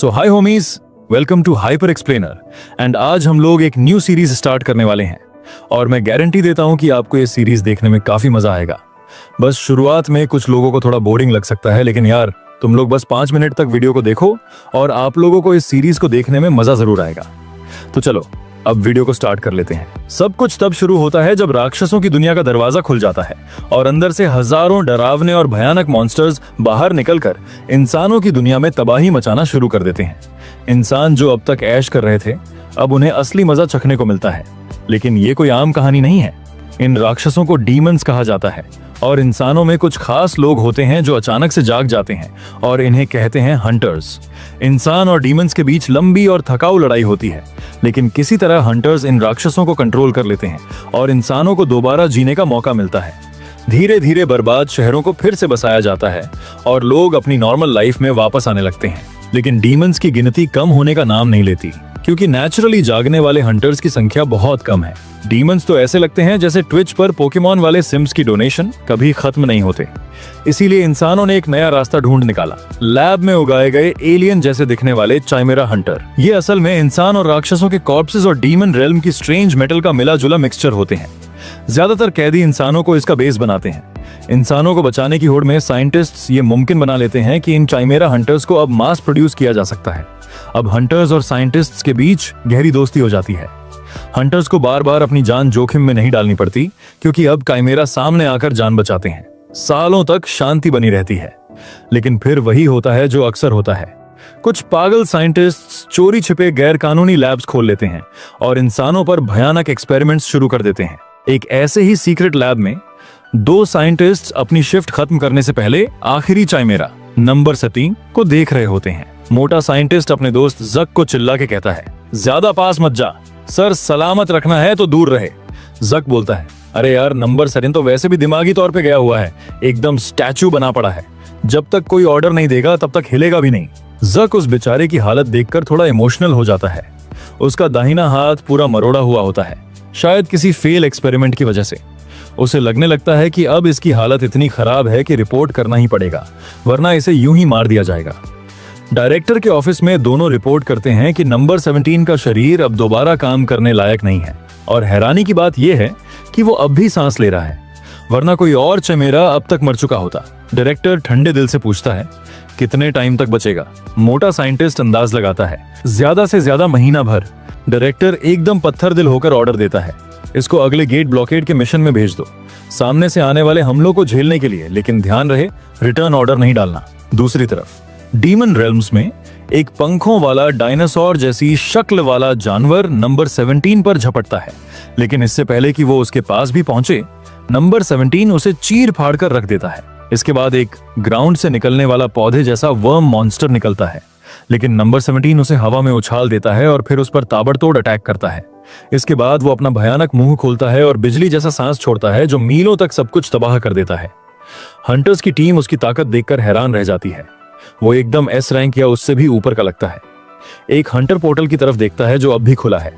So hi homies, welcome to hyper explainer. And आज हम लोग एक न्यू सीरीज स्टार्ट करने वाले हैं और मैं गारंटी देता हूं कि आपको ये सीरीज देखने में काफी मजा आएगा। बस शुरुआत में कुछ लोगों को थोड़ा बोरिंग लग सकता है, लेकिन यार तुम लोग बस 5 मिनट तक वीडियो को देखो और आप लोगों को इस सीरीज को देखने में मजा जरूर आएगा। तो चलो अब वीडियो को स्टार्ट कर लेते हैं। सब कुछ तब शुरू होता है जब राक्षसों की दुनिया का दरवाजा खुल जाता है और अंदर से हजारों डरावने और भयानक मॉन्स्टर्स बाहर निकलकर इंसानों की दुनिया में तबाही मचाना शुरू कर देते हैं। इंसान जो अब तक ऐश कर रहे थे, अब उन्हें असली मजा चखने को मिलता है। लेकिन ये कोई आम कहानी नहीं है। इन राक्षसों को डीमंस कहा जाता है और इंसानों में कुछ खास लोग होते हैं जो अचानक से जाग जाते हैं और इन्हें कहते हैं हंटर्स। इंसान और डीमंस के बीच लंबी और थकाऊ लड़ाई होती है, लेकिन किसी तरह हंटर्स इन राक्षसों को कंट्रोल कर लेते हैं और इंसानों को दोबारा जीने का मौका मिलता है। धीरे धीरे बर्बाद शहरों को फिर से बसाया जाता है और लोग अपनी नॉर्मल लाइफ में वापस आने लगते हैं। लेकिन डीमंस की गिनती कम होने का नाम नहीं लेती, क्योंकि नेचुरली जागने वाले हंटर्स की संख्या बहुत कम है। डीमंस तो ऐसे लगते हैं जैसे ट्विच पर पोकेमॉन वाले सिम्स की डोनेशन कभी खत्म नहीं होते। इसीलिए इंसानों ने एक नया रास्ता ढूंढ निकाला, लैब में उगाए गए एलियन जैसे दिखने वाले चाइमेरा हंटर। ये असल में इंसान और राक्षसों के कॉर्प्सेस और डीमन रेल्म की स्ट्रेंज मेटल का मिला जुला मिक्सचर होते हैं। ज्यादातर कैदी इंसानों को इसका बेस बनाते हैं। इंसानों को बचाने की होड़ में साइंटिस्ट्स ये मुमकिन बना लेते हैं कि इन चाइमेरा हंटर्स को अब मास प्रोड्यूस किया जा सकता है। अब हंटर्स और साइंटिस्ट्स के बीच गहरी दोस्ती हो जाती है। हंटर्स को बार बार अपनी जान जोखिम में नहीं डालनी पड़ती, क्योंकि अब काइमेरा सामने आकर जान बचाते हैं। सालों तक शांति बनी रहती है। लेकिन फिर वही होता है जो अक्सर होता है। कुछ पागल साइंटिस्ट्स चोरी छिपे गैर कानूनी लैब्स खोल लेते हैं और इंसानों पर भयानक एक्सपेरिमेंट्स शुरू कर देते हैं। एक ऐसे ही सीक्रेट लैब में 2 साइंटिस्ट्स अपनी शिफ्ट खत्म करने से पहले आखिरी चाइमेरा नंबर 17 को देख रहे होते हैं। मोटा साइंटिस्ट अपने दोस्त जक को चिल्ला के कहता है, ज्यादा पास मत जा सर, सलामत रखना है तो दूर रहे। जक बोलता है, अरे यार नंबर 17 तो वैसे भी दिमागी तौर पे गया हुआ है, एकदम स्टैचू बना पड़ा है। जब तक कोई ऑर्डर नहीं देगा तब तक हिलेगा भी नहीं। जक उस बेचारे की हालत देखकर थोड़ा इमोशनल हो जाता है। उसका दाहिना हाथ पूरा मरोड़ा हुआ होता है, शायद किसी फेल एक्सपेरिमेंट की वजह से। उसे लगने लगता है कि अब इसकी हालत इतनी खराब है कि रिपोर्ट करना ही पड़ेगा, वरना इसे यूं ही मार दिया जाएगा। डायरेक्टर के ऑफिस में दोनों रिपोर्ट करते हैं कि नंबर 17 का शरीर अब दोबारा काम करने लायक नहीं है। और हैरानी की बात यह है कि वो अब भी सांस ले रहा है, वरना कोई और चमेरा अब तक मर चुका होता। डायरेक्टर ठंडे दिल से पूछता है, कितने टाइम तक बचेगा? मोटा साइंटिस्ट अंदाज लगाता है, ज्यादा से ज्यादा महीना भर। डायरेक्टर एकदम पत्थर दिल होकर ऑर्डर देता है, इसको अगले गेट ब्लॉकेड के मिशन में भेज दो, सामने से आने वाले हमलों को झेलने के लिए, लेकिन ध्यान रहे रिटर्न ऑर्डर नहीं डालना। दूसरी तरफ डीमन रेल्म्स में एक पंखों वाला डायनासोर जैसी शक्ल वाला जानवर नंबर 17 पर झपटता है, लेकिन इससे पहले कि वो उसके पास भी पहुंचे, नंबर 17 उसे चीर फाड़ कर रख देता है। इसके बाद एक ग्राउंड से निकलने वाला पौधे जैसा वर्म मॉन्स्टर निकलता है, लेकिन नंबर 17 उसे हवा में उछाल देता है और फिर उस पर ताबड़तोड़ अटैक करता है। इसके बाद वो अपना भयानक मुंह खोलता है और बिजली जैसा सांस छोड़ता है जो मीलों तक सब कुछ तबाह कर देता है। हंटर्स की टीम उसकी ताकत देखकर हैरान रह जाती है। वो एकदम एस रैंक या उससे भी ऊपर का लगता है। एक हंटर पोर्टल की तरफ देखता है जो अब भी खुला है।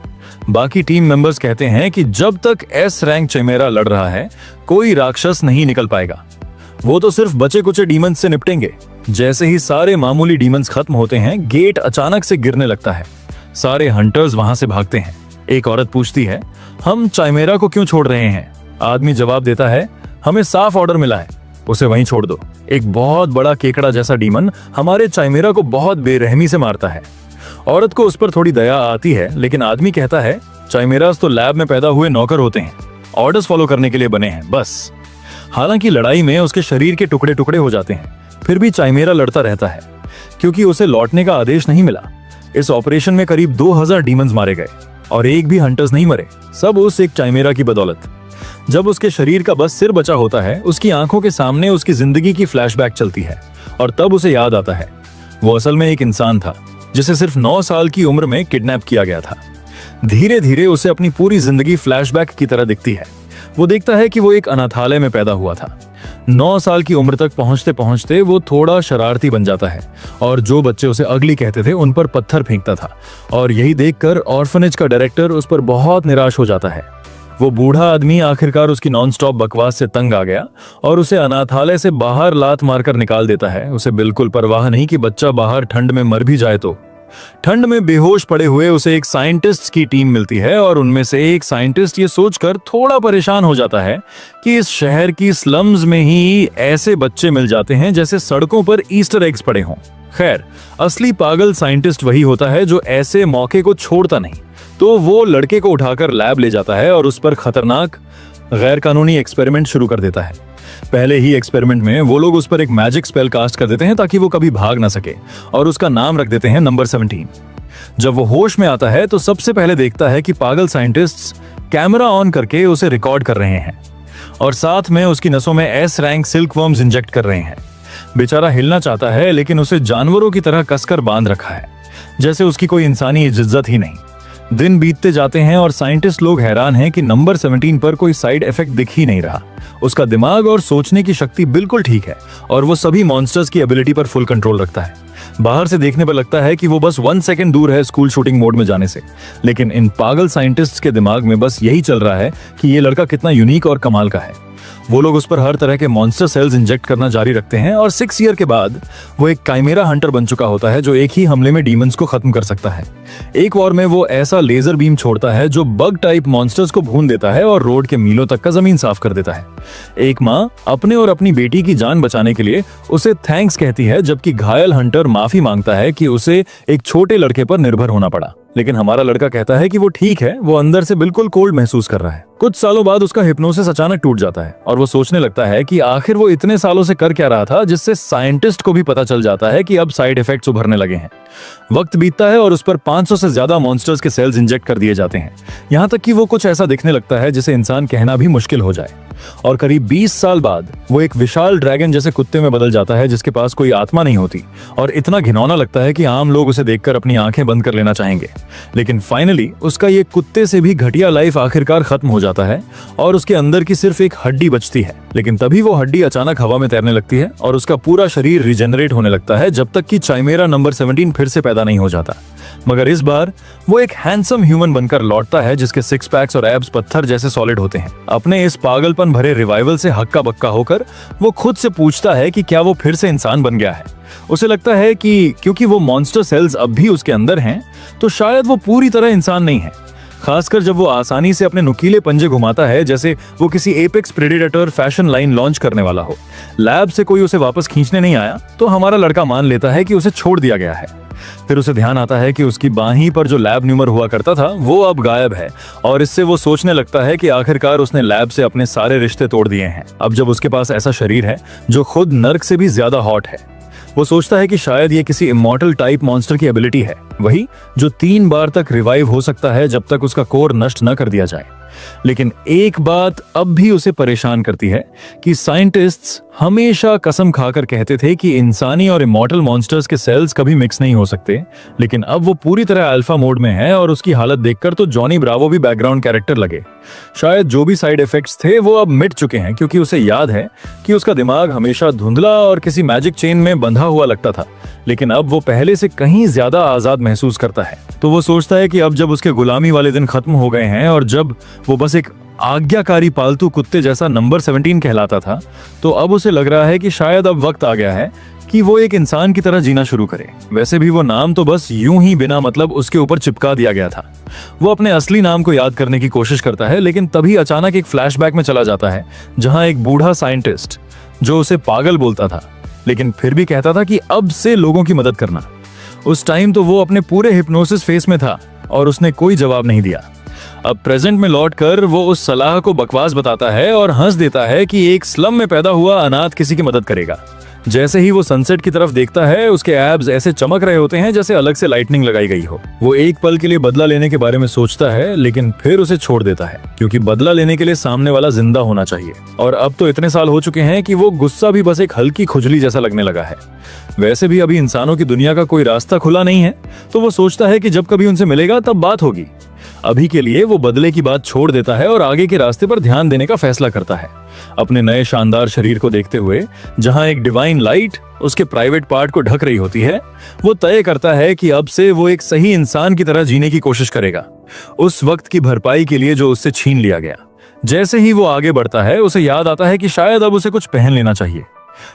बाकी टीम मेंबर्स कहते हैं कि जब तक एस रैंक चिमेरा लड़ रहा है कोई राक्षस नहीं निकल पाएगा, वो तो सिर्फ बचे कुचे डीमंस से निपटेंगे। जैसे ही सारे मामूली डीमंस खत्म होते हैं, गेट अचानक से गिरने लगता है। सारे हंटर्स वहां से भागते हैं। एक औरत पूछती है, हम चाइमेरा को क्यों छोड़ रहे हैं? आदमी जवाब देता है, हमें साफ ऑर्डर मिला है, उसे वहीं छोड़ दो। एक बहुत बड़ा केकड़ा जैसा डीमन हमारे चाइमेरा को बहुत बेरहमी से मारता है। औरत को उस पर थोड़ी दया आती है, लेकिन आदमी कहता है, चाइमेरास तो लैब में पैदा हुए नौकर होते हैं, ऑर्डर्स फॉलो करने के लिए बने हैं बस। हालांकि लड़ाई में उसके शरीर के टुकड़े टुकड़े हो जाते हैं, फिर भी चाइमेरा लड़ता रहता है, क्योंकि उसे लौटने का आदेश नहीं मिला। इस ऑपरेशन में करीब 2000 डीमंस मारे गए और एक भी हंटर्स नहीं मरे, सब उस एक चाइमेरा की बदौलत। जब उसके शरीर का बस सिर बचा होता है, उसकी आंखों के सामने उसकी जिंदगी की फ्लैशबैक चलती है और तब उसे याद आता है वो असल में एक इंसान था जिसे सिर्फ 9 साल की उम्र में किडनैप किया गया था। धीरे धीरे उसे अपनी पूरी जिंदगी फ्लैशबैक की तरह दिखती है। वो देखता है कि वो एक अनाथालय में पैदा हुआ था। 9 साल की उम्र तक पहुंचते पहुंचते वो थोड़ा शरारती बन जाता है और जो बच्चे उसे अगली कहते थे उन पर पत्थर फेंकता था। और यही देखकर ऑर्फनेज का डायरेक्टर उस पर बहुत निराश हो जाता है। वो बूढ़ा आदमी आखिरकार उसकी नॉनस्टॉप बकवास से तंग आ गया और उसे अनाथालय से बाहर लात मारकर निकाल देता है। उसे बिल्कुल परवाह नहीं कि बच्चा बाहर ठंड में मर भी जाए तो। ठंड में बेहोश पड़े हुए उसे एक साइंटिस्ट की टीम मिलती है और उनमें से एक साइंटिस्ट ये सोचकर थोड़ा परेशान हो जाता है कि इस शहर की स्लम्स में ही ऐसे बच्चे मिल जाते हैं जैसे सड़कों पर ईस्टर एग्स पड़े हों। खैर, असली पागल साइंटिस्ट वही होता है जो ऐसे मौके को छोड़ता नहीं। तो वो लड़के को उठाकर लैब ले जाता है और उस पर खतरनाक गैर कानूनी एक्सपेरिमेंट शुरू कर देता है। पहले ही एक्सपेरिमेंट में वो लोग उस पर एक मैजिक स्पेल कास्ट कर देते हैं ताकि वो कभी भाग ना सके, और उसका नाम रख देते हैं नंबर 17। जब वो होश में आता है तो सबसे पहले देखता है कि पागल साइंटिस्ट्स कैमरा ऑन करके उसे रिकॉर्ड कर रहे हैं और साथ में उसकी नसों में S rank silk worms inject कर रहे हैं। बेचारा हिलना चाहता है लेकिन उसे जानवरों की तरह कसकर बांध रखा है, जैसे उसकी कोई इंसानी इज्जत ही नहीं। दिन बीतते जाते हैं और साइंटिस्ट लोग हैरान हैं कि नंबर 17 पर कोई साइड इफेक्ट दिख ही नहीं रहा। उसका दिमाग और सोचने की शक्ति बिल्कुल ठीक है और वो सभी मॉन्स्टर्स की एबिलिटी पर फुल कंट्रोल रखता है। बाहर से देखने पर लगता है कि वो बस 1 सेकंड दूर है स्कूल शूटिंग मोड में जाने से, लेकिन इन पागल साइंटिस्ट्स के दिमाग में बस यही चल रहा है कि ये लड़का कितना यूनिक और कमाल का है। वो लोग उस पर हर तरह के मॉन्स्टर सेल्स इंजेक्ट करना जारी रखते हैं और 6 ईयर के बाद वो एक काइमेरा हंटर बन चुका होता है जो एक ही हमले में डीमंस को खत्म कर सकता है। एक वॉर में वो ऐसा लेजर बीम छोड़ता है जो बग टाइप मॉन्स्टर्स को भून देता है और रोड के मीलों तक का जमीन साफ कर देता है। एक माँ अपने और अपनी बेटी की जान बचाने के लिए उसे थैंक्स कहती है, जबकि घायल हंटर माफी मांगता है कि उसे एक छोटे लड़के पर निर्भर होना पड़ा। लेकिन हमारा लड़का कहता है कि वो ठीक है, वो अंदर से बिल्कुल कोल्ड महसूस कर रहा है। कुछ सालों बाद उसका हिप्नोसिस अचानक टूट जाता है और वो सोचने लगता है कि आखिर वो इतने सालों से कर क्या रहा था, जिससे साइंटिस्ट को भी पता चल जाता है कि अब साइड इफेक्ट्स उभरने लगे हैं। वक्त बीतता है और उस पर 500 से ज्यादा मॉन्स्टर्स के सेल्स इंजेक्ट कर दिए जाते हैं, यहाँ तक कि वो कुछ ऐसा दिखने लगता है जिसे इंसान कहना भी मुश्किल हो जाए। और करीब 20 साल बाद वो एक विशाल ड्रैगन जैसे कुत्ते में बदल जाता है जिसके पास कोई आत्मा नहीं होती और इतना घिनौना लगता है कि आम लोग उसे देखकर अपनी आंखें बंद कर लेना चाहेंगे। लेकिन फाइनली उसका ये कुत्ते से भी घटिया लाइफ आखिरकार खत्म हो जाता है और उसके अंदर की सिर्फ एक हड्डी बचती है। लेकिन तभी वो हड्डी अचानक हवा में तैरने लगती है और उसका पूरा शरीर रिजेनरेट होने लगता है जब तक कि चाइमेरा नंबर 17 फिर से पैदा नहीं हो जाता। मगर इस बार वो एक हैंडसम ह्यूमन बनकर लौटता है जिसके 6 पैक्स और एब्स पत्थर जैसे सॉलिड होते हैं। अपने इस पागलपन भरे रिवाइवल से हक्का बक्का होकर वो खुद से पूछता है कि क्या वो फिर से इंसान बन गया है। उसे लगता है कि क्योंकि वो मॉन्स्टर सेल्स अब भी उसके अंदर हैं, तो शायद वो पूरी तरह इंसान नहीं है। खासकर जब वो आसानी से अपने नुकीले पंजे घुमाता है जैसे वो किसी apex predator fashion line launch करने वाला हो। लैब से कोई उसे वापस खींचने नहीं आया तो हमारा लड़का मान लेता है कि उसे छोड़ दिया गया है। फिर उसे ध्यान आता है कि उसकी बाहीं पर जो लैब न्यूमर हुआ करता था वो अब गायब है और इससे वो सोचने लगता है कि आखिरकार उसने लैब से अपने सारे रिश्ते तोड़ दिए हैं। अब जब उसके पास ऐसा शरीर है जो खुद नर्क से भी ज्यादा हॉट है, वो सोचता है कि शायद ये किसी इमॉर्टल टाइप मॉन्स्टर की एबिलिटी है, वही जो 3 बार तक रिवाइव हो सकता है जब तक उसका कोर नष्ट न कर दिया जाए। लेकिन एक बात अब भी उसे परेशान करती है कि साइंटिस्ट्स हमेशा कसम खाकर कहते थे कि इंसानी और इमॉर्टल मॉन्स्टर्स के सेल्स कभी मिक्स नहीं हो सकते, लेकिन अब वो पूरी तरह अल्फा मोड में है और उसकी हालत देखकर तो जॉनी ब्रावो भी बैकग्राउंड कैरेक्टर लगे। शायद जो भी साइड इफेक्ट्स थे वो अब मिट चुके हैं क्योंकि उसे याद है कि उसका दिमाग हमेशा धुंधला और किसी मैजिक चेन में बंधा हुआ लगता था, लेकिन अब वो पहले से कहीं ज्यादा आजाद महसूस करता है। तो वो सोचता है कि अब जब उसके गुलामी वाले दिन खत्म हो गए हैं और जब वो बस एक आज्ञाकारी पालतू कुत्ते जैसा नंबर 17 कहलाता था, तो अब उसे लग रहा है कि शायद अब वक्त आ गया है कि वो एक इंसान की तरह जीना शुरू करे। वैसे भी वो नाम तो बस यूं ही बिना मतलब उसके ऊपर चिपका दिया गया था। वो अपने असली नाम को याद करने की कोशिश करता है, लेकिन तभी अचानक एक फ्लैशबैक में चला जाता है जहां एक बूढ़ा साइंटिस्ट जो उसे पागल बोलता था लेकिन फिर भी कहता था कि अब से लोगों की मदद करना। उस टाइम तो वो अपने पूरे हिप्नोसिस फेस में था और उसने कोई जवाब नहीं दिया। अब प्रेजेंट में लौटकर वो उस सलाह को बकवास बताता है और हंस देता है कि एक स्लम में पैदा हुआ अनाथ किसी की मदद करेगा। जैसे ही वो सनसेट की तरफ देखता है उसके एब्स ऐसे चमक रहे होते हैं जैसे अलग से लाइटनिंग लगाई गई हो। वो एक पल के लिए बदला लेने के बारे में सोचता है लेकिन फिर उसे छोड़ देता है क्योंकि बदला लेने के लिए सामने वाला जिंदा होना चाहिए और अब तो इतने साल हो चुके हैं कि वो गुस्सा भी बस एक हल्की खुजली जैसा लगने लगा है। वैसे भी अभी इंसानों की दुनिया का कोई रास्ता खुला नहीं है, तो वो सोचता है कि जब कभी उनसे मिलेगा तब बात होगी। अभी के लिए वो बदले की बात छोड़ देता है और आगे के रास्ते पर ध्यान देने का फैसला करता है। अपने नए शानदार शरीर को देखते हुए जहां एक डिवाइन लाइट उसके प्राइवेट पार्ट को ढक रही होती है, वो तय करता है कि अब से वो एक सही इंसान की तरह जीने की कोशिश करेगा, उस वक्त की भरपाई के लिए जो उससे छीन लिया गया। जैसे ही वो आगे बढ़ता है उसे याद आता है कि शायद अब उसे कुछ पहन लेना चाहिए,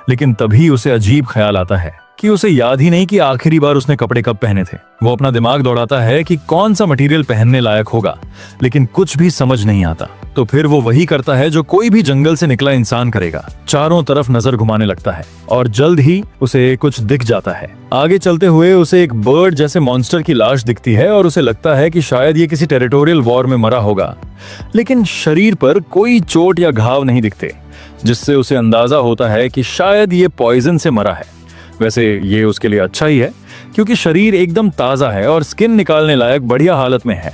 लेकिन तभी उसे अजीब ख्याल आता है कि उसे याद ही नहीं कि आखिरी बार उसने कपड़े कब पहने थे। वो अपना दिमाग दौड़ाता है कि कौन सा मटेरियल पहनने लायक होगा, लेकिन कुछ भी समझ नहीं आता। तो फिर वो वही करता है जो कोई भी जंगल से निकला इंसान करेगा, चारों तरफ नजर घुमाने लगता है और जल्द ही उसे कुछ दिख जाता है। आगे चलते हुए उसे एक बर्ड जैसे मॉन्स्टर की लाश दिखती है और उसे लगता है कि शायद ये किसी टेरिटोरियल वॉर में मरा होगा, लेकिन शरीर पर कोई चोट या घाव नहीं दिखते, जिससे उसे अंदाजा होता है कि शायद ये पॉइजन से मरा है। वैसे ये उसके लिए अच्छा ही है, क्योंकि शरीर एकदम ताजा है और स्किन निकालने लायक बढ़िया हालत में है।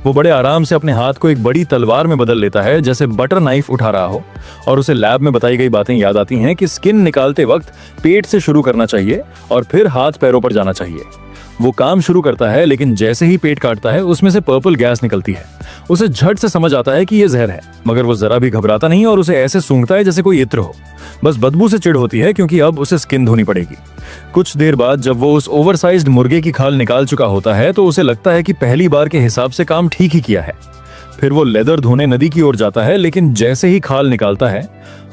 वो बड़े आराम से अपने हाथ को एक बड़ी तलवार में बदल लेता है, जैसे बटर नाइफ उठा रहा हो, और उसे लैब में बताई गई बातें याद आती हैं कि स्किन निकालते वक्त पेट से शुरू करना चाहिए और फिर हाथ पैरों पर जाना चाहिए। वो काम शुरू करता है, लेकिन जैसे ही पेट काटता है उसमें से पर्पल गैस निकलती है। उसे झट से समझ आता है कि ये जहर है, मगर वो जरा भी घबराता नहीं और उसे ऐसे सूंघता है जैसे कोई इत्र हो। बस बदबू से चिढ़ होती है, क्योंकि अब उसे स्किन धोनी पड़ेगी। कुछ देर बाद जब वो उस ओवरसाइज्ड मुर्गे की खाल निकाल चुका होता है तो उसे लगता है कि पहली बार के हिसाब से काम ठीक ही किया है। फिर वो लेदर धोने नदी की ओर जाता है, लेकिन जैसे ही खाल निकालता है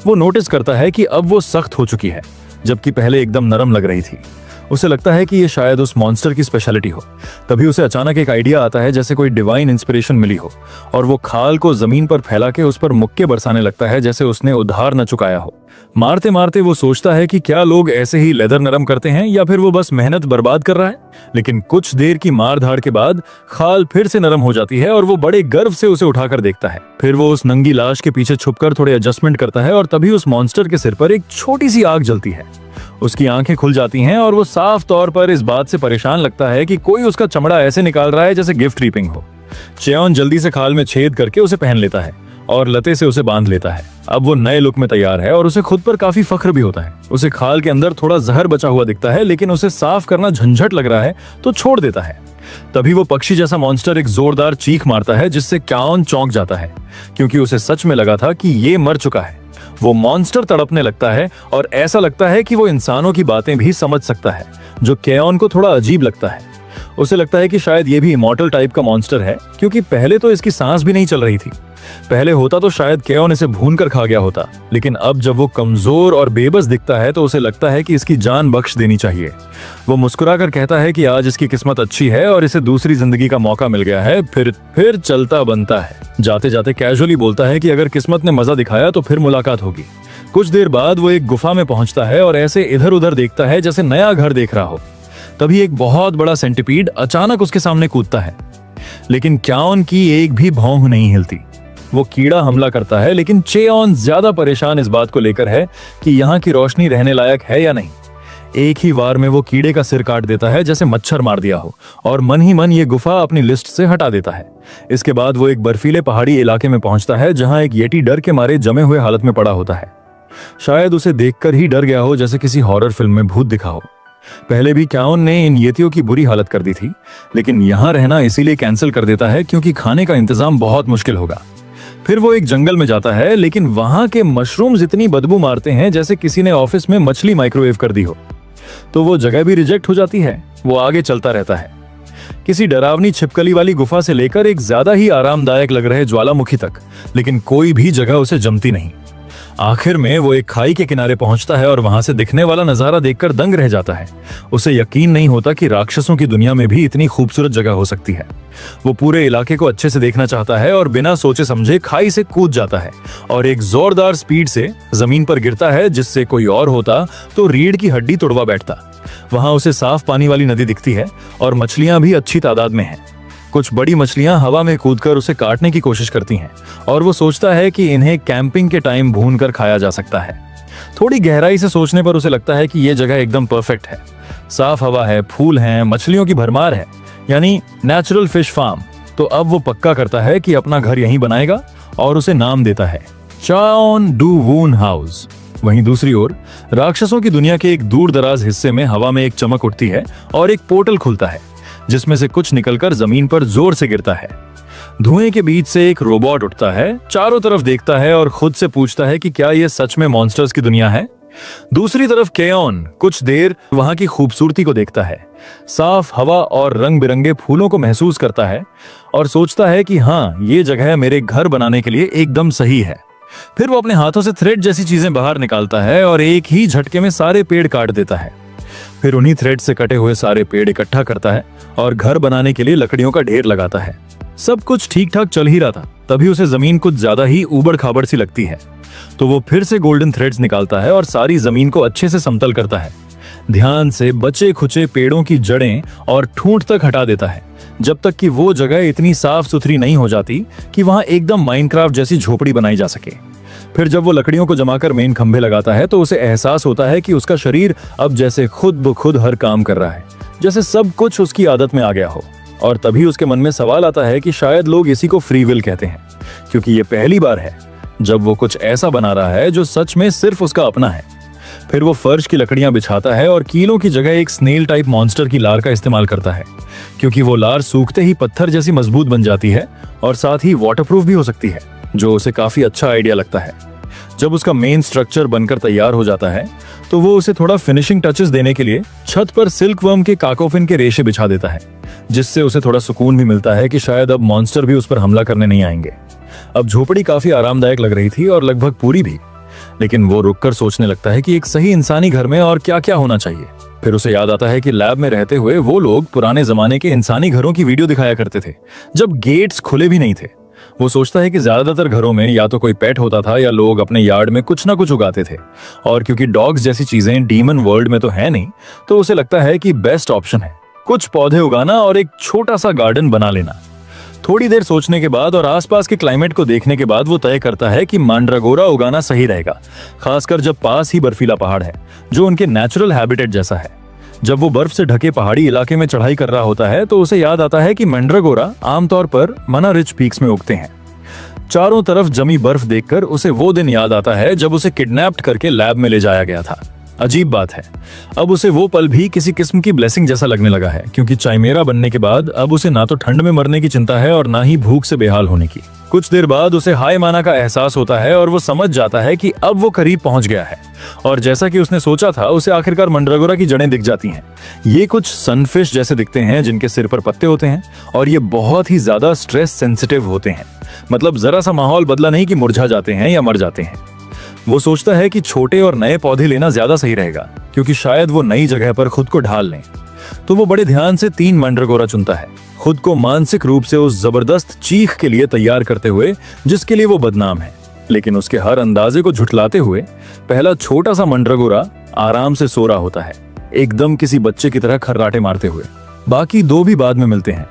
वो नोटिस करता है कि अब वो सख्त हो चुकी है, जबकि पहले एकदम नरम लग रही थी। उसे लगता है कि ये शायद उस मॉन्स्टर की स्पेशलिटी हो। तभी उसे अचानक एक आइडिया आता है, जैसे कोई डिवाइन इंस्पिरेशन मिली हो, और वो खाल को जमीन पर फैला के उस पर मुक्के बरसाने लगता है, जैसे उसने उधार न चुकाया हो। मारते मारते वो सोचता है कि क्या लोग ऐसे ही लेदर नरम करते हैं या फिर वो बस मेहनत बर्बाद कर रहा है। लेकिन कुछ देर की मार धाड़ के बाद खाल फिर से नरम हो जाती है और वो बड़े गर्व से उसे उठाकर देखता है। फिर वो उस नंगी लाश के पीछे छुपकर थोड़े एडजस्टमेंट करता है और तभी उस मॉन्स्टर के सिर पर एक छोटी सी आग जलती है। उसकी आंखें खुल जाती हैं और वो साफ तौर पर इस बात से परेशान लगता है कि कोई उसका चमड़ा ऐसे निकाल रहा है जैसे गिफ्ट रीपिंग हो। चेओन जल्दी से खाल में छेद करके उसे पहन लेता है और लते से उसे बांध लेता है। अब वो नए लुक में तैयार है और उसे खुद पर काफी फख्र भी होता है। उसे खाल के अंदर थोड़ा जहर बचा हुआ दिखता है, लेकिन उसे साफ करना झंझट लग रहा है तो छोड़ देता है। तभी वो पक्षी जैसा मॉन्स्टर एक जोरदार चीख मारता है, जिससे क्याओन चौंक जाता है, क्योंकि उसे सच में लगा था कि ये मर चुका है। वो मॉन्स्टर तड़पने लगता है और ऐसा लगता है कि वो इंसानों की बातें भी समझ सकता है, जो क्याओन को थोड़ा अजीब लगता है। उसे लगता है कि शायद ये भी इमॉर्टल टाइप का मॉन्स्टर है, क्योंकि पहले तो इसकी सांस भी नहीं चल रही थी। पहले होता तो शायद क्याओन इसे भून कर खा गया होता, लेकिन अब जब वो कमजोर और बेबस दिखता है तो उसे लगता है कि इसकी जान बख्श देनी चाहिए। वो मुस्कुराकर कहता है कि आज इसकी किस्मत अच्छी है और इसे दूसरी जिंदगी का मौका मिल गया है। फिर चलता बनता है। जाते जाते कैजुअली बोलता है कि अगर किस्मत ने मजा दिखाया तो फिर मुलाकात होगी। कुछ देर बाद वो एक गुफा में पहुंचता है और ऐसे इधर उधर देखता है जैसे नया घर देख रहा हो। तभी एक बहुत बड़ा सेंटीपीड अचानक उसके सामने कूदता है, लेकिन क्याओन की एक भी भौंह नहीं हिलती। वो कीड़ा हमला करता है, लेकिन चेओन ज्यादा परेशान इस बात को लेकर है कि यहाँ की रोशनी रहने लायक है या नहीं। एक ही वार में वो कीड़े का सिर काट देता है जैसे मच्छर मार दिया हो, और मन ही मन ये गुफा अपनी लिस्ट से हटा देता है। इसके बाद वो एक बर्फीले पहाड़ी इलाके में पहुंचता है, जहां एक येटी डर के मारे जमे हुए हालत में पड़ा होता है। शायद उसे देखकर ही डर गया हो, जैसे किसी हॉरर फिल्म में भूत दिखा हो। पहले भी क्याओन ने इन येतियों की बुरी हालत कर दी थी, लेकिन यहाँ रहना इसीलिए कैंसिल कर देता है क्योंकि खाने का इंतजाम बहुत मुश्किल होगा। फिर वो एक जंगल में जाता है, लेकिन वहां के मशरूम्स इतनी बदबू मारते हैं जैसे किसी ने ऑफिस में मछली माइक्रोवेव कर दी हो। तो वो जगह भी रिजेक्ट हो जाती है। वो आगे चलता रहता है, किसी डरावनी छिपकली वाली गुफा से लेकर एक ज्यादा ही आरामदायक लग रहे ज्वालामुखी तक, लेकिन कोई भी जगह उसे जमती नहीं। आखिर में वो एक खाई के किनारे पहुंचता है और वहां से दिखने वाला नजारा देखकर दंग रह जाता है। उसे यकीन नहीं होता कि राक्षसों की दुनिया में भी इतनी खूबसूरत जगह हो सकती है। वो पूरे इलाके को अच्छे से देखना चाहता है और बिना सोचे समझे खाई से कूद जाता है और एक जोरदार स्पीड से जमीन पर गिरता है, जिससे कोई और होता तो रीढ़ की हड्डी तोड़वा बैठता। वहां उसे साफ पानी वाली नदी दिखती है और मछलियां भी अच्छी तादाद में हैं। कुछ बड़ी मछलियां हवा में कूदकर उसे काटने की कोशिश करती हैं और वो सोचता है कि इन्हें कैंपिंग के टाइम भूनकर खाया जा सकता है। थोड़ी गहराई से सोचने पर उसे लगता है कि ये जगह एकदम परफेक्ट है। साफ हवा है, फूल हैं, मछलियों की भरमार है, यानी नेचुरल फिश फार्म। तो अब वो पक्का करता है कि अपना घर यहीं बनाएगा और उसे नाम देता है चाओन डू वून हाउस। वहीं दूसरी ओर राक्षसों की दुनिया के एक दूर दराज हिस्से में हवा में एक चमक उठती है और एक पोर्टल खुलता है, जिसमें से कुछ निकलकर जमीन पर जोर से गिरता है। धुएं के बीच से एक रोबोट उठता है, चारों तरफ देखता है और खुद से पूछता है कि क्या यह सच में मॉन्स्टर्स की दुनिया है। दूसरी तरफ क्याओन कुछ देर वहां की खूबसूरती को देखता है, साफ हवा और रंग बिरंगे फूलों को महसूस करता है और सोचता है कि हाँ, ये जगह मेरे घर बनाने के लिए एकदम सही है। फिर वो अपने हाथों से थ्रेड जैसी चीजें बाहर निकालता है और एक ही झटके में सारे पेड़ काट देता है। फिर उन्हीं थ्रेड से कटे हुए सारे पेड़ इकट्ठा करता है और घर बनाने के लिए लकड़ियों का ढेर लगाता है। सब कुछ ठीक ठाक चल ही रहा था, तभी उसे जमीन कुछ ज्यादा ही ऊबड़ खाबड़ सी लगती है। तो वो फिर से गोल्डन थ्रेड्स निकालता है और सारी जमीन को अच्छे से समतल करता है। ध्यान से बचे खुचे पेड़ों की जड़ें और ठूंठ तक हटा देता है, जब तक कि वो जगह इतनी साफ सुथरी नहीं हो जाती कि वहां एकदम माइनक्राफ्ट जैसी झोपड़ी बनाई जा सके। फिर जब वो लकड़ियों को जमाकर मेन खंभे लगाता है तो उसे एहसास होता है कि उसका शरीर अब जैसे खुद ब खुद हर काम कर रहा है, जैसे सब कुछ उसकी आदत में आ गया हो। और तभी उसके मन में सवाल आता है कि शायद लोग इसी को फ्री विल कहते हैं, क्योंकि ये पहली बार है जब वो कुछ ऐसा बना रहा है जो सच में सिर्फ उसका अपना है। फिर वो फर्श की लकड़ियां बिछाता है और कीलों की जगह एक स्नेल टाइप मॉन्स्टर की लार का इस्तेमाल करता है, क्योंकि वो लार सूखते ही पत्थर जैसी मजबूत बन जाती है और साथ ही वाटरप्रूफ भी हो सकती है, जो उसे काफी अच्छा आइडिया लगता है। जब उसका मेन स्ट्रक्चर बनकर तैयार हो जाता है तो वो उसे थोड़ा फिनिशिंग टचेस देने के लिए छत पर सिल्क वर्म के काकोफिन के रेशे बिछा देता है, जिससे उसे थोड़ा सुकून भी मिलता है कि शायद अब मॉन्स्टर भी उस पर हमला करने नहीं आएंगे। अब झोपड़ी काफी आरामदायक लग रही थी और लगभग पूरी भी, लेकिन वो रुककर सोचने लगता है कि एक सही इंसानी घर में और क्या क्या होना चाहिए। फिर उसे याद आता है कि लैब में रहते हुए वो लोग पुराने जमाने के इंसानी घरों की वीडियो दिखाया करते थे, जब गेट्स खुले भी नहीं थे। वो सोचता है कि ज्यादातर घरों में या तो कोई पेट होता था या लोग अपने यार्ड में कुछ ना कुछ उगाते थे, और क्योंकि डॉग्स जैसी चीजें डीमन वर्ल्ड में तो है नहीं, तो उसे लगता है कि बेस्ट ऑप्शन है कुछ पौधे उगाना और एक छोटा सा गार्डन बना लेना। थोड़ी देर सोचने के बाद और आसपास के क्लाइमेट को देखने के बाद वो तय करता है कि मांड्रागोरा उगाना सही रहेगा, खासकर जब पास ही बर्फीला पहाड़ है जो उनके नेचुरल हैबिटेट जैसा है। जब वो बर्फ से ढके पहाड़ी इलाके में चढ़ाई कर रहा होता है तो उसे याद आता है कि मैंड्रागोरा आमतौर पर मना रिच पीक्स में उगते हैं। चारों तरफ जमी बर्फ देखकर उसे वो दिन याद आता है जब उसे किडनैप्ड करके लैब में ले जाया गया था। अजीब बात है, अब उसे वो पल भी किसी किस्म की ब्लेसिंग जैसा लगने लगा है, क्योंकि चाइमेरा बनने के बाद अब उसे ना तो ठंड में मरने की चिंता है और ना ही भूख से बेहाल होने की। कुछ देर बाद उसे हाय माना का एहसास होता है और वो समझ जाता है कि अब वो करीब पहुंच गया है, और जैसा कि उसने सोचा था उसे आखिरकार मंड्रागोरा की जड़ें दिख जाती हैं। ये कुछ सनफिश जैसे दिखते हैं जिनके सिर पर पत्ते होते हैं, और ये बहुत ही ज्यादा स्ट्रेस सेंसिटिव होते हैं। मतलब जरा सा माहौल बदला नहीं कि मुरझा जाते हैं या मर जाते हैं। वो सोचता है कि छोटे और नए पौधे लेना ज्यादा सही रहेगा, क्योंकि शायद वो नई जगह पर खुद को ढाल लें। तो वो बड़े ध्यान से 3 मंड्रागोरा चुनता है, खुद को मानसिक रूप से उस जबरदस्त चीख के लिए तैयार करते हुए जिसके लिए वो बदनाम है। लेकिन उसके हर अंदाजे को झुठलाते हुए पहला छोटा सा मंड्रागोरा आराम से सो रहा होता है, एकदम किसी बच्चे की तरह खर्राटे मारते हुए। बाकी 2 भी बाद में मिलते हैं,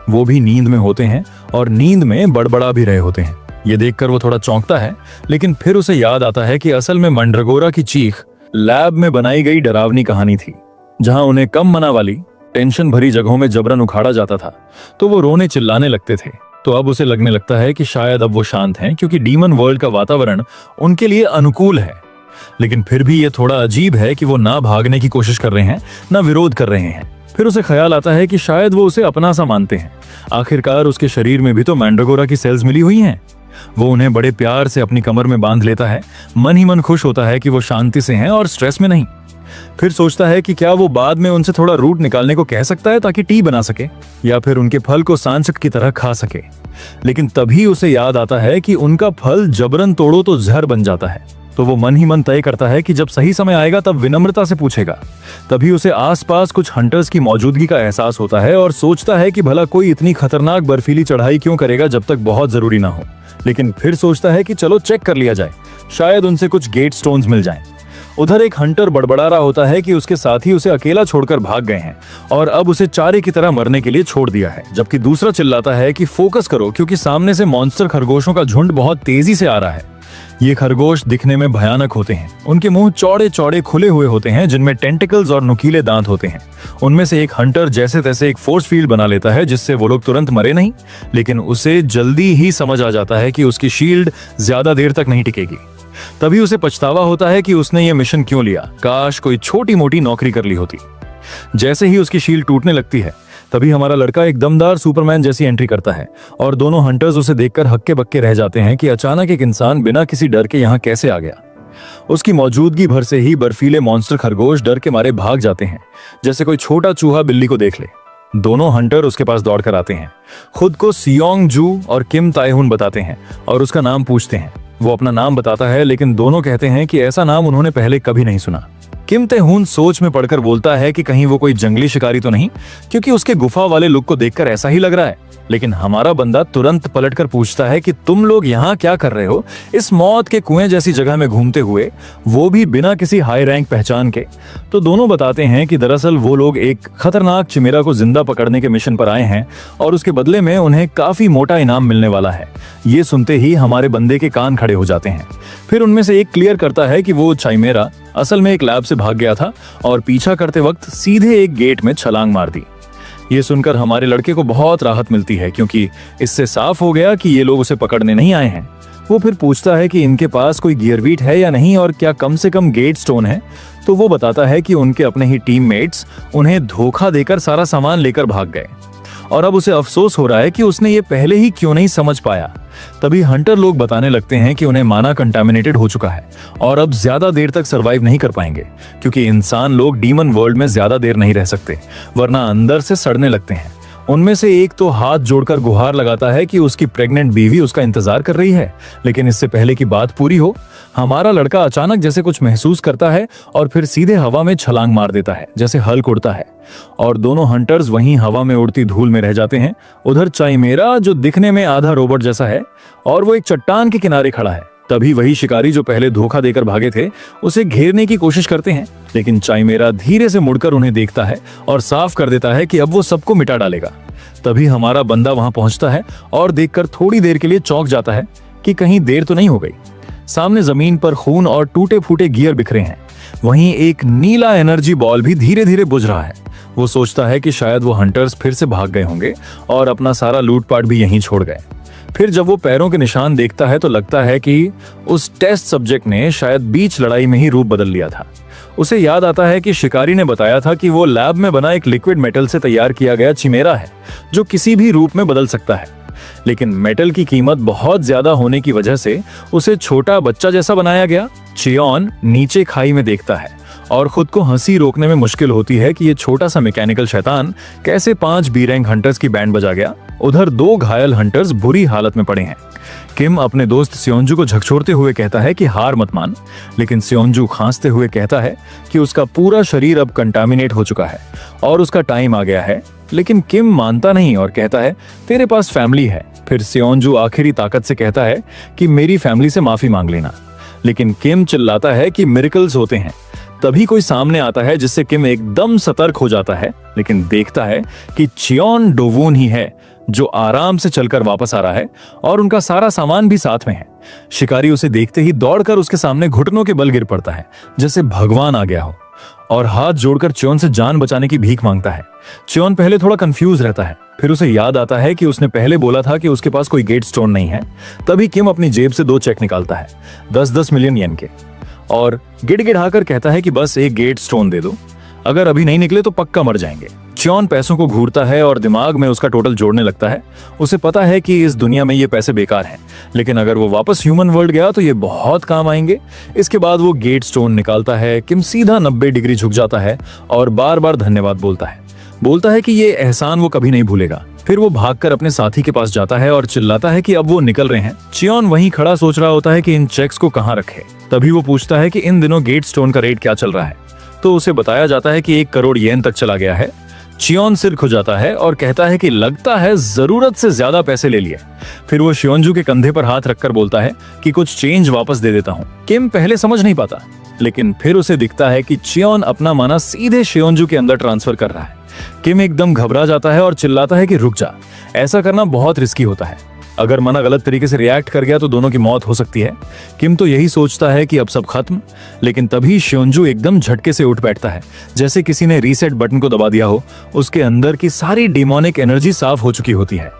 वो भी नींद में होते हैं और नींद में बड़बड़ा भी रहे होते हैं। ये देखकर वो थोड़ा चौंकता है, लेकिन फिर उसे याद आता है कि असल में मंड्रागोरा की चीख लैब में बनाई गई डरावनी कहानी थी, जहां उन्हें कम मना वाली टेंशन भरी जगहों में जबरन उखाड़ा जाता था तो वो रोने चिल्लाने लगते थे। तो अब उसे लगने लगता है कि शायद अब वो शांत हैं, क्योंकि डीमन वर्ल्ड का वातावरण उनके लिए अनुकूल है। लेकिन फिर भी ये थोड़ा अजीब है कि वो ना भागने की कोशिश कर रहे हैं ना विरोध कर रहे हैं। फिर उसे ख्याल आता है कि शायद वो उसे अपना सा मानते हैं, आखिरकार उसके शरीर में भी तो मैंड्रागोरा की सेल्स मिली हुई हैं। वो उन्हें बड़े प्यार से अपनी कमर में बांध लेता है, मन ही मन खुश होता है कि वो शांति से हैं और स्ट्रेस में नहीं। फिर सोचता है कि क्या वो बाद में उनसे थोड़ा रूट निकालने को कह सकता है ताकि टी बना सके, या फिर उनके फल को सांचक की तरह खा सके। लेकिन तभी उसे याद आता है कि उनका फल जबरन तोड़ो तो जहर बन जाता है। तो वो मन ही मन तय करता है कि जब सही समय आएगा तब विनम्रता से पूछेगा। तभी उसे आसपास कुछ हंटर्स की मौजूदगी का एहसास होता है और सोचता है कि भला कोई इतनी खतरनाक बर्फीली चढ़ाई क्यों करेगा जब तक बहुत जरूरी ना हो। लेकिन फिर सोचता है कि चलो चेक कर लिया जाए, शायद उनसे कुछ गेट स्टोन्स मिल जाएं। उधर एक हंटर बड़बड़ा रहा होता है कि उसके साथी उसे अकेला छोड़कर भाग गए हैं और अब उसे चारे की तरह मरने के लिए छोड़ दिया है, जबकि दूसरा चिल्लाता है कि फोकस करो, क्योंकि सामने से मॉन्स्टर खरगोशों का झुंड बहुत तेजी से आ रहा है। ये खरगोश दिखने में भयानक होते हैं, उनके मुंह चौड़े चौड़े खुले हुए होते हैं जिनमें टेंटिकल्स और नुकीले दांत होते हैं। उनमें से एक हंटर जैसे तैसे एक फोर्स फील्ड बना लेता है जिससे वो लोग तुरंत मरे नहीं, लेकिन उसे जल्दी ही समझ आ जाता है कि उसकी शील्ड ज्यादा देर तक नहीं टिकेगी। तभी उसे पछतावा होता है कि उसने ये मिशन क्यों लिया, काश कोई छोटी मोटी नौकरी कर ली होती। जैसे ही उसकी शील्ड टूटने लगती है तभी हमारा लड़का एक दमदार सुपरमैन जैसी एंट्री करता है और दोनों हंटर्स उसे देखकर हक्के बक्के रह जाते हैं कि अचानक एक इंसान बिना किसी डर के यहाँ कैसे आ गया। उसकी मौजूदगी भर से ही बर्फीले मॉन्स्टर खरगोश डर के मारे भाग जाते हैं, जैसे कोई छोटा चूहा बिल्ली को देख ले। दोनों हंटर उसके पास दौड़कर आते हैं, खुद को सियोंग जू और किम ताएहुन बताते हैं और उसका नाम पूछते हैं। वो अपना नाम बताता है, लेकिन दोनों कहते हैं कि ऐसा नाम उन्होंने पहले कभी नहीं सुना। किम ते-हून सोच में पड़कर बोलता है कि कहीं वो कोई जंगली शिकारी तो नहीं, क्योंकि उसके गुफा वाले लुक को देखकर ऐसा ही लग रहा है। लेकिन हमारा बंदा तुरंत पलटकर पूछता है कि तुम लोग यहाँ क्या कर रहे हो, इस मौत के कुएं जैसी जगह में घूमते हुए, वो भी बिना किसी हाई रैंक पहचान के। तो दोनों बताते हैं कि दरअसल वो लोग एक खतरनाक चिमेरा को जिंदा पकड़ने के मिशन पर आए हैं और उसके बदले में उन्हें काफी मोटा इनाम मिलने वाला है। ये सुनते ही हमारे बंदे के कान खड़े हो जाते हैं। फिर उनमें से एक क्लियर करता है कि वो चिमेरा असल में एक लैब से भाग गया था और पीछा करते वक्त सीधे एक गेट में छलांग मार दी। ये सुनकर हमारे लड़के को बहुत राहत मिलती है, क्योंकि इससे साफ हो गया कि ये लोग उसे पकड़ने नहीं आए हैं। वो फिर पूछता है कि इनके पास कोई गियरवीट है या नहीं और क्या कम से कम गेट स्टोन है। तो वो बताता है कि उनके अपने ही टीममेट्स उन्हें धोखा देकर सारा सामान लेकर भाग गए और अब उसे अफसोस हो रहा है कि उसने ये पहले ही क्यों नहीं समझ पाया। तभी हंटर लोग बताने लगते हैं कि उन्हें माना कंटामिनेटेड हो चुका है और अब ज्यादा देर तक सरवाइव नहीं कर पाएंगे, क्योंकि इंसान लोग डीमन वर्ल्ड में ज्यादा देर नहीं रह सकते, वरना अंदर से सड़ने लगते हैं। उनमें से एक तो हाथ जोड़कर गुहार लगाता है कि उसकी प्रेग्नेंट बीवी उसका इंतजार कर रही है, लेकिन इससे पहले कि बात पूरी हो, हमारा लड़का अचानक जैसे कुछ महसूस करता है और फिर सीधे हवा में छलांग मार देता है, जैसे हल्क उड़ता है, और दोनों हंटर्स वहीं हवा में उड़ती धूल में रह जाते हैं। उधर चिमेरा, जो दिखने में आधा रोबोट जैसा है और वो एक चट्टान के किनारे खड़ा है। तभी वही शिकारी जो पहले धोखा देकर भागे थे उसे घेरने की कोशिश करते हैं, लेकिन चिमेरा धीरे से मुड़कर उन्हें देखता है और साफ कर देता है कि अब वो सबको मिटा डालेगा। तभी हमारा बंदा वहां पहुंचता है और देखकर थोड़ी देर के लिए चौंक जाता है कि कहीं देर तो नहीं हो गई। सामने जमीन पर खून और टूटे फूटे गियर बिखरे हैं। वहीं एक नीला एनर्जी बॉल भी धीरे धीरे बुझ रहा है। वो सोचता है कि शायद वो हंटर्स फिर से भाग गए होंगे और अपना सारा लूटपाट भी यहीं छोड़ गए। फिर जब वो पैरों के निशान देखता है तो लगता है कि उस टेस्ट सब्जेक्ट ने शायद बीच लड़ाई में ही रूप बदल लिया था। उसे याद आता है कि शिकारी ने बताया था कि वो लैब में बना एक लिक्विड मेटल से तैयार किया गया चिमेरा है, जो किसी भी रूप में बदल सकता है। लेकिन मेटल की कीमत बहुत ज्यादा होने की वजह से उसे छोटा बच्चा जैसा बनाया गया। चियोन नीचे खाई में देखता है और खुद को हंसी रोकने में मुश्किल होती है कि ये छोटा सा मैकेनिकल शैतान कैसे 5 बी रैंक हंटर्स की बैंड बजा गया। उधर 2 घायल हंटर्स बुरी हालत में पड़े हैं। किम अपने दोस्त स्योंजू को झकझोरते हुए कहता है कि हार मत मान, लेकिन स्योंजू खांसते हुए कहता है कि उसका पूरा शरीर अब कंटामिनेट हो चुका है और उसका टाइम आ गया है। लेकिन किम मानता नहीं और कहता है तेरे पास फैमिली है। फिर स्योंजू आखिरी ताकत से कहता है कि मेरी फैमिली से माफी मांग लेना, लेकिन किम चिल्लाता है कि मिरेकल्स होते हैं। तभी कोई सामने आता है जिससे किम एकदम सतर्क हो जाता है, लेकिन देखता है कि चियोन डोवून ही है जो आराम से चलकर वापस आ रहा है और उनका सारा सामान भी साथ में है। शिकारी उसे देखते ही दौड़कर उसके सामने घुटनों के बल गिर पड़ता है, जैसे भगवान आ गया हो, और हाथ जोड़कर चियोन से जान बचाने की भीख मांगता है। चियोन पहले थोड़ा कंफ्यूज रहता है, फिर उसे याद आता है कि उसने पहले बोला था कि उसके पास कोई गेट स्टोन नहीं है। तभी किम अपनी जेब से 2 चेक निकालता है, 10-10 मिलियन येन के, और गिड़गिड़ाकर कहता है कि बस एक गेट स्टोन दे दो, अगर अभी नहीं निकले तो पक्का मर जाएंगे। चियोन पैसों को घूरता है और दिमाग में उसका टोटल जोड़ने लगता है। उसे पता है कि इस दुनिया में ये पैसे बेकार हैं, लेकिन अगर वो वापस ह्यूमन वर्ल्ड गया तो ये बहुत काम आएंगे। इसके बाद वो गेट स्टोन निकालता है। किम सीधा 90 डिग्री झुक जाता है और बार बार धन्यवाद बोलता है कि ये एहसान वो कभी नहीं भूलेगा। फिर वो भागकर अपने साथी के पास जाता है और चिल्लाता है कि अब वो निकल रहे हैं। चियोन वहीं खड़ा सोच रहा होता है कि इन चेक्स को कहाँ रखे। तभी वो पूछता है कि इन दिनों गेट स्टोन का रेट क्या चल रहा है, तो उसे बताया जाता है कि 1 करोड़ येन तक चला गया है। चियोन सिर खुजाता है और कहता है कि लगता है जरूरत से ज्यादा पैसे ले लिए। फिर वो शियोंजू के कंधे पर हाथ रखकर बोलता है कि कुछ चेंज वापस दे देता हूँ। किम पहले समझ नहीं पाता, लेकिन फिर उसे दिखता है कि चियोन अपना माना सीधे शियोंजू के अंदर ट्रांसफर कर रहा है। किम एकदम घबरा जाता है और चिल्लाता है कि रुक जा, ऐसा करना बहुत रिस्की होता है। अगर मना गलत तरीके से रिएक्ट कर गया तो दोनों की मौत हो सकती है। किम तो यही सोचता है कि अब सब खत्म, लेकिन तभी शियोंजू एकदम झटके से उठ बैठता है, जैसे किसी ने रीसेट बटन को दबा दिया हो। उसके अंदर की सारी डिमोनिक एनर्जी साफ हो चुकी होती है।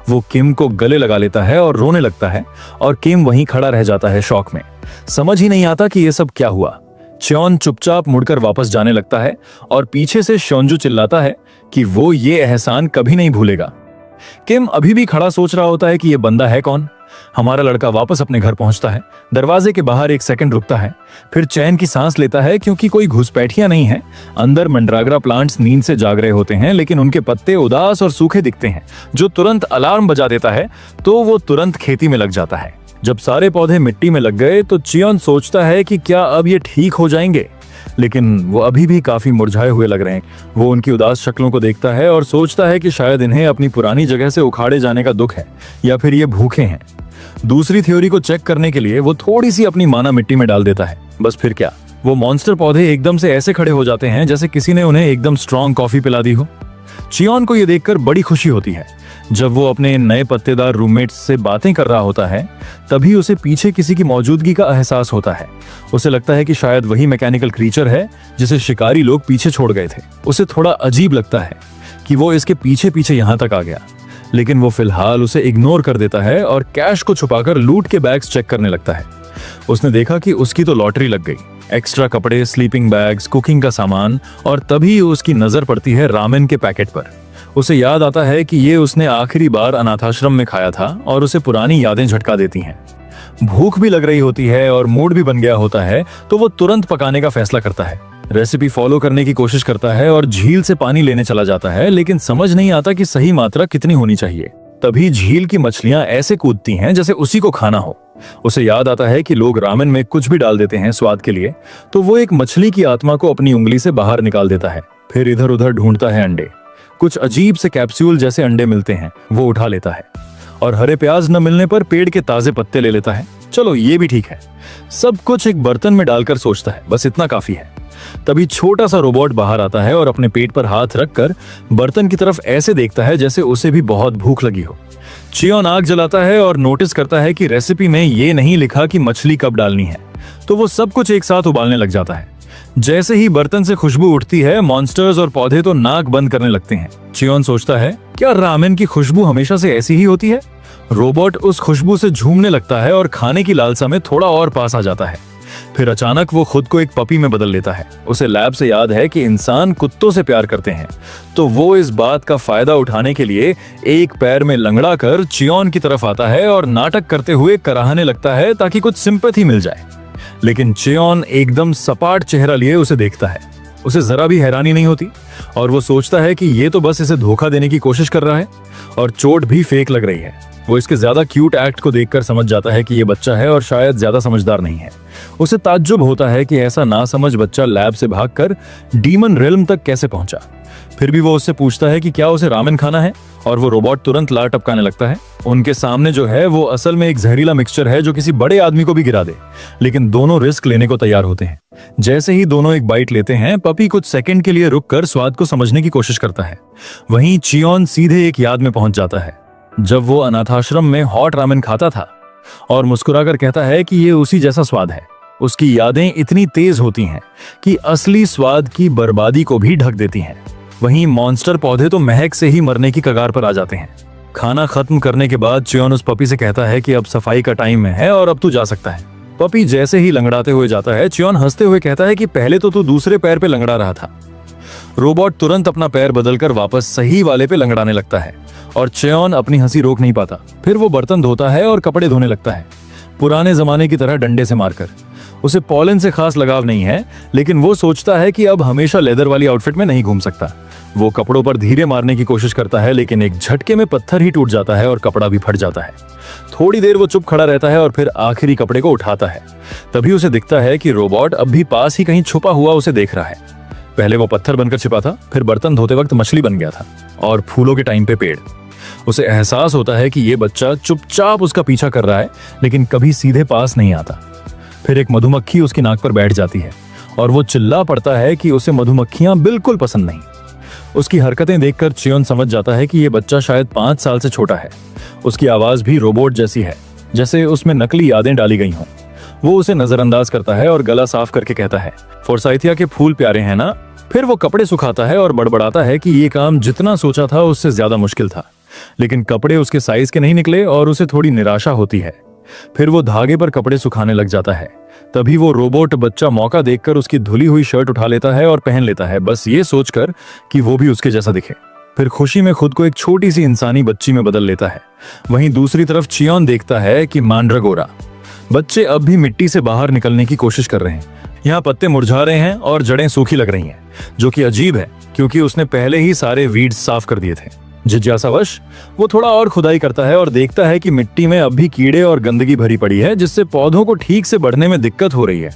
वो किम को गले लगा लेता है और रोने लगता है, और किम वहीं खड़ा रह जाता है शॉक में। समझ ही नहीं आता कि ये सब क्या हुआ। चियोन चुपचाप मुड़कर वापस जाने लगता है और पीछे से शियोंजू चिल्लाता है कि वो ये एहसान कभी नहीं भूलेगा। किम अभी भी खड़ा सोच रहा होता है कि ये बंदा है कौन। हमारा लड़का वापस अपने घर पहुंचता है। दरवाजे के बाहर 1 सेकंड रुकता है, फिर चैन की सांस लेता है, क्योंकि कोई घुसपैठिया नहीं है। अंदर मंड्रागरा प्लांट्स नींद से जाग रहे होते हैं, लेकिन उनके पत्ते उदास और सूखे दिखते हैं, जो तुरंत अलार्म बजा देता है, तो वो तुरंत खेती में लग जाता है। जब सारे पौधे मिट्टी में लग गए तो चियोन सोचता है कि क्या अब ये ठीक हो जाएंगे, लेकिन वो अभी भी काफी मुरझाए हुए लग रहे हैं। वो उनकी उदास शक्लों को देखता है और सोचता है कि शायद इन्हें अपनी पुरानी जगह से उखाड़े जाने का दुख है या फिर ये भूखे हैं। दूसरी थ्योरी को चेक करने के लिए वो थोड़ी सी अपनी माना मिट्टी में डाल देता है। बस फिर क्या, वो मॉन्स्टर पौधे एकदम से ऐसे खड़े हो जाते हैं जैसे किसी ने उन्हें एकदम स्ट्रॉन्ग कॉफी पिला दी हो। चियोन को ये देखकर बड़ी खुशी होती है। जब वो अपने नए पत्तेदार रूममेट से बातें कर रहा होता है तभी उसे पीछे किसी की मौजूदगी का एहसास होता है। उसे लगता है कि शायद वही मैकेनिकल क्रीचर है जिसे शिकारी लोग पीछे छोड़ गए थे। उसे थोड़ा अजीब लगता है कि वो इसके पीछे पीछे यहाँ तक आ गया, लेकिन वो फिलहाल उसे इग्नोर कर देता है और कैश को छुपाकर लूट के बैग्स चेक करने लगता है। उसने देखा कि उसकी तो लॉटरी लग गई, एक्स्ट्रा कपड़े, स्लीपिंग बैग्स, कुकिंग का सामान, और तभी उसकी नजर पड़ती है रामेन के पैकेट पर। उसे याद आता है कि ये उसने आखिरी बार अनाथाश्रम में खाया था और उसे पुरानी यादें झटका देती हैं। भूख भी लग रही होती है और मूड भी बन गया होता है, तो वो तुरंत पकाने का फैसला करता है। रेसिपी फॉलो करने की कोशिश करता है और झील से पानी लेने चला जाता है, लेकिन समझ नहीं आता कि सही मात्रा कितनी होनी चाहिए। तभी झील की मछलियां ऐसे कूदती हैं जैसे उसी को खाना हो। उसे याद आता है कि लोग रामेन में कुछ भी डाल देते हैं स्वाद के लिए, तो वो एक मछली की आत्मा को अपनी उंगली से बाहर निकाल देता है। फिर इधर उधर ढूंढता है अंडे। कुछ अजीब से कैप्सूल जैसे अंडे मिलते हैं, वो उठा लेता है और हरे प्याज न मिलने पर पेड़ के ताजे पत्ते ले लेता है। चलो ये भी ठीक है। सब कुछ एक बर्तन में डालकर सोचता है बस इतना काफी है। तभी छोटा सा रोबोट बाहर आता है और अपने पेट पर हाथ रखकर बर्तन की तरफ ऐसे देखता है जैसे उसे भी बहुत भूख लगी हो। चियोन आग जलाता है और नोटिस करता है कि रेसिपी में ये नहीं लिखा कि मछली कब डालनी है, तो वो सब कुछ एक साथ उबालने लग जाता है। जैसे ही बर्तन से खुशबू उठती है, मॉन्स्टर्स और पौधे तो नाक बंद करने लगते हैं। चियोन सोचता है, क्या रामेन की खुशबू हमेशा से ऐसी ही होती है? रोबोट उस खुशबू से झूमने लगता है और खाने की लालसा में थोड़ा और पास आ जाता है। फिर अचानक वो खुद को एक पपी में बदल लेता है। उसे लैब से याद है कि इंसान कुत्तों से प्यार करते हैं, तो वो इस बात का फायदा उठाने के लिए एक पैर में लंगड़ा कर चियोन की तरफ आता है और नाटक करते हुए कराहने लगता है ताकि कुछ सिंपैथी मिल जाए। लेकिन चियोन एकदम सपाट चेहरा लिए उसे देखता है। उसे जरा भी हैरानी नहीं होती और वो सोचता है कि ये तो बस इसे धोखा देने की कोशिश कर रहा है और चोट भी फेक लग रही है। वो इसके ज्यादा क्यूट एक्ट को देखकर समझ जाता है कि ये बच्चा है और शायद ज्यादा समझदार नहीं है। उसे ताज्जुब होता है कि ऐसा नासमझ बच्चा लैब से भागकर डीमन रेल्म तक कैसे पहुंचा। फिर भी वो उससे पूछता है कि क्या उसे रामेन खाना है, और वो रोबोट तुरंत लार टपकाने लगता है। उनके सामने जो है वो असल में एक जहरीला मिक्सचर है जो किसी बड़े आदमी को भी गिरा दे, लेकिन दोनों रिस्क लेने को तैयार होते हैं। जैसे ही दोनों एक बाइट लेते हैं, पपी कुछ सेकंड के लिए रुककर स्वाद को समझने की कोशिश करता है। वहीं चियोन सीधे एक याद में पहुंच जाता है, जब वो अनाथाश्रम में हॉट रामेन खाता था, और मुस्कुराकर कहता है कि ये उसी जैसा स्वाद है। उसकी यादें इतनी तेज होती हैं कि असली स्वाद की बर्बादी को भी ढक देती हैं। वहीं मॉन्स्टर पौधे तो महक से ही मरने की कगार पर आ जाते हैं। खाना खत्म करने के बाद चियोन उस पपी से कहता है कि अब सफाई का टाइम है और अब तू जा सकता है। पपी जैसे ही लंगड़ाते हुए जाता है, चियोन हंसते हुए कहता है कि पहले तो तू दूसरे पैर पे लंगड़ा रहा था। रोबोट तुरंत अपना पैर बदलकर वापस सही वाले पे लंगड़ाने लगता है और चियोन अपनी हंसी रोक नहीं पाता। फिर वो बर्तन धोता है और कपड़े धोने लगता है, पुराने जमाने की तरह डंडे से मारकर। उसे पॉलन से खास लगाव नहीं है, लेकिन वो सोचता है कि अब हमेशा लेदर वाली आउटफिट में नहीं घूम सकता। वो कपड़ों पर धीरे मारने की कोशिश करता है, लेकिन एक झटके में पत्थर ही टूट जाता है और कपड़ा भी फट जाता है। थोड़ी देर वो चुप खड़ा रहता है और फिर आखिरी कपड़े को उठाता है। तभी उसे दिखता है कि रोबोट अब भी पास ही कहीं छुपा हुआ उसे देख रहा है। पहले वो पत्थर बनकर छिपा था, फिर बर्तन धोते वक्त मछली बन गया था, और फूलों के टाइम पे पेड़। उसे एहसास होता है कि ये बच्चा चुपचाप उसका पीछा कर रहा है, लेकिन कभी सीधे पास नहीं आता। फिर एक मधुमक्खी उसकी नाक पर बैठ जाती है और वो चिल्ला पड़ता है कि उसे मधुमक्खियां बिल्कुल पसंद नहीं। उसकी हरकतें देखकर चियोन समझ जाता है कि ये बच्चा शायद 5 साल से छोटा है। उसकी आवाज भी रोबोट जैसी है, जैसे उसमें नकली यादें डाली गई हों। वो उसे नजरअंदाज करता है और गला साफ करके कहता है, फोर्साइथिया के फूल प्यारे हैं ना। फिर वो कपड़े सुखाता है और बड़बड़ाता है कि ये काम जितना सोचा था उससे ज्यादा मुश्किल था, लेकिन कपड़े उसके साइज के नहीं निकले और उसे थोड़ी निराशा होती है। फिर वो धागे पर कपड़े सुखाने लग जाता है। तभी वो रोबोट बच्चा मौका देखकर उसकी धुली हुई शर्ट उठा लेता है और पहन लेता है, बस ये सोचकर कि वो भी उसके जैसा दिखे। फिर खुशी में खुद को एक छोटी सी इंसानी बच्ची में बदल लेता है। वहीं दूसरी तरफ चियोन देखता है कि मांड्रागोरा बच्चे अब भी मिट्टी से बाहर निकलने की कोशिश कर रहे हैं। यहाँ पत्ते मुरझा रहे हैं और जड़ें सूखी लग रही हैं, जो कि अजीब है क्योंकि उसने पहले ही सारे वीड्स साफ कर दिए थे। जिज्ञासावश वो थोड़ा और खुदाई करता है और देखता है कि मिट्टी में अब भी कीड़े और गंदगी भरी पड़ी है, जिससे पौधों को ठीक से बढ़ने में दिक्कत हो रही है।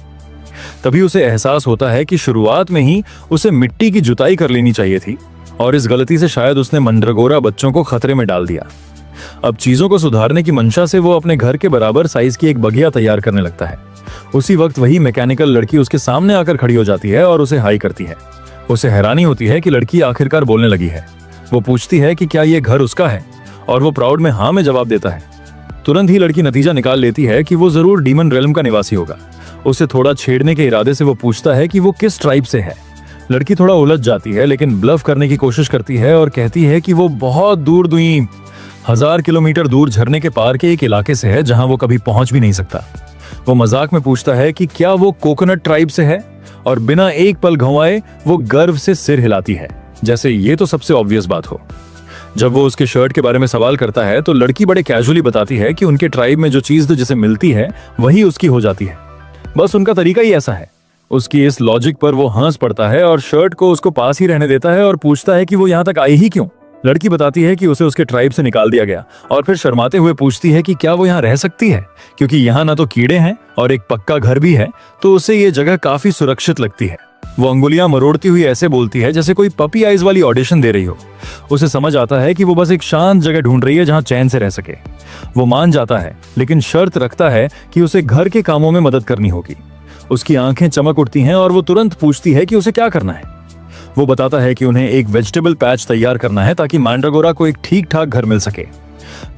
तभी उसे एहसास होता है कि शुरुआत में ही उसे मिट्टी की जुताई कर लेनी चाहिए थी और इस गलती से शायद उसने मंड्रागोरा बच्चों को खतरे में डाल दिया। अब चीजों को सुधारने की मंशा से वो अपने घर के बराबर साइज की एक बगिया तैयार करने लगता है। उसी वक्त वही मैकेनिकल लड़की उसके सामने आकर खड़ी हो जाती है और उसे हाई करती है। उसे हैरानी होती है कि लड़की आखिरकार बोलने लगी है। वो पूछती है कि क्या ये घर उसका है और वो प्राउड में हाँ में जवाब देता है। तुरंत ही लड़की नतीजा निकाल लेती है कि वो जरूर डीमन रेल्म का निवासी होगा। उसे थोड़ा छेड़ने के इरादे से वो पूछता है कि वो किस ट्राइब से है। लड़की थोड़ा उलझ जाती है लेकिन ब्लफ करने की कोशिश करती है और कहती है कि वो बहुत दूर 1000 किलोमीटर दूर झरने के पार के एक इलाके से है जहां वो कभी पहुंच भी नहीं सकता। वो मजाक में पूछता है कि क्या वो कोकोनट ट्राइब से है और बिना एक पल घुमाए वो गर्व से सिर हिलाती है, जैसे ये तो सबसे ऑब्वियस बात हो। जब वो उसके शर्ट के बारे में सवाल करता है तो लड़की बड़े कैजुअली बताती है कि उनके ट्राइब में जो चीज तो जिसे मिलती है वही उसकी हो जाती है। बस उनका तरीका ही ऐसा है। उसकी इस लॉजिक पर वो हंस पड़ता है और शर्ट को उसको पास ही रहने देता है और पूछता है कि वो यहाँ तक आई ही क्यों। लड़की बताती है कि उसे उसके ट्राइब से निकाल दिया गया और फिर शर्माते हुए पूछती है कि क्या वो यहाँ रह सकती है, क्योंकि यहाँ ना तो कीड़े हैं और एक पक्का घर भी है, तो उसे ये जगह काफी सुरक्षित लगती है। वो अंगुलियां मरोड़ती हुई ऐसे बोलती है जैसे कोई पपी आइज वाली ऑडिशन दे रही हो। उसे समझ आता है कि वो बस एक शांत जगह ढूंढ रही है जहां चैन से रह सके। वो मान जाता है लेकिन शर्त रखता है कि उसे घर के कामों में मदद करनी होगी। उसकी आंखें चमक उठती हैं और वो तुरंत पूछती है कि उसे क्या करना है। वो बताता है कि उन्हें एक वेजिटेबल पैच तैयार करना है ताकि मैंड्रागोरा को एक ठीक ठाक घर मिल सके।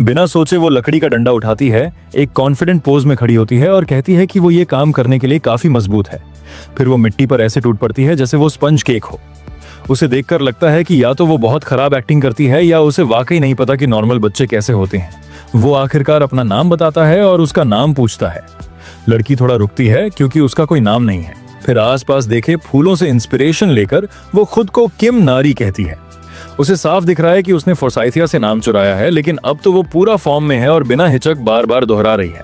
बिना सोचे वो लकड़ी का डंडा उठाती है, एक कॉन्फिडेंट पोज में खड़ी होती है और कहती है कि वो ये काम करने के लिए काफी मजबूत है। फिर वो मिट्टी पर ऐसे टूट पड़ती है जैसे वो स्पंज केक हो। उसे देखकर लगता है कि या तो वो बहुत खराब एक्टिंग करती है या उसे वाकई नहीं पता कि नॉर्मल बच्चे कैसे होते हैं। वो आखिरकार अपना नाम बताता है और उसका नाम पूछता है। लड़की थोड़ा रुकती है क्योंकि उसका कोई नाम नहीं है। फिर आसपास देखे फूलों से इंस्पिरेशन लेकर वो खुद को किम नारी कहती है। उसे साफ दिख रहा है कि उसने फोर्साइथिया से नाम चुराया है, लेकिन अब तो वो पूरा फॉर्म में है और बिना हिचक बार बार दोहरा रही है।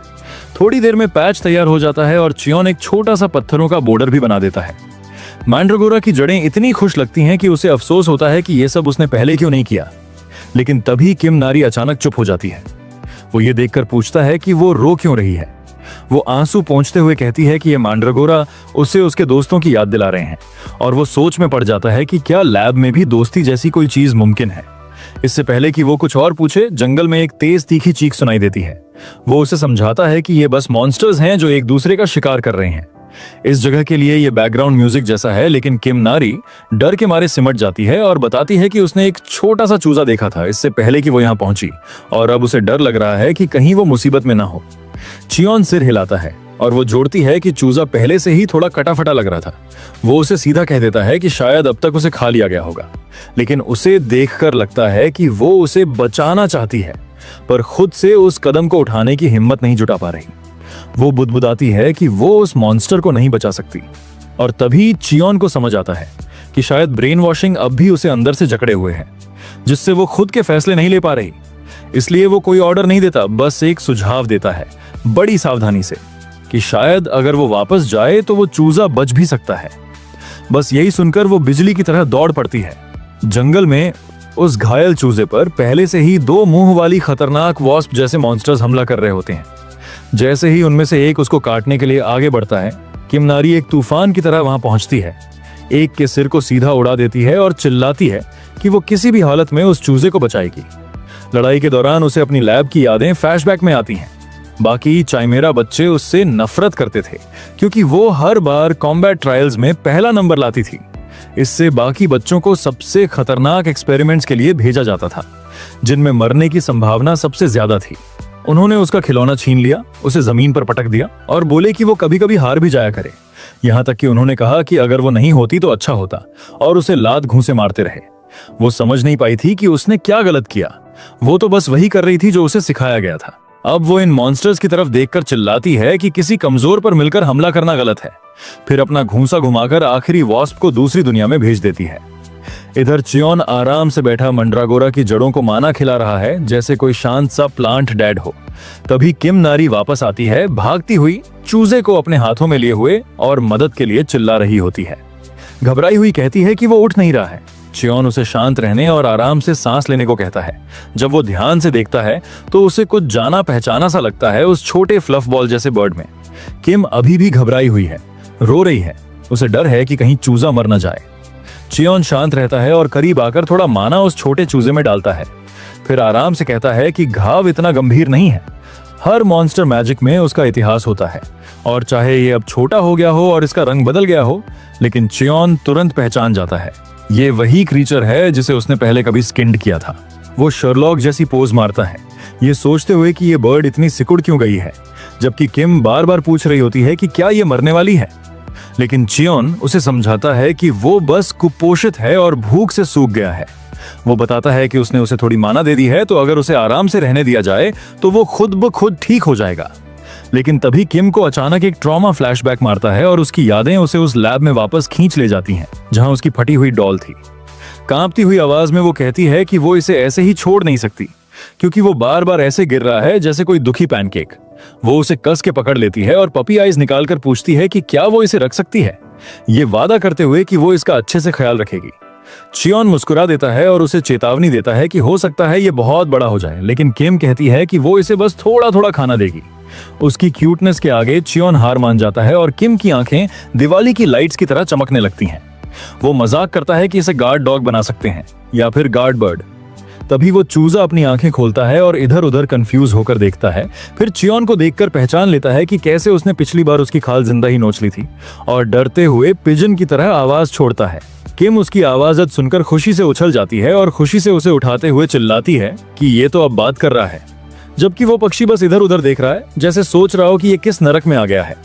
थोड़ी देर में पैच तैयार हो जाता है और चियोन एक छोटा सा पत्थरों का बॉर्डर भी बना देता है। मैंड्रागोरा की जड़ें इतनी खुश लगती हैं कि उसे अफसोस होता है कि ये सब उसने पहले क्यों नहीं किया। लेकिन तभी किम नारी अचानक चुप हो जाती है। वो ये देखकर पूछता है कि वो रो क्यों रही है। वो आंसू पोंछते हुए कहती है कि ये मैंड्रागोरा उसे उसके दोस्तों की याद दिला रहे हैं और वो सोच में पड़ जाता है कि क्या लैब में भी दोस्ती जैसी कोई चीज मुमकिन है। इससे पहले कि वो कुछ और पूछे, जंगल में एक तेज तीखी चीख सुनाई देती है। वो उसे समझाता है कि ये बस मॉन्स्टर्स हैं जो एक दूसरे का शिकार कर रहे हैं। इस जगह के लिए ये बैकग्राउंड म्यूजिक जैसा है, लेकिन किम नारी डर के मारे सिमट जाती है और बताती है कि उसने एक छोटा सा चूजा देखा था इससे पहले कि वो यहाँ पहुंची और अब उसे डर लग रहा है कि कहीं वो मुसीबत में ना हो। चियोन सिर हिलाता है और वो जोड़ती है कि चूजा पहले से ही थोड़ा कटा-फटा लग रहा था। वो उसे सीधा कह देता है कि शायद अब तक उसे खा लिया गया होगा, लेकिन उसे देखकर लगता है कि वो उसे बचाना चाहती है पर खुद से उस कदम को उठाने की हिम्मत नहीं जुटा पा रही। वो बुदबुदाती है कि वो उस मॉन्स्टर को नहीं बचा सकती और तभी चियोन को समझ आता है कि शायद ब्रेन वॉशिंग अब भी उसे अंदर से जकड़े हुए है, जिससे वो खुद के फैसले नहीं ले पा रही। इसलिए वो कोई ऑर्डर नहीं देता, बस एक सुझाव देता है बड़ी सावधानी से कि शायद अगर वो वापस जाए तो वो चूजा बच भी सकता है। बस यही सुनकर वो बिजली की तरह दौड़ पड़ती है। जंगल में उस घायल चूजे पर पहले से ही 2 मुंह वाली खतरनाक वॉस्प जैसे मॉन्स्टर्स हमला कर रहे होते हैं। जैसे ही उनमें से एक उसको काटने के लिए आगे बढ़ता है, किम नारी एक तूफान की तरह वहां पहुंचती है, एक के सिर को सीधा उड़ा देती है और चिल्लाती है कि वो किसी भी हालत में उस चूजे को बचाएगी। लड़ाई के दौरान उसे अपनी लैब की यादें फ्लैशबैक में आती हैं। बाकी चाइमेरा बच्चे उससे नफरत करते थे क्योंकि वो हर बार कॉम्बैट ट्रायल्स में पहला नंबर लाती थी। इससे बाकी बच्चों को सबसे खतरनाक एक्सपेरिमेंट्स के लिए भेजा जाता था, जिनमें मरने की संभावना सबसे ज्यादा थी। उन्होंने उसका खिलौना छीन लिया, उसे जमीन पर पटक दिया और बोले कि वो कभी कभी हार भी जाया करे। यहाँ तक कि उन्होंने कहा कि अगर वो नहीं होती तो अच्छा होता और उसे लात घूंसे मारते रहे। वो समझ नहीं पाई थी कि उसने क्या गलत किया। वो तो बस वही कर रही थी जो उसे सिखाया गया था। अब वो इन मॉन्स्टर्स की तरफ देखकर चिल्लाती है कि किसी कमजोर पर मिलकर हमला करना गलत है। फिर अपना घूंसा घुमाकर आखिरी वॉस्प को दूसरी दुनिया में भेज देती है। इधर चियोन आराम से बैठा मंड्रागोरा की जड़ों को माना खिला रहा है जैसे कोई शांत सा प्लांट डैड हो। तभी किम नारी वापस आती है, भागती हुई, चूजे को अपने हाथों में लिए हुए और मदद के लिए चिल्ला रही होती है। घबराई हुई कहती है कि वो उठ नहीं रहा है। चियोन उसे शांत रहने और आराम से सांस लेने को कहता है। जब वो ध्यान से देखता है तो उसे कुछ जाना पहचाना सा लगता है उस छोटे फ्लफ बॉल जैसे बर्ड में। किम अभी भी घबराई हुई है। रो रही है। उसे डर है कि कहीं चूजा मर न जाए। चियोन शांत रहता है और करीब आकर थोड़ा माना उस छोटे चूजे में डालता है। फिर आराम से कहता है कि घाव इतना गंभीर नहीं है। हर मॉन्स्टर मैजिक में उसका इतिहास होता है, और चाहे ये अब छोटा हो गया हो और इसका रंग बदल गया हो, लेकिन चियोन तुरंत पहचान जाता है ये वही क्रीचर है जिसे उसने पहले कभी स्किन्ड किया था। वो शर्लॉक जैसी पोज मारता है, ये सोचते हुए कि ये बर्ड इतनी सिकुड़ क्यों गई है, जबकि किम बार बार पूछ रही होती है कि क्या ये मरने वाली है। लेकिन चियोन उसे समझाता है कि वो बस कुपोषित है और भूख से सूख गया है। वो बताता है कि उसने उसे थोड़ी माना दे दी है, तो अगर उसे आराम से रहने दिया जाए तो वो खुद ब खुद ठीक हो जाएगा। लेकिन तभी किम को अचानक एक ट्रॉमा फ्लैशबैक मारता है और उसकी यादें उसे उस लैब में वापस खींच ले जाती हैं, जहां उसकी फटी हुई डॉल थी। कांपती हुई आवाज में वो कहती है कि वो इसे ऐसे ही छोड़ नहीं सकती, क्योंकि वो बार बार ऐसे गिर रहा है जैसे कोई दुखी पैनकेक। वो उसे कस के पकड़ लेती है और पपी आइज निकालकर पूछती है कि क्या वो इसे रख सकती है, ये वादा करते हुए कि वो इसका अच्छे से ख्याल रखेगी। चियोन मुस्कुरा देता है और उसे चेतावनी देता है कि हो सकता है ये बहुत बड़ा हो जाए, लेकिन किम कहती है कि वो इसे बस थोड़ा थोड़ा खाना देगी। उसकी क्यूटनेस के आगे चियोन हार मान जाता है और किम की आंखें दिवाली की लाइट्स की तरह चमकने लगती हैं। वो मजाक करता है कि इसे गार्ड डॉग बना सकते हैं या फिर गार्ड बर्ड। तभी वो चूजा अपनी आंखें खोलता है और इधर उधर कंफ्यूज होकर देखता है। फिर चियोन को देखकर पहचान लेता है कि कैसे उसने पिछली बार उसकी खाल जिंदा ही नोच ली थी, और डरते हुए पिजन की तरह आवाज छोड़ता है। किम उसकी आवाज सुनकर खुशी से उछल जाती है और खुशी से उसे उठाते हुए चिल्लाती है कि ये तो अब बात कर रहा है, जबकि वो पक्षी बस इधर उधर देख रहा है, जैसे सोच रहा हो कि ये किस नरक में आ गया है।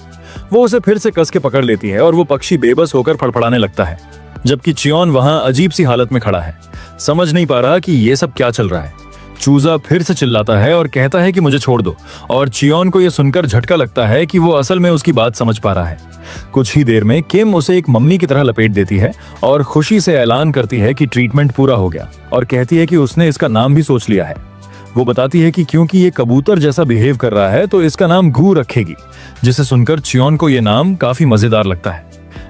वो उसे फिर से कस के पकड़ लेती है और वो पक्षी बेबस होकर फड़फड़ाने लगता है, जबकि चियोन वहां अजीब सी हालत में खड़ा है, समझ नहीं पा रहा कि ये सब क्या चल रहा है। चूजा फिर से चिल्लाता है और कहता है कि मुझे छोड़ दो, और चियोन को यह सुनकर झटका लगता है कि वो असल में उसकी बात समझ पा रहा है। कुछ ही देर में किम उसे एक मम्मी की तरह लपेट देती है और खुशी से ऐलान करती है कि ट्रीटमेंट पूरा हो गया, और कहती है कि उसने इसका नाम भी सोच लिया है। वो बताती है कि क्योंकि ये कबूतर जैसा बिहेव कर रहा है तो इसका नाम गू रखेगी, जिसे सुनकर चियोन को ये नाम काफी मजेदार लगता है।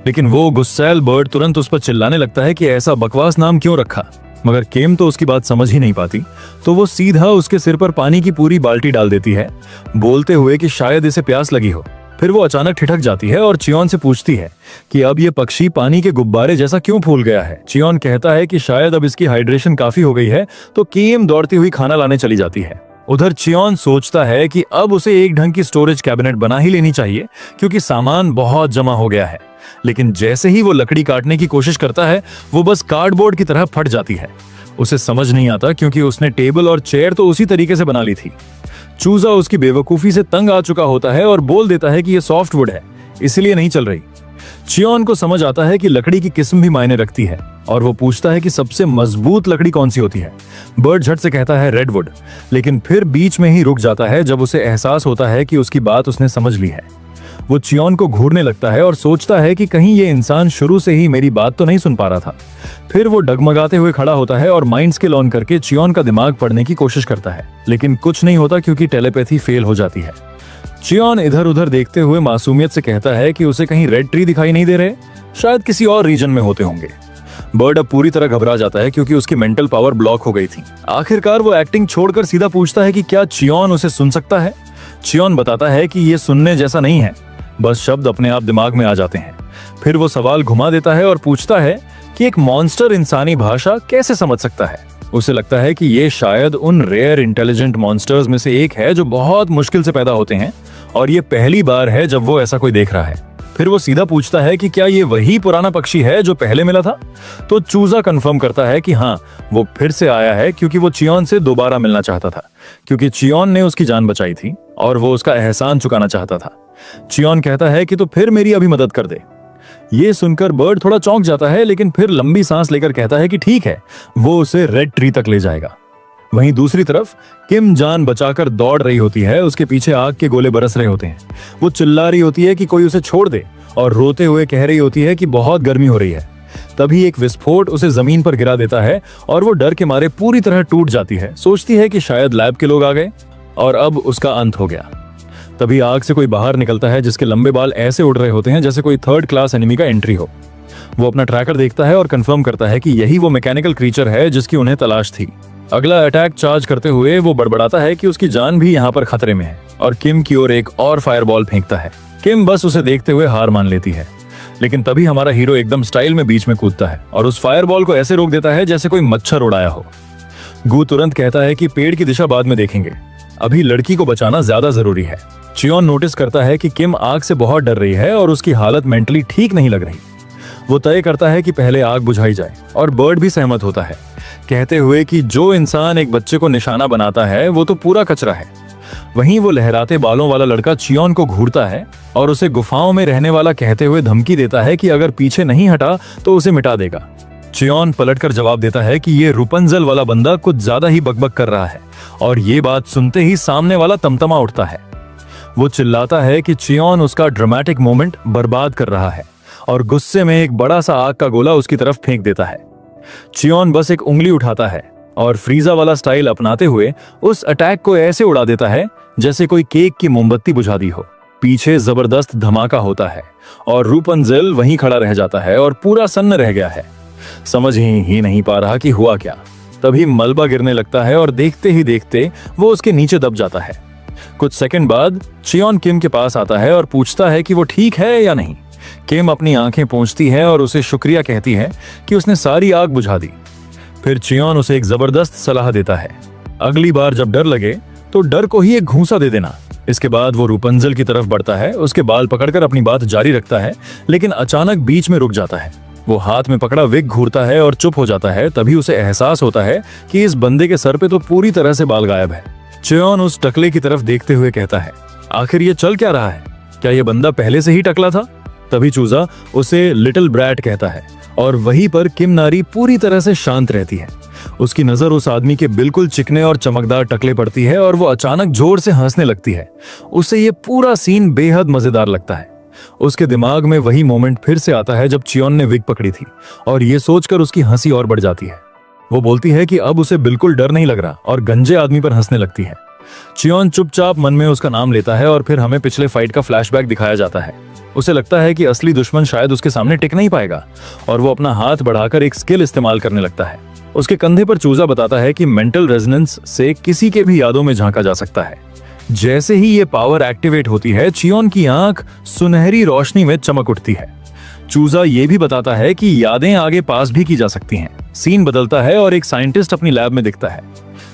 लेकिन वो गुस्सैल बर्ड तुरंत उस पर चिल्लाने लगता है कि ऐसा बकवास नाम क्यों रखा, मगर किम तो उसकी बात समझ ही नहीं पाती, तो वो सीधा उसके सिर पर पानी की पूरी बाल्टी डाल देती है, बोलते हुए कि शायद इसे प्यास लगी हो। फिर वो अचानक ठिठक जाती है और चियोन से पूछती है कि अब ये पक्षी पानी के गुब्बारे जैसा क्यों फूल गया है। चियोन कहता है कि शायद अब इसकी हाइड्रेशन काफी हो गई है, तो किम दौड़ती हुई खाना लाने चली जाती है। उधर चियोन सोचता है कि अब उसे एक ढंग की स्टोरेज कैबिनेट बना ही लेनी चाहिए, क्योंकि सामान बहुत जमा हो गया है। लेकिन जैसे ही वो लकड़ी काटने की कोशिश करता है, वो बस कार्डबोर्ड की तरह फट जाती है। उसे समझ नहीं आता, क्योंकि उसने टेबल और चेयर तो उसी तरीके से बना ली थी। चूजा उसकी बेवकूफी से तंग आ चुका होता है और बोल देता है कि यह सॉफ्टवुड है, इसलिए नहीं चल रही। चियोन को समझ आता है कि लकड़ी की किस्म भी मायने रखती है, और वो पूछता है कि सबसे मजबूत लकड़ी कौन सी होती है। बर्ड झट से कहता है रेडवुड, लेकिन फिर बीच में ही रुक जाता है जब उसे एहसास होता है कि उसकी बात उसने समझ ली है। वो चियोन को घूरने लगता है और सोचता है कि कहीं ये इंसान शुरू से ही मेरी बात तो नहीं सुन पा रहा था। फिर वो डगमगाते हुए खड़ा होता है और माइंड स्किल ऑन करके चियोन का दिमाग पढ़ने की कोशिश करता है, लेकिन कुछ नहीं होता, क्योंकि टेलीपैथी फेल हो जाती है। चियोन इधर उधर देखते हुए मासूमियत से कहता है कि उसे कहीं रेड ट्री दिखाई नहीं दे रहे, शायद किसी और रीजन में होते होंगे। बर्ड अब पूरी तरह घबरा जाता है, क्योंकि उसकी मेंटल पावर ब्लॉक हो गई थी। आखिरकार वो एक्टिंग छोड़कर सीधा पूछता है कि क्या चियोन उसे सुन सकता है। चियोन बताता है कि ये सुनने जैसा नहीं है, बस शब्द अपने आप दिमाग में आ जाते हैं। फिर वो सवाल घुमा देता है और पूछता है कि एक मॉन्स्टर इंसानी भाषा कैसे समझ सकता है। उसे लगता है कि ये शायद उन रेयर इंटेलिजेंट मॉन्स्टर्स में से एक है जो बहुत मुश्किल से पैदा होते हैं, और ये पहली बार है जब वो ऐसा कोई देख रहा है। फिर वो सीधा पूछता है कि क्या ये वही पुराना पक्षी है जो पहले मिला था। तो चूजा कंफर्म करता है कि हाँ, वो फिर से आया है, क्योंकि वो चियोन से दोबारा मिलना चाहता था, क्योंकि चियोन ने उसकी जान बचाई थी और वो उसका एहसान चुकाना चाहता था। चियोन कहता है कि तो फिर मेरी अभी मदद कर दे। ये सुनकर बर्ड थोड़ा चौंक जाता है, लेकिन फिर लंबी सांस लेकर कहता है कि ठीक है, वो उसे रेड ट्री तक ले जाएगा। वहीं दूसरी तरफ किम जान बचाकर दौड़ रही होती है, उसके पीछे आग के गोले बरस रहे होते हैं। वो चिल्ला रही होती है कि कोई उसे छोड़ दे, और रोते हुए कह रही होती है कि बहुत गर्मी हो रही है। तभी एक विस्फोट उसे जमीन पर गिरा देता है और वो डर के मारे पूरी तरह टूट जाती है। सोचती है कि शायद लैब के लोग आ गए और अब उसका अंत हो गया। तभी आग से कोई बाहर निकलता है, जिसके लंबे बाल ऐसे उड़ रहे होते हैं जैसे कोई थर्ड क्लास एनिमी का एंट्री हो। वो अपना ट्रैकर देखता है और कंफर्म करता है कि यही वो मैकेनिकल क्रीचर है जिसकी उन्हें तलाश थी। अगला अटैक चार्ज करते हुए वो बड़बड़ाता है कि उसकी जान भी यहाँ पर खतरे में है, और किम की ओर एक और फायरबॉल फेंकता है। किम बस उसे देखते हुए हार मान लेती है। लेकिन तभी हमारा हीरो एकदम स्टाइल में बीच में कूदता है और उस फायरबॉल को ऐसे रोक देता है जैसे कोई मच्छर उड़ाया हो। गू तुरंत कहता है कि पेड़ की दिशा बाद में देखेंगे, अभी लड़की को बचाना ज्यादा जरूरी है। चियोन नोटिस करता है कि किम आग से बहुत डर रही है और उसकी हालत मेंटली ठीक नहीं लग रही। वो तय करता है कि पहले आग बुझाई जाए और बर्ड भी सहमत होता है, कहते हुए कि जो इंसान एक बच्चे को निशाना बनाता है वो तो पूरा कचरा है। वहीं वो लहराते बालों वाला लड़का चियोन को घूरता है और उसे गुफाओं में रहने वाला कहते हुए धमकी देता है कि अगर पीछे नहीं हटा तो उसे मिटा देगा। चियोन पलटकर जवाब देता है कि ये रुपंजल वाला बंदा कुछ ज्यादा ही बकबक कर रहा है और ये बात सुनते ही सामने वाला तमतमा उठता है। वो चिल्लाता है कि चियोन उसका ड्रामेटिक मोमेंट बर्बाद कर रहा है और गुस्से में एक बड़ा सा आग का गोला उसकी तरफ फेंक देता है। चियोन बस एक उंगली उठाता है और फ्रीजा वाला स्टाइल अपनाते हुए उस अटैक को ऐसे उड़ा देता है जैसे कोई केक की मोमबत्ती बुझा दी हो। पीछे जबरदस्त धमाका होता है और रूपंजल वहीं खड़ा रह जाता है और पूरा सन्न रह गया है, समझ ही नहीं पा रहा कि हुआ क्या। तभी मलबा गिरने लगता है और देखते ही देखते वो उसके नीचे दब जाता है। कुछ सेकंड बाद चियोन किम के पास आता है और पूछता है कि वो ठीक है या नहीं। किम अपनी आंखें पोंछती है और उसे शुक्रिया कहती है कि उसने सारी आग बुझा दी। फिर चियोन उसे एक जबरदस्त सलाह देता है, अगली बार जब डर लगे तो डर को ही एक घूंसा दे देना। इसके बाद वो रूपंजल की तरफ बढ़ता है, उसके बाल पकड़कर अपनी बात जारी रखता है, लेकिन अचानक बीच में रुक जाता है। वो हाथ में पकड़ा विग घूरता है और चुप हो जाता है। तभी उसे एहसास होता है कि इस बंदे के सर पे तो पूरी तरह से बाल गायब है। चियोन उस टकले की तरफ देखते हुए कहता है, आखिर ये चल क्या रहा है? क्या ये बंदा पहले से ही टकला था? तभी चूजा उसे लिटिल ब्रैट कहता है और वहीं पर किम नारी पूरी तरह से शांत रहती है। उसकी नजर उस आदमी के बिल्कुल चिकने और चमकदार टकले पड़ती है और वो अचानक जोर से हंसने लगती है। उसे ये पूरा सीन बेहद मजेदार लगता है। उसके दिमाग में वही मोमेंट फिर से आता है जब चियोन ने विग पकड़ी थी और ये सोचकर उसकी हंसी और बढ़ जाती है। वो बोलती है कि अब उसे बिल्कुल डर नहीं लग रहा और गंजे आदमी पर हंसने लगती है। चियोन चुपचाप मन में उसका नाम लेता है और फिर हमें पिछले फाइट का फ्लैशबैक दिखाया जाता है। उसे लगता है कि असली दुश्मन शायद उसके सामने टिक नहीं पाएगा और वो अपना हाथ बढ़ाकर एक स्किल इस्तेमाल करने लगता है। उसके कंधे पर चूजा बताता है कि मेंटल रेजोनेंस से किसी के भी यादों में झांका जा सकता है। जैसे ही ये पावर एक्टिवेट होती है, चियोन की आंख सुनहरी रोशनी में चमक उठती है। चूजा ये भी बताता है कि यादें आगे पास भी की जा सकती हैं। सीन बदलता है और एक साइंटिस्ट अपनी लैब में दिखता है।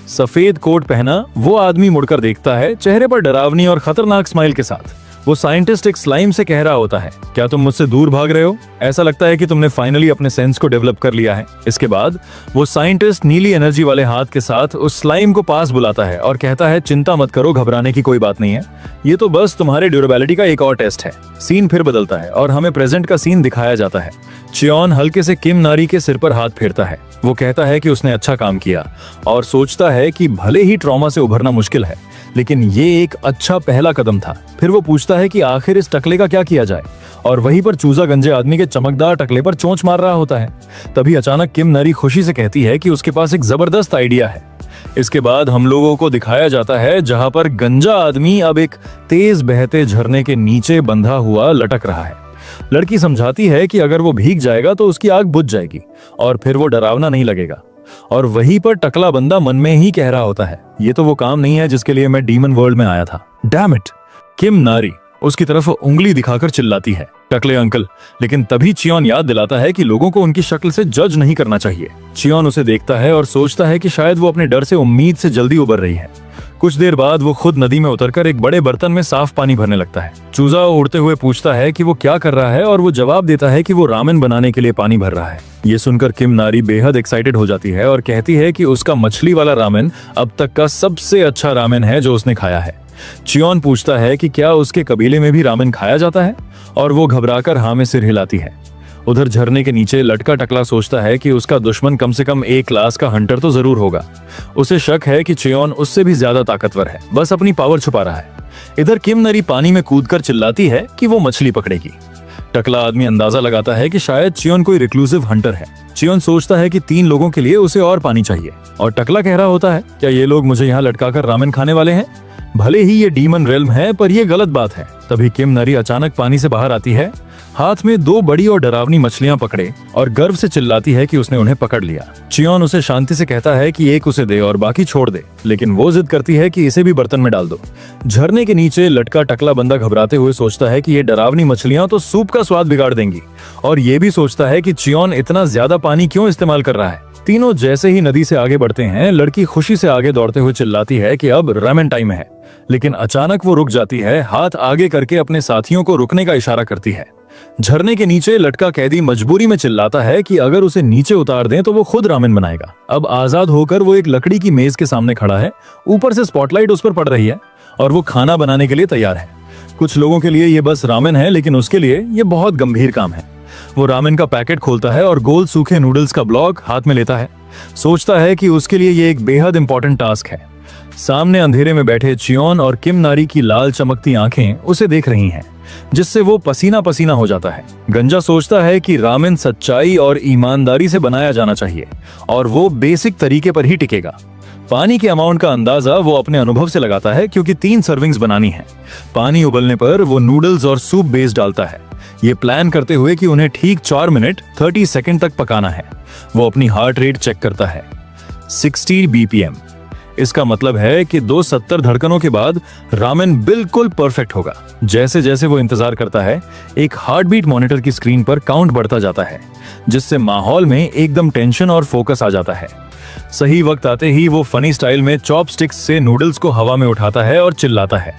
सफेद कोट पहना वो आदमी मुड़कर देखता है, चेहरे पर डरावनी और खतरनाक स्माइल के साथ। वो साइंटिस्ट एक स्लाइम से कह रहा होता है, क्या तुम मुझसे दूर भाग रहे हो? ऐसा लगता है कि तुमने फाइनली अपने सेंस को डेवलप कर लिया है। इसके बाद वो साइंटिस्ट नीली एनर्जी वाले हाथ के साथ उस स्लाइम को पास बुलाता है और कहता है, चिंता मत करो, घबराने की कोई बात नहीं है, ये तो बस तुम्हारे ड्यूरेबिलिटी का एक और टेस्ट है। सीन फिर बदलता है और हमें प्रेजेंट का सीन दिखाया जाता है। चियोन हल्के से किम नारी के सिर पर हाथ फेरता है। वो कहता है कि उसने अच्छा काम किया और सोचता है कि भले ही ट्रॉमा से उभरना मुश्किल है, लेकिन ये एक अच्छा पहला कदम था। फिर वो पूछता है कि आखिर इस टकले का क्या किया जाए और वहीं पर चूजा गंजे आदमी के चमकदार टकले पर चोंच मार रहा होता है। तभी अचानक किम नारी खुशी से कहती है कि उसके पास एक जबरदस्त आइडिया है। इसके बाद हम लोगों को दिखाया जाता है जहां पर गंजा आदमी अब एक तेज बहते झरने के नीचे बंधा हुआ लटक रहा है। लड़की समझाती है कि अगर वो भीग जाएगा तो उसकी आग बुझ जाएगी और फिर वो डरावना नहीं लगेगा। और वहीं पर टकला बंदा मन में ही कह रहा होता है, ये तो वो काम नहीं है जिसके लिए मैं डीमन वर्ल्ड में आया था। Damn it! किम नारी उसकी तरफ उंगली दिखाकर चिल्लाती है, टकले अंकल। लेकिन तभी चियोन याद दिलाता है कि लोगों को उनकी शक्ल से जज नहीं करना चाहिए। चियोन उसे देखता है और सोचता है कि शायद वो अपने डर से उम्मीद से जल्दी उबर रही है। कुछ देर बाद वो खुद नदी में उतरकर एक बड़े बर्तन में साफ पानी भरने लगता है। चूजा उड़ते हुए पूछता है कि वो क्या कर रहा है और वो जवाब देता है कि वो रामेन बनाने के लिए पानी भर रहा है। ये सुनकर किम नारी बेहद एक्साइटेड हो जाती है और कहती है कि उसका मछली वाला रामेन अब तक का सबसे अच्छा रामेन है जो उसने खाया है। चियोन पूछता है कि क्या उसके कबीले में भी रामेन खाया जाता है और वो घबराकर हाँ में सिर हिलाती है। उधर झरने के नीचे लटका टकला सोचता है कि उसका दुश्मन कम से कम एक क्लास का हंटर तो जरूर होगा। उसे शक है कि चियोन उससे भी ज्यादा ताकतवर है, बस अपनी पावर छुपा रहा है। इधर किम नारी पानी में कूदकर चिल्लाती है कि वो मछली पकड़ेगी। टकला आदमी अंदाजा लगाता है कि शायद चियोन कोई रिक्लूसिव हंटर है। चियोन सोचता है कि 3 लोगों के लिए उसे और पानी चाहिए और टकला कह रहा होता है, क्या ये लोग मुझे यहाँ लटकाकर रामेन खाने वाले हैं? भले ही ये डीमन रेल्म है पर यह गलत बात है। तभी किम नारी अचानक पानी से बाहर आती है हाथ में 2 बड़ी और डरावनी मछलियां पकड़े और गर्व से चिल्लाती है कि उसने उन्हें पकड़ लिया। चियोन उसे शांति से कहता है कि एक उसे दे और बाकी छोड़ दे, लेकिन वो जिद करती है कि इसे भी बर्तन में डाल दो। झरने के नीचे लटका टकला बंदा घबराते हुए सोचता है कि ये डरावनी मछलियां तो सूप का स्वाद बिगाड़ देंगी, और ये भी सोचता है कि चियोन इतना ज्यादा पानी क्यों इस्तेमाल कर रहा है। तीनों जैसे ही नदी से आगे बढ़ते हैं, लड़की खुशी से आगे दौड़ते हुए चिल्लाती है कि अब रामेन टाइम है, लेकिन अचानक वो रुक जाती है, हाथ आगे करके अपने साथियों को रुकने का इशारा करती है। झरने के नीचे लटका कैदी मजबूरी में चिल्लाता है कि अगर उसे नीचे उतार दें तो वो खुद रामेन बनाएगा। अब आजाद होकर वो एक लकड़ी की मेज के सामने खड़ा है, ऊपर से स्पॉटलाइट उस पर पड़ रही है और वो खाना बनाने के लिए तैयार है। कुछ लोगों के लिए ये बस रामेन है, लेकिन उसके लिए ये बहुत गंभीर काम है। वो रामेन का पैकेट खोलता है और गोल सूखे नूडल्स का ब्लॉक हाथ में लेता है। सोचता है कि उसके लिए ये एक बेहद इंपॉर्टेंट टास्क है। सामने अंधेरे में बैठे चियोन और किम नारी की लाल चमकती आंखें उसे देख रही हैं, जिससे वो पसीना पसीना हो जाता है। गंजा सोचता है कि रामेन सच्चाई और ईमानदारी से बनाया जाना चाहिए और वो बेसिक तरीके पर ही टिकेगा। पानी के अमाउंट का अंदाजा वो अपने अनुभव से लगाता है, क्योंकि 3 सर्विंग्स बनानी है। पानी उबलने पर वो नूडल्स और सूप बेस डालता है, ये प्लान करते हुए कि उन्हें ठीक 4 मिनट 30 सेकंड तक पकाना है। वो अपनी हार्ट रेट चेक करता है, 60 BPM। इसका मतलब है कि 270 धड़कनों के बाद रामेन बिल्कुल परफेक्ट होगा। जैसे जैसे वो इंतजार करता है, एक हार्ट बीट मॉनिटर की स्क्रीन पर काउंट बढ़ता जाता है, जिससे माहौल में एकदम टेंशन और फोकस आ जाता है। सही वक्त आते ही वो फनी स्टाइल में चॉपस्टिक्स से नूडल्स को हवा में उठाता है और चिल्लाता है।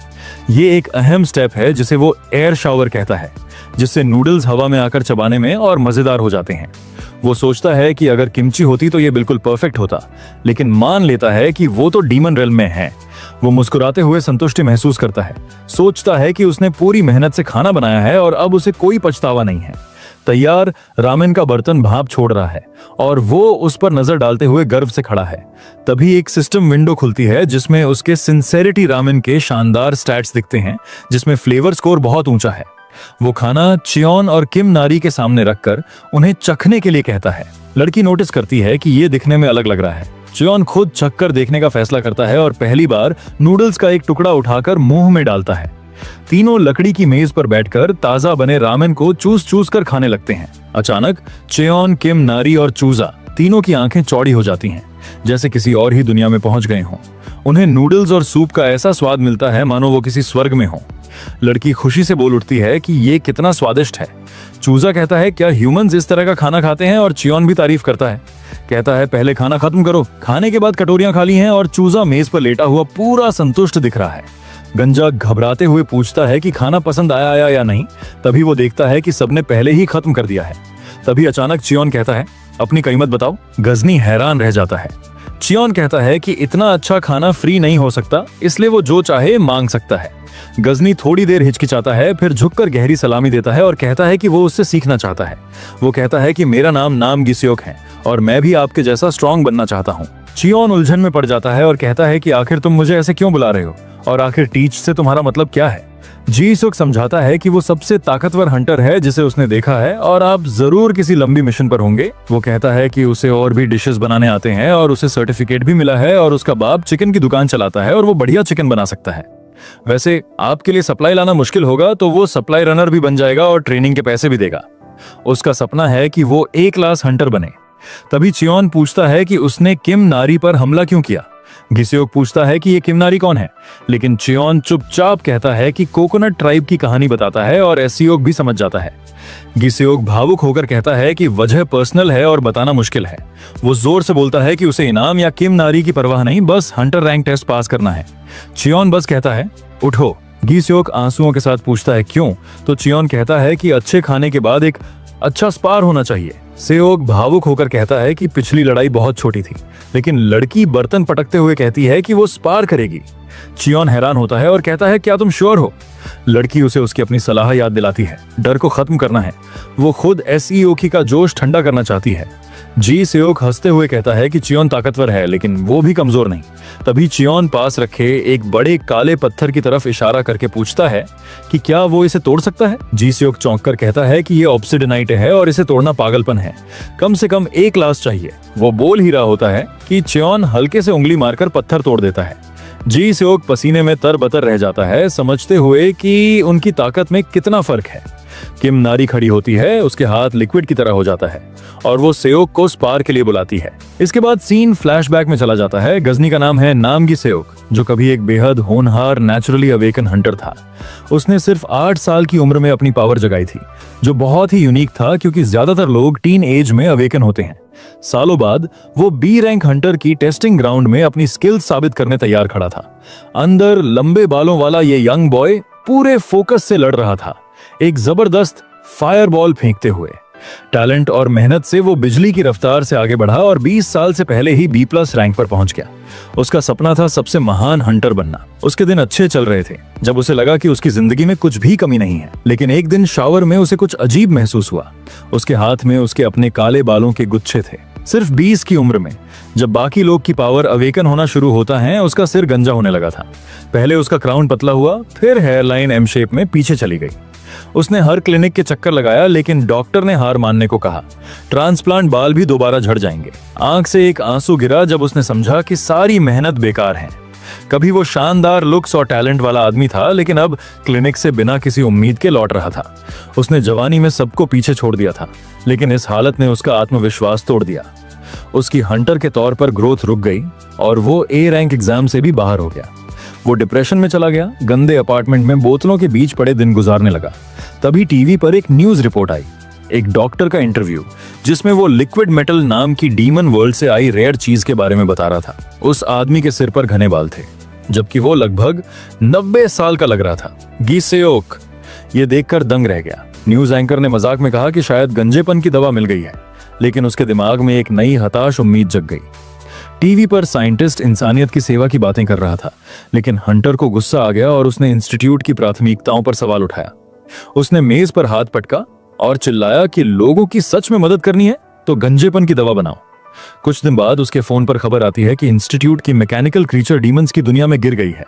ये एक अहम स्टेप है जिसे वो एयर शावर कहता है, जिससे नूडल्स हवा में आकर चबाने में और मजेदार हो जाते हैं। वो सोचता है कि अगर किमची होती तो ये बिल्कुल परफेक्ट होता, लेकिन मान लेता है कि वो तो डीमन रेल्म में है। वो मुस्कुराते हुए संतुष्टि महसूस करता है, सोचता है कि उसने पूरी मेहनत से खाना बनाया है और अब उसे कोई पछतावा नहीं है। तैयार रामेन का बर्तन भाप छोड़ रहा है और वो उस पर नजर डालते हुए गर्व से खड़ा है। तभी एक सिस्टम विंडो खुलती है, जिसमें उसके सिंसेरिटी रामेन के शानदार स्टैट्स दिखते हैं, जिसमें फ्लेवर स्कोर बहुत ऊंचा है। वो खाना चियोन और किम नारी के सामने रखकर उन्हें चखने के लिए कहता है। लड़की नोटिस करती है कि ये दिखने में अलग लग रहा है। चियोन खुद चखकर देखने का फैसला करता है और पहली बार नूडल्स का एक टुकड़ा उठाकर मुंह में डालता है। तीनों लकड़ी की मेज पर बैठकर ताजा बने रामेन को चूस चूस कर खाने लगते हैं। अचानक चियोन, किम नारी और चूजा तीनों की आंखें चौड़ी हो जाती हैं, जैसे किसी और ही दुनिया में पहुंच गए हों। उन्हें नूडल्स और सूप का ऐसा स्वाद मिलता है मानो वो किसी स्वर्ग में हो। लड़की खुशी से बोल उठती है कि ये कितना स्वादिष्ट है। चूजा कहता है, क्या ह्यूमंस इस तरह का खाना खाते हैं? और चियोन भी तारीफ करता है, कहता है पहले खाना खत्म करो। खाने के बाद कटोरियां खाली हैं और चूजा मेज पर लेटा हुआ पूरा संतुष्ट दिख रहा है। गंजा घबराते हुए पूछता है कि खाना पसंद आया या नहीं। तभी वो देखता है कि सबने पहले ही खत्म कर दिया है। तभी अचानक चियोन कहता है, अपनी कीमत बताओ। गजनी हैरान रह जाता है। चियोन कहता है कि इतना अच्छा खाना फ्री नहीं हो सकता, इसलिए वो जो चाहे मांग सकता है। गजनी थोड़ी देर हिचकिचाता है, फिर झुककर गहरी सलामी देता है और कहता है कि वो उससे सीखना चाहता है। वो कहता है कि मेरा नाम गिस्योक है और मैं भी आपके जैसा स्ट्रांग बनना चाहता हूँ। चियोन उलझन में पड़ जाता है और कहता है कि आखिर तुम मुझे ऐसे क्यों बुला रहे हो और आखिर टीच से तुम्हारा मतलब क्या है? जी-सुक समझाता है कि वो सबसे ताकतवर हंटर है जिसे उसने देखा है और आप जरूर किसी लंबी मिशन पर होंगे। वो कहता है कि उसे और भी डिशेस बनाने आते हैं और उसे सर्टिफिकेट भी मिला है और उसका बाप चिकन की दुकान चलाता है और वो बढ़िया चिकन बना सकता है। वैसे आपके लिए सप्लाई लाना मुश्किल होगा तो वो सप्लाई रनर भी बन जाएगा और ट्रेनिंग के पैसे भी देगा। उसका सपना है कि वो ए क्लास हंटर बने। तभी चियोन पूछता है कि उसने किम नारी पर हमला क्यों किया। गिस्योक पूछता है कि ये किम नारी कौन है, लेकिन चियोन चुपचाप कहता है कि कोकोनट ट्राइब की कहानी बताता है और एसियोक भी समझ जाता है। गिस्योक भावुक होकर कहता है कि वजह पर्सनल है और बताना मुश्किल है। वो जोर से बोलता है कि उसे इनाम या किम नारी की परवाह नहीं, बस हंटर रैंक टेस्ट पास करना है। चियोन बस कहता है उठो। गिस्योक आंसुओं के साथ पूछता है क्यों, तो चियोन कहता है कि अच्छे खाने के बाद एक अच्छा स्पार होना चाहिए। सेओक भावुक होकर कहता है कि पिछली लड़ाई बहुत छोटी थी, लेकिन लड़की बर्तन पटकते हुए कहती है कि वो स्पार करेगी। चियोन हैरान होता है और कहता है क्या तुम श्योर हो? लड़की उसे उसकी अपनी सलाह याद दिलाती है, डर को खत्म करना है। वो खुद एसईओकी का जोश ठंडा करना चाहती है। जी सेओक हंसते हुए कहता है कि चियोन ताकतवर है, लेकिन वो भी कमजोर नहीं। तभी चियोन पास रखे एक बड़े काले पत्थर की तरफ इशारा करके पूछता है कि क्या वो इसे तोड़ सकता है। जी सेओक चौंक कर कहता है कि ये ऑब्सिडिनाइट है और इसे तोड़ना पागलपन है, कम से कम एक क्लास चाहिए। वो बोल ही रहा होता है कि चियोन हल्के से उंगली मारकर पत्थर तोड़ देता है। जी सेओक पसीने में तरबतर रह जाता है, समझते हुए कि उनकी ताकत में कितना फर्क है। किम नारी खड़ी होती है, उसके हाथ लिक्विड की तरह हो जाता है और वो सेओक को स्पार के लिए बुलाती है। इसके बाद सीन फ्लैशबैक में चला जाता है। गजनी का नाम है नामगी सेओक, जो कभी एक बेहद होनहार नेचुरली अवेकन हंटर था। उसने सिर्फ 8 साल की उम्र में अपनी पावर जगाई थी, जो बहुत ही यूनिक था क्योंकि ज्यादातर लोग टीन एज में अवेकन होते हैं। सालों बाद वो बी रैंक हंटर की टेस्टिंग ग्राउंड में अपनी स्किल्स साबित करने तैयार खड़ा था। अंदर लंबे बालों वाला ये यंग बॉय पूरे फोकस से लड़ रहा था, एक जबरदस्त फायरबॉल फेंकते हुए। टैलेंट और मेहनत से वो बिजली की रफ्तार से आगे बढ़ा और 20 साल से पहले ही B+ रैंक पर पहुंच गया। उसका सपना था सबसे महान हंटर बनना। उसके दिन अच्छे चल रहे थे जब उसे लगा कि उसकी जिंदगी में कुछ भी कमी नहीं है। लेकिन एक दिन शावर में उसे कुछ अजीब महसूस हुआ। उसके हाथ में उसके अपने काले बालों के गुच्छे थे। सिर्फ 20 की उम्र में जब बाकी लोग की पावर अवेकन होना शुरू होता है, उसका सिर गंजा होने लगा था। पहले उसका क्राउन पतला हुआ, फिर हेयरलाइन एम शेप में पीछे चली गई। उसने हर क्लिनिक के चक्कर लगाया, लेकिन डॉक्टर ने हार मानने को कहा। ट्रांसप्लांट बाल भी दोबारा झड़ जाएंगे। आंख से एक आंसू गिरा जब उसने समझा कि सारी मेहनत बेकार है। कभी वो शानदार लुक्स और टैलेंट वाला आदमी था, लेकिन अब क्लिनिक से बिना किसी उम्मीद के लौट रहा था। उसने जवानी में सबको पीछे छोड़ दिया था, लेकिन इस हालत ने उसका आत्मविश्वास तोड़ दिया। उसकी हंटर के तौर पर ग्रोथ रुक गई और वो A रैंक एग्जाम से भी बाहर हो गया। वो डिप्रेशन में चला गया, गंदे अपार्टमेंट में बोतलों के बीच पड़े दिन गुजारने लगा। तभी टीवी पर एक न्यूज रिपोर्ट आई, एक डॉक्टर का इंटरव्यू, जिसमें वो लिक्विड मेटल नाम की डीमन वर्ल्ड से आई रेयर चीज के बारे में बता रहा था। उस आदमी के सिर पर घने बाल थे, जबकि वो लगभग 90 साल का लग रहा था। गी सेओक ये देखकर दंग रह गया। न्यूज एंकर ने मजाक में कहा कि शायद गंजेपन की दवा मिल गई है, लेकिन उसके दिमाग में एक नई हताश उम्मीद जग गई। टीवी पर साइंटिस्ट इंसानियत की सेवा की बातें कर रहा था, लेकिन हंटर को गुस्सा आ गया और उसने इंस्टीट्यूट की प्राथमिकताओं पर सवाल उठाया। उसने मेज पर हाथ पटका और चिल्लाया कि लोगों की सच में मदद करनी है तो गंजेपन की दवा बनाओ। कुछ दिन बाद उसके फोन पर खबर आती है कि इंस्टीट्यूट की मैकेनिकल क्रीचर डीमंस की दुनिया में गिर गई है।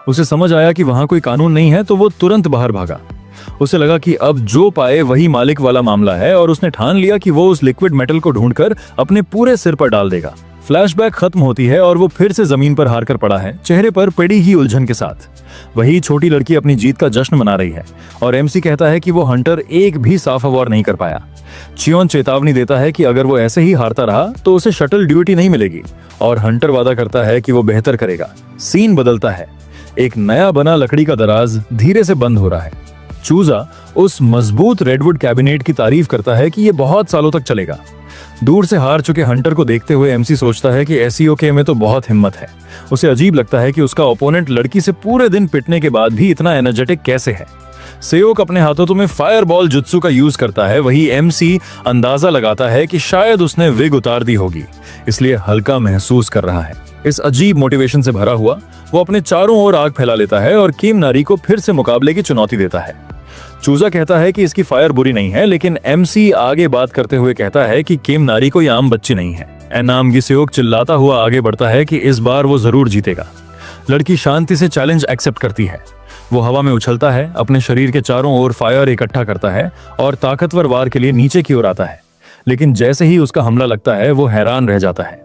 उसे समझ आया कि वहां कोई कानून नहीं है, तो वो तुरंत बाहर भागा। उसे लगा कि अब जो पाए वही मालिक वाला मामला है, और उसने ठान लिया कि वो उस लिक्विड मेटल को ढूंढकर अपने पूरे सिर पर डाल देगा। फ्लैशबैक खत्म होती है और वो फिर से जमीन पर हार कर पड़ा है, चेहरे पर पड़ी ही उलझन के साथ। वही छोटी लड़की अपनी जीत का जश्न मना रही है और MC कहता है कि वो हंटर एक भी साफ अवार्ड नहीं कर पाया। चियोन चेतावनी देता है कि अगर वो ऐसे ही हारता रहा तो उसे शटल ड्यूटी नहीं मिलेगी, और हंटर वादा करता है कि वो बेहतर करेगा। सीन बदलता है। एक नया बना लकड़ी का दराज धीरे से बंद हो रहा है। चूजा उस मजबूत रेडवुड कैबिनेट की तारीफ करता है कि ये बहुत सालों तक चलेगा। दूर से हार चुके हंटर को देखते हुए MC सोचता है कि SEOK में तो बहुत हिम्मत है। उसे अजीब लगता है कि उसका ओपोनेंट लड़की से पूरे दिन पिटने के बाद भी इतना एनर्जेटिक कैसे है। सेओक अपने हाथों में फायरबॉल जुत्सु का यूज करता है। वही MC अंदाजा लगाता है कि शायद उसने विग उतार दी होगी, इसलिए हल्का महसूस कर रहा है। इस अजीब मोटिवेशन से भरा हुआ वो अपने चारों ओर आग फैला लेता है और किम नारी को फिर से मुकाबले की चुनौती देता है। चूजा कहता है कि इसकी फायर बुरी नहीं है, लेकिन MC आगे बात करते हुए कहता है कि किम नारी कोई आम बच्ची नहीं है। नामगी सेओक चिल्लाता हुआ आगे बढ़ता है कि इस बार वो जरूर जीतेगा। लड़की शांति से चैलेंज एक्सेप्ट करती है। वो हवा में उछलता है, अपने शरीर के चारों ओर फायर इकट्ठा करता है और ताकतवर वार के लिए नीचे की ओर आता है। लेकिन जैसे ही उसका हमला लगता है, वो हैरान रह जाता है।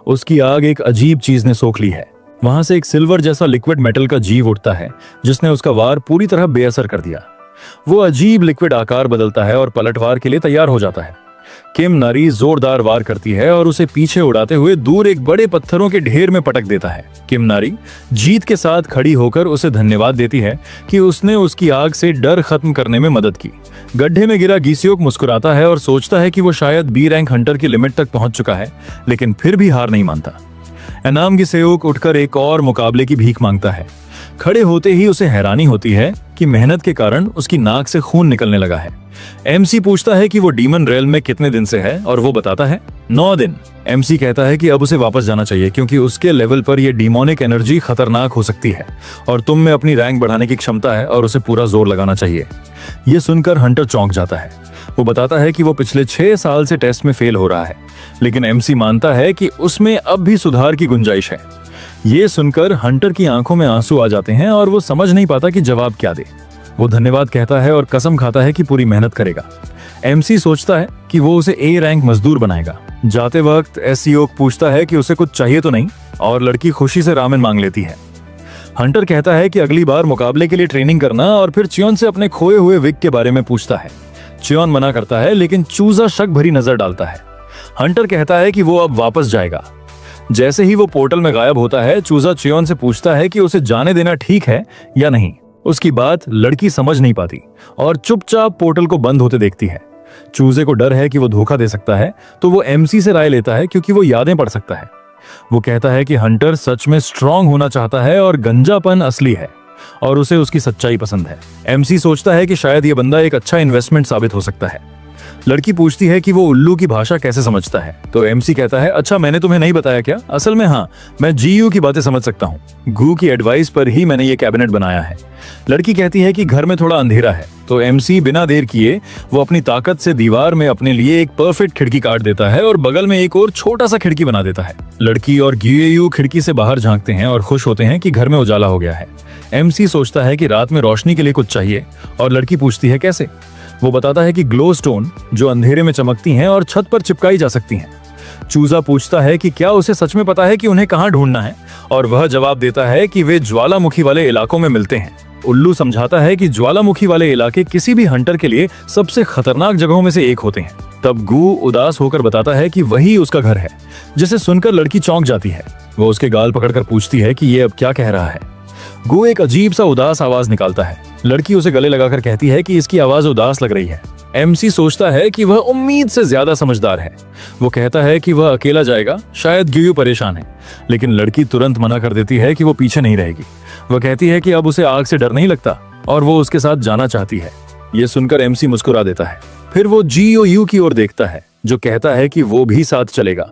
उसकी आग एक अजीब चीज ने सोख ली है। वहां से एक सिल्वर जैसा लिक्विड मेटल का जीव उठता है, जिसने उसका वार पूरी तरह बेअसर कर दिया। वो अजीब लिक्विड आकार बदलता है और पलटवार के लिए तैयार हो जाता है। किम नारी जोरदार वार करती है और उसे पीछे उड़ाते हुए दूर एक बड़े पत्थरों के ढेर में पटक देता है। किम नारी जीत के साथ खड़ी होकर उसे धन्यवाद देती है कि उसने उसकी आग से डर खत्म करने में मदद की। गड्ढे में गिरा गीसियोक मुस्कुराता है और सोचता है कि वो शायद B रैंक हंटर की लिमिट तक पहुंच चुका है, लेकिन फिर भी हार नहीं मानता। एनाम गिसेओक उठकर एक और मुकाबले की भीख मांगता है। खड़े होते ही उसे हैरानी होती है कि मेहनत के कारण उसकी नाक से खून निकलने लगा है। MC पूछता है कि वो डीमन रेल में कितने दिन से है, और वो बताता है 9 दिन। MC कहता है कि अब उसे वापस जाना चाहिए क्योंकि उसके लेवल पर यह डीमोनिक एनर्जी खतरनाक हो सकती है और तुम में अपनी रैंक बढ़ाने की क्षमता है और उसे पूरा जोर लगाना चाहिए। ये सुनकर हंटर चौंक जाता है। वो बताता है कि वो पिछले 6 साल से टेस्ट में फेल हो रहा है, लेकिन MC मानता है कि उसमें अब भी सुधार की गुंजाइश है। ये सुनकर हंटर की आंखों में आंसू आ जाते हैं और वो समझ नहीं पाता कि जवाब क्या दे। वो धन्यवाद कहता है और कसम खाता है कि पूरी मेहनत करेगा। MC सोचता है कि वो उसे A रैंक मजदूर बनाएगा। जाते वक्त SEOK पूछता है कि उसे कुछ चाहिए तो नहीं, और लड़की खुशी से रामेन मांग लेती है। हंटर कहता है कि अगली बार मुकाबले के लिए ट्रेनिंग करना और फिर चियोन से अपने खोए हुए विग के बारे में पूछता है। चियोन मना करता है, लेकिन चूजा शक भरी नजर डालता है। हंटर कहता है कि वो अब वापस जाएगा। जैसे ही वो पोर्टल में गायब होता है, चूजा चियोन से पूछता है कि उसे जाने देना ठीक है या नहीं। उसकी बात लड़की समझ नहीं पाती और चुपचाप पोर्टल को बंद होते देखती है। चूजे को डर है कि वो धोखा दे सकता है, तो वो एमसी से राय लेता है क्योंकि वो यादें पढ़ सकता है। वो कहता है कि हंटर सच में स्ट्रांग होना चाहता है और गंजापन असली है और उसे उसकी सच्चाई पसंद है। एमसी सोचता है कि शायद ये बंदा एक अच्छा इन्वेस्टमेंट साबित हो सकता है। लड़की पूछती है कि वो उल्लू की भाषा कैसे समझता है, तो एमसी कहता है, अच्छा मैंने तुम्हें नहीं बताया क्या? असल में हाँ, मैं जीयू की बातें समझ सकता हूँ। गू की एडवाइस पर ही मैंने ये कैबिनेट बनाया है। लड़की कहती है कि घर में थोड़ा अंधेरा है, तो एमसी बिना देर किए वो अपनी ताकत से दीवार में अपने लिए एक परफेक्ट खिड़की काट देता है और बगल में एक और छोटा सा खिड़की बना देता है। लड़की और GUU खिड़की से बाहर झांकते हैं और खुश होते हैं कि घर में उजाला हो गया है। एमसी सोचता है कि रात में रोशनी के लिए कुछ चाहिए और लड़की पूछती है कैसे। वो बताता है कि ग्लो स्टोन जो अंधेरे में चमकती हैं और छत पर चिपकाई जा सकती हैं। चूजा पूछता है कि क्या उसे सच में पता है कि उन्हें कहाँ ढूंढना है, और वह जवाब देता है कि वे ज्वालामुखी वाले इलाकों में मिलते हैं। उल्लू समझाता है कि ज्वालामुखी वाले इलाके किसी भी हंटर के लिए सबसे खतरनाक जगहों में से एक होते हैं। तब गू उदास होकर बताता है कि वही उसका घर है, जिसे सुनकर लड़की चौंक जाती है। वो उसके गाल पकड़कर पूछती है कि ये अब क्या कह रहा है। गू एक अजीब सा उदास आवाज निकालता है। लड़की उसे गले लगाकर कहती है कि इसकी आवाज उदास लग रही है। एमसी सोचता है कि वह उम्मीद से ज्यादा समझदार है। वो कहता है कि वह अकेला जाएगा, शायद GUU परेशान है, लेकिन लड़की तुरंत मना कर देती है कि वो पीछे नहीं रहेगी। वह कहती है कि अब उसे आग से डर नहीं लगता और वो उसके साथ जाना चाहती है। ये सुनकर एमसी मुस्कुरा देता है। फिर वो GUU की ओर देखता है, जो कहता है कि वो भी साथ चलेगा,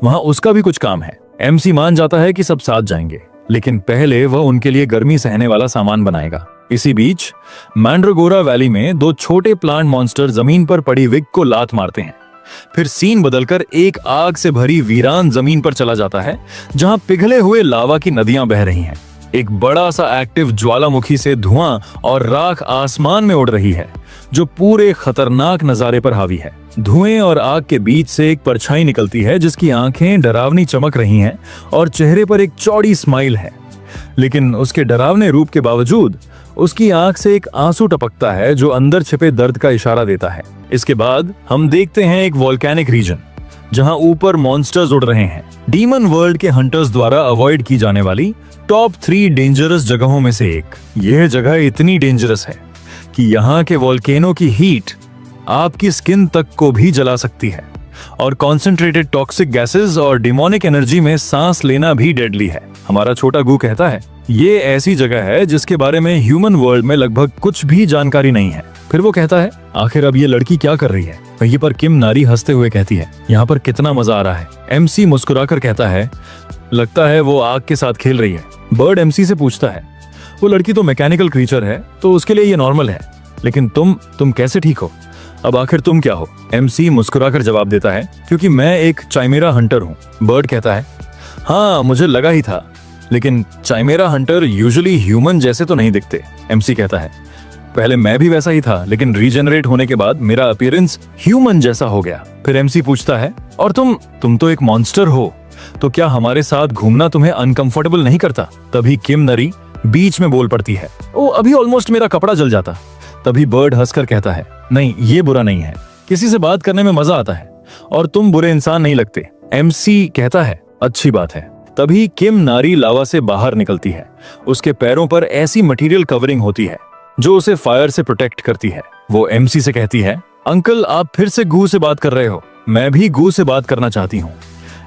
वहां उसका भी कुछ काम है। एमसी मान जाता है कि सब साथ जाएंगे, लेकिन पहले वह उनके लिए गर्मी सहने वाला सामान बनाएगा। इसी बीच मैंड्रागोरा वैली में दो छोटे प्लांट मॉन्स्टर जमीन पर पड़ी विग को लात मारते हैं। फिर सीन बदलकर एक आग से भरी वीरान जमीन पर चला जाता है, जहां पिघले हुए लावा की नदियां बह रही हैं। एक बड़ा सा एक्टिव ज्वालामुखी से धुआं और राख आसमान में उड़ रही है, जो पूरे खतरनाक नजारे पर हावी है। धुएं और आग के बीच से एक परछाई निकलती है, जिसकी आंखें डरावनी चमक रही हैं और चेहरे पर एक चौड़ी स्माइल है। लेकिन उसके डरावने रूप के बावजूद उसकी आंख से एक आंसू टपकता है, जो अंदर छिपे दर्द का इशारा देता है। इसके बाद हम देखते हैं एक वोल्केनिक रीजन, जहां ऊपर मॉन्स्टर्स उड़ रहे हैं। डीमन वर्ल्ड के हंटर्स द्वारा अवॉइड की जाने वाली टॉप 3 डेंजरस जगहों में से एक। यह जगह इतनी डेंजरस है कि यहाँ के वोल्केनो की हीट आपकी स्किन तक को भी जला सकती है, और कॉन्सेंट्रेटेड टॉक्सिक गैसेस और डिमोनिक एनर्जी में सांस लेना भी डेडली है। हमारा छोटा गू कहता है, ये ऐसी जगह है जिसके बारे में ह्यूमन वर्ल्ड में लगभग कुछ भी जानकारी नहीं है। फिर वो कहता है, आखिर अब ये लड़की क्या कर रही है? वहीं पर किम नारी हंसते हुए कहती है, यहाँ पर कितना मजा आ रहा है। एमसी मुस्कुराकर कहता है, लगता है वो आग के साथ खेल रही है। बर्ड एमसी से पूछता है, वो लड़की तो मैकेनिकल क्रीचर है, तो उसके लिए ये नॉर्मल है, लेकिन तुम कैसे ठीक हो? अब आखिर तुम क्या हो? एमसी मुस्कुराकर जवाब देता है, क्योंकि मैं एक चाइमेरा हंटर हूँ। बर्ड कहता है, हाँ मुझे लगा ही था, लेकिन चाइमेरा हंटर यूजुअली ह्यूमन जैसे तो नहीं दिखते। एमसी कहता है, पहले मैं भी वैसा ही था, लेकिन रीजनरेट होने के बाद मेरा अपीयरेंस ह्यूमन जैसा हो गया। फिर एमसी पूछता है, और तुम तो एक मॉन्स्टर हो, तो क्या हमारे साथ घूमना तुम्हें अनकंफर्टेबल नहीं करता? तभी किम नरी बीच में बोल पड़ती है, ओ अभी ऑलमोस्ट मेरा कपड़ा जल जाता। तभी बर्ड हंसकर कहता है, नहीं ये बुरा नहीं है, किसी से बात करने में मजा आता है, और तुम बुरे इंसान नहीं लगते। एमसी कहता है, अच्छी बात है। तभी किम नारी लावा से बाहर निकलती है। उसके पैरों पर ऐसी मटेरियल कवरिंग होती है जो उसे फायर से प्रोटेक्ट करती है। वो एमसी से कहती है, अंकल आप फिर से गू से बात कर रहे हो, मैं भी गू से बात करना चाहती हूँ।